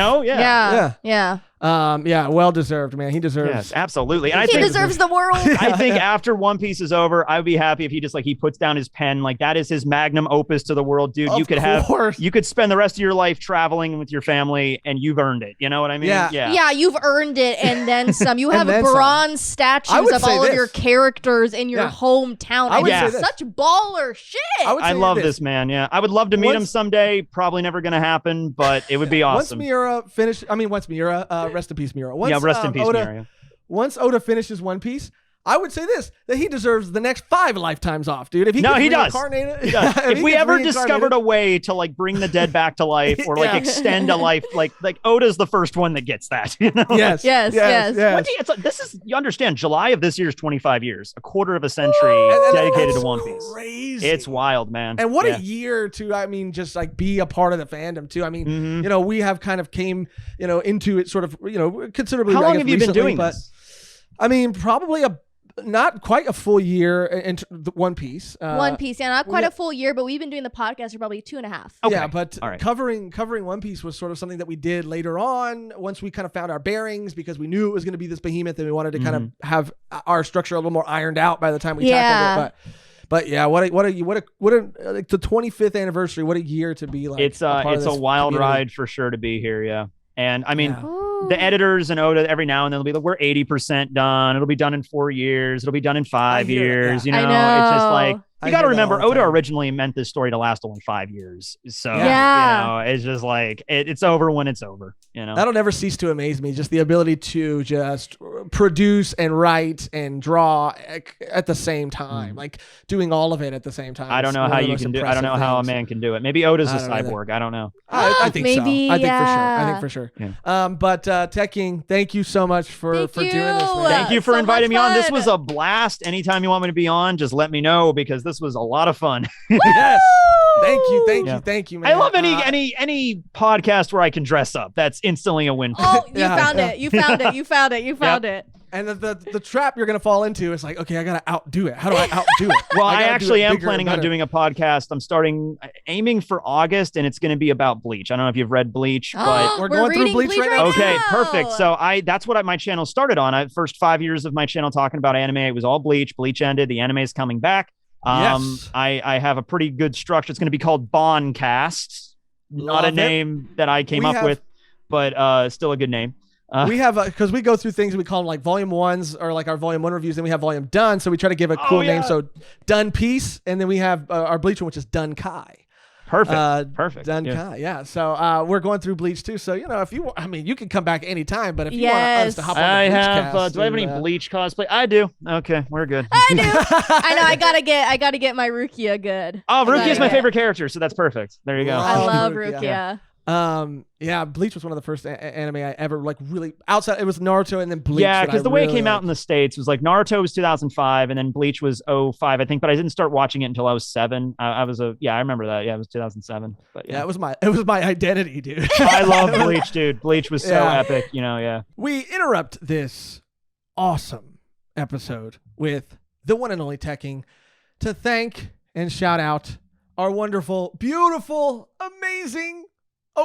Yeah. Well deserved, man. He deserves. Yes, absolutely. And he deserves the world. I think after One Piece is over, I would be happy if he just like he puts down his pen. Like that is his magnum opus to the world, dude. You could spend the rest of your life traveling with your family, and you've earned it. You know what I mean? Yeah, you've earned it, and then some. You have bronze statues of all of your characters in your hometown. I would say such baller shit. I love this man. Yeah, I would love to meet him someday. Probably never gonna happen, but it would be awesome. Once Miura rest in peace, Miura. Rest in peace, Miura. Once Oda finishes One Piece, I would say that he deserves the next 5 lifetimes off, dude. If he does. If we ever discovered a way to like bring the dead back to life or like extend a life, like Oda's the first one that gets that. Yes. You understand? July of this year is 25 years, a quarter of a century dedicated to One Piece. Crazy. It's wild, man. And what a year to, just like be a part of the fandom too. I mean, we have kind of came, into it sort of, considerably. How long have you been doing this? I mean, probably not quite a full year in One Piece. One Piece, not quite a full year, but we've been doing the podcast for probably 2.5. Okay. Yeah, but covering One Piece was sort of something that we did later on once we kind of found our bearings because we knew it was going to be this behemoth and we wanted to kind of have our structure a little more ironed out by the time we tackled it. But yeah, what a like the 25th anniversary. What a year to be like. It's a wild ride for sure to be here. Yeah, and I mean. Yeah. The editors and Oda every now and then they'll be like, we're 80% done. It'll be done in 4 years. It'll be done in 5 years. I know. It's just like, you got to remember, Oda originally meant this story to last only 5 years. So, it's just like, it's over when it's over. That'll never cease to amaze me. Just the ability to just produce and write and draw at the same time, like doing all of it at the same time. I don't know how you can do. I don't know how a man can do it. Maybe Oda's a cyborg. I don't know. I think maybe, so. I think for sure. Yeah. But Tekking, thank you so much for doing this. Man. Thank you for inviting me on. This was a blast. Anytime you want me to be on, just let me know because this was a lot of fun. Yes. Thank you, man. I love any podcast where I can dress up. That's instantly a win. Oh, you found it. You found it. And the trap you're going to fall into is like, okay, I got to outdo it. How do I outdo it? Well, I actually am planning on doing a podcast. I'm aiming for August, and it's going to be about Bleach. I don't know if you've read Bleach, but we're going through Bleach right now. Okay, perfect. So that's what my channel started on. First 5 years of my channel talking about anime, it was all Bleach. Bleach ended. The anime is coming back. Yes. I have a pretty good structure. It's going to be called Boncast. Not a name that I came up with, but still a good name. We have because we go through things, we call them like volume 1s or like our volume 1 reviews, and we have volume done, so we try to give a cool name. So Done Piece, and then we have our Bleach one, which is Done Kai. Perfect. Done Kai. Yeah. So we're going through Bleach too. So if you, you can come back anytime. But if you want us to hop on the Bleach cast, do I have any Bleach cosplay? I do. Okay, we're good. I do. I know. I gotta get my Rukia good. Oh, Rukia's my favorite character, so that's perfect. There you go. I love Rukia. Bleach was one of the first anime I ever like really outside. It was Naruto and then Bleach. Yeah, because the way it came out in the States was like Naruto was 2005 and then Bleach was 2005, I think. But I didn't start watching it until I was 7. I remember that. Yeah, it was 2007 But yeah, it was my identity, dude. I love Bleach, dude. Bleach was so epic. We interrupt this awesome episode with the one and only Tekking to thank and shout out our wonderful, beautiful, amazing,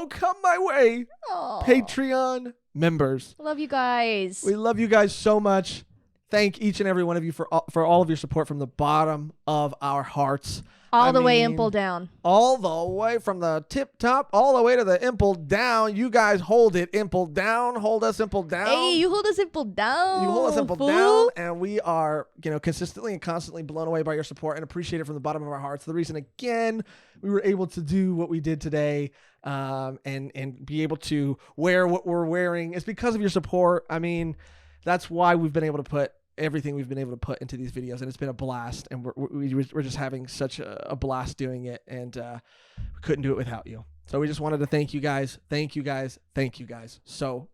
come my way, Patreon members. Love you guys. We love you guys so much. Thank each and every one of you for all of your support from the bottom of our hearts. All the way Impel Down. All the way from the tip top, all the way to the Impel Down. You guys hold it, Impel Down. Hold us, Impel Down. Hey, you hold us, Impel Down. You hold us, Impel Down. And we are, consistently and constantly blown away by your support and appreciate it from the bottom of our hearts. The reason, again, we were able to do what we did today and be able to wear what we're wearing is because of your support. I mean, that's why we've been able to put everything we've been able to put into these videos, and it's been a blast, and we're just having such a blast doing it, and we couldn't do it without you. So we just wanted to thank you guys. Thank you guys so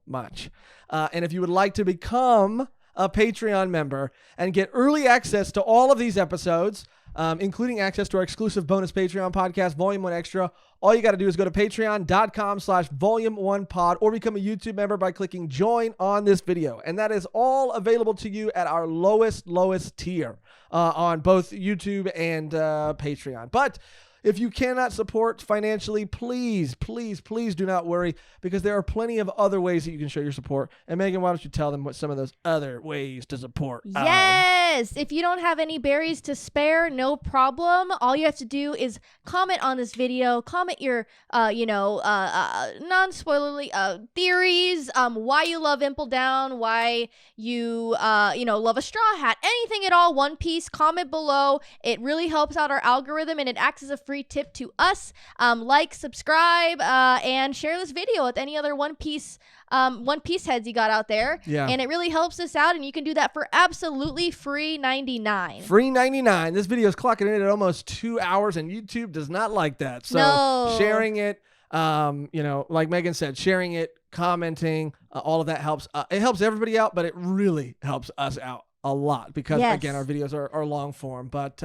much. And if you would like to become a Patreon member and get early access to all of these episodes, including access to our exclusive bonus Patreon podcast, Volume 1 Extra, all you got to do is go to patreon.com/volume1pod or become a YouTube member by clicking join on this video. And that is all available to you at our lowest tier on both YouTube and Patreon. But if you cannot support financially, please do not worry, because there are plenty of other ways that you can show your support. And Mehgan, why don't you tell them what some of those other ways to support? Yes. If you don't have any berries to spare, no problem. All you have to do is comment on this video, comment your, non-spoilerly theories, why you love Impel Down, why you, love a Straw Hat, anything at all, One Piece, comment below. It really helps out our algorithm, and it acts as a free tip to us. Like, subscribe, and share this video with any other One Piece heads you got out there. Yeah. And it really helps us out, and you can do that for absolutely free 99. Free 99. This video is clocking in at almost 2 hours, and YouTube does not like that. So sharing it, like Mehgan said, sharing it, commenting, all of that helps. It helps everybody out, but it really helps us out a lot, because again, our videos are long form. But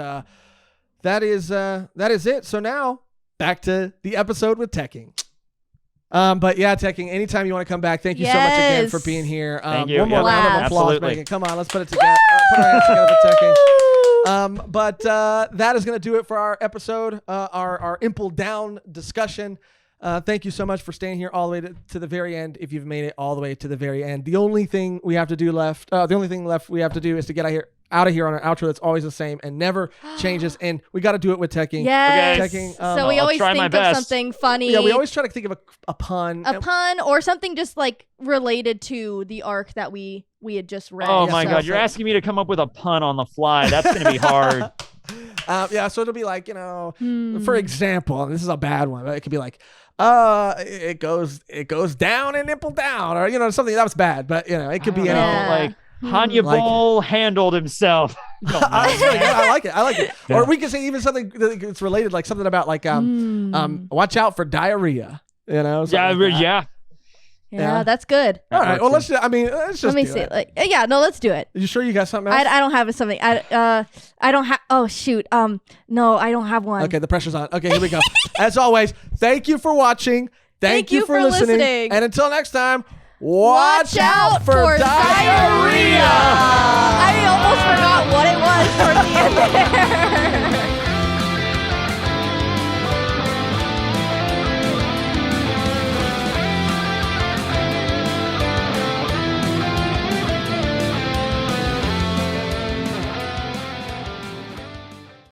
that is it. So now back to the episode with Tekking. But yeah, Tekking, anytime you want to come back, thank you so much again for being here. Thank you. One more round of applause, Absolutely. Mehgan. Come on, let's put it together. Put our hands together for Tekking. But that is going to do it for our episode, our Impel Down discussion. Thank you so much for staying here all the way to the very end. If you've made it all the way to the very end, the only thing we have to do left we have to do is to get out of here on an outro that's always the same and never changes. And we got to do it with Tekking. Yes. Tekking, so we always think of something funny. Yeah, we always try to think of a pun. A pun or something just like related to the arc that we had just read. Oh my God, you're asking me to come up with a pun on the fly. That's going to be hard. So it'll be like, for example, and this is a bad one, but it could be like, it goes down and Impel Down, or something that was bad, but it could be anything. Like Hannibal handled himself. That's really good. I like it. Yeah. Or we could say even something that's related, like something about like watch out for diarrhea. Yeah, that's good. All right. Well, let's just let me see. Let's do it. You sure you got something else? I don't have something. I don't have. Oh shoot. No, I don't have one. Okay, the pressure's on. Okay, here we go. As always, thank you for watching. Thank you for listening. And until next time, watch out for diarrhea. I almost forgot what it was for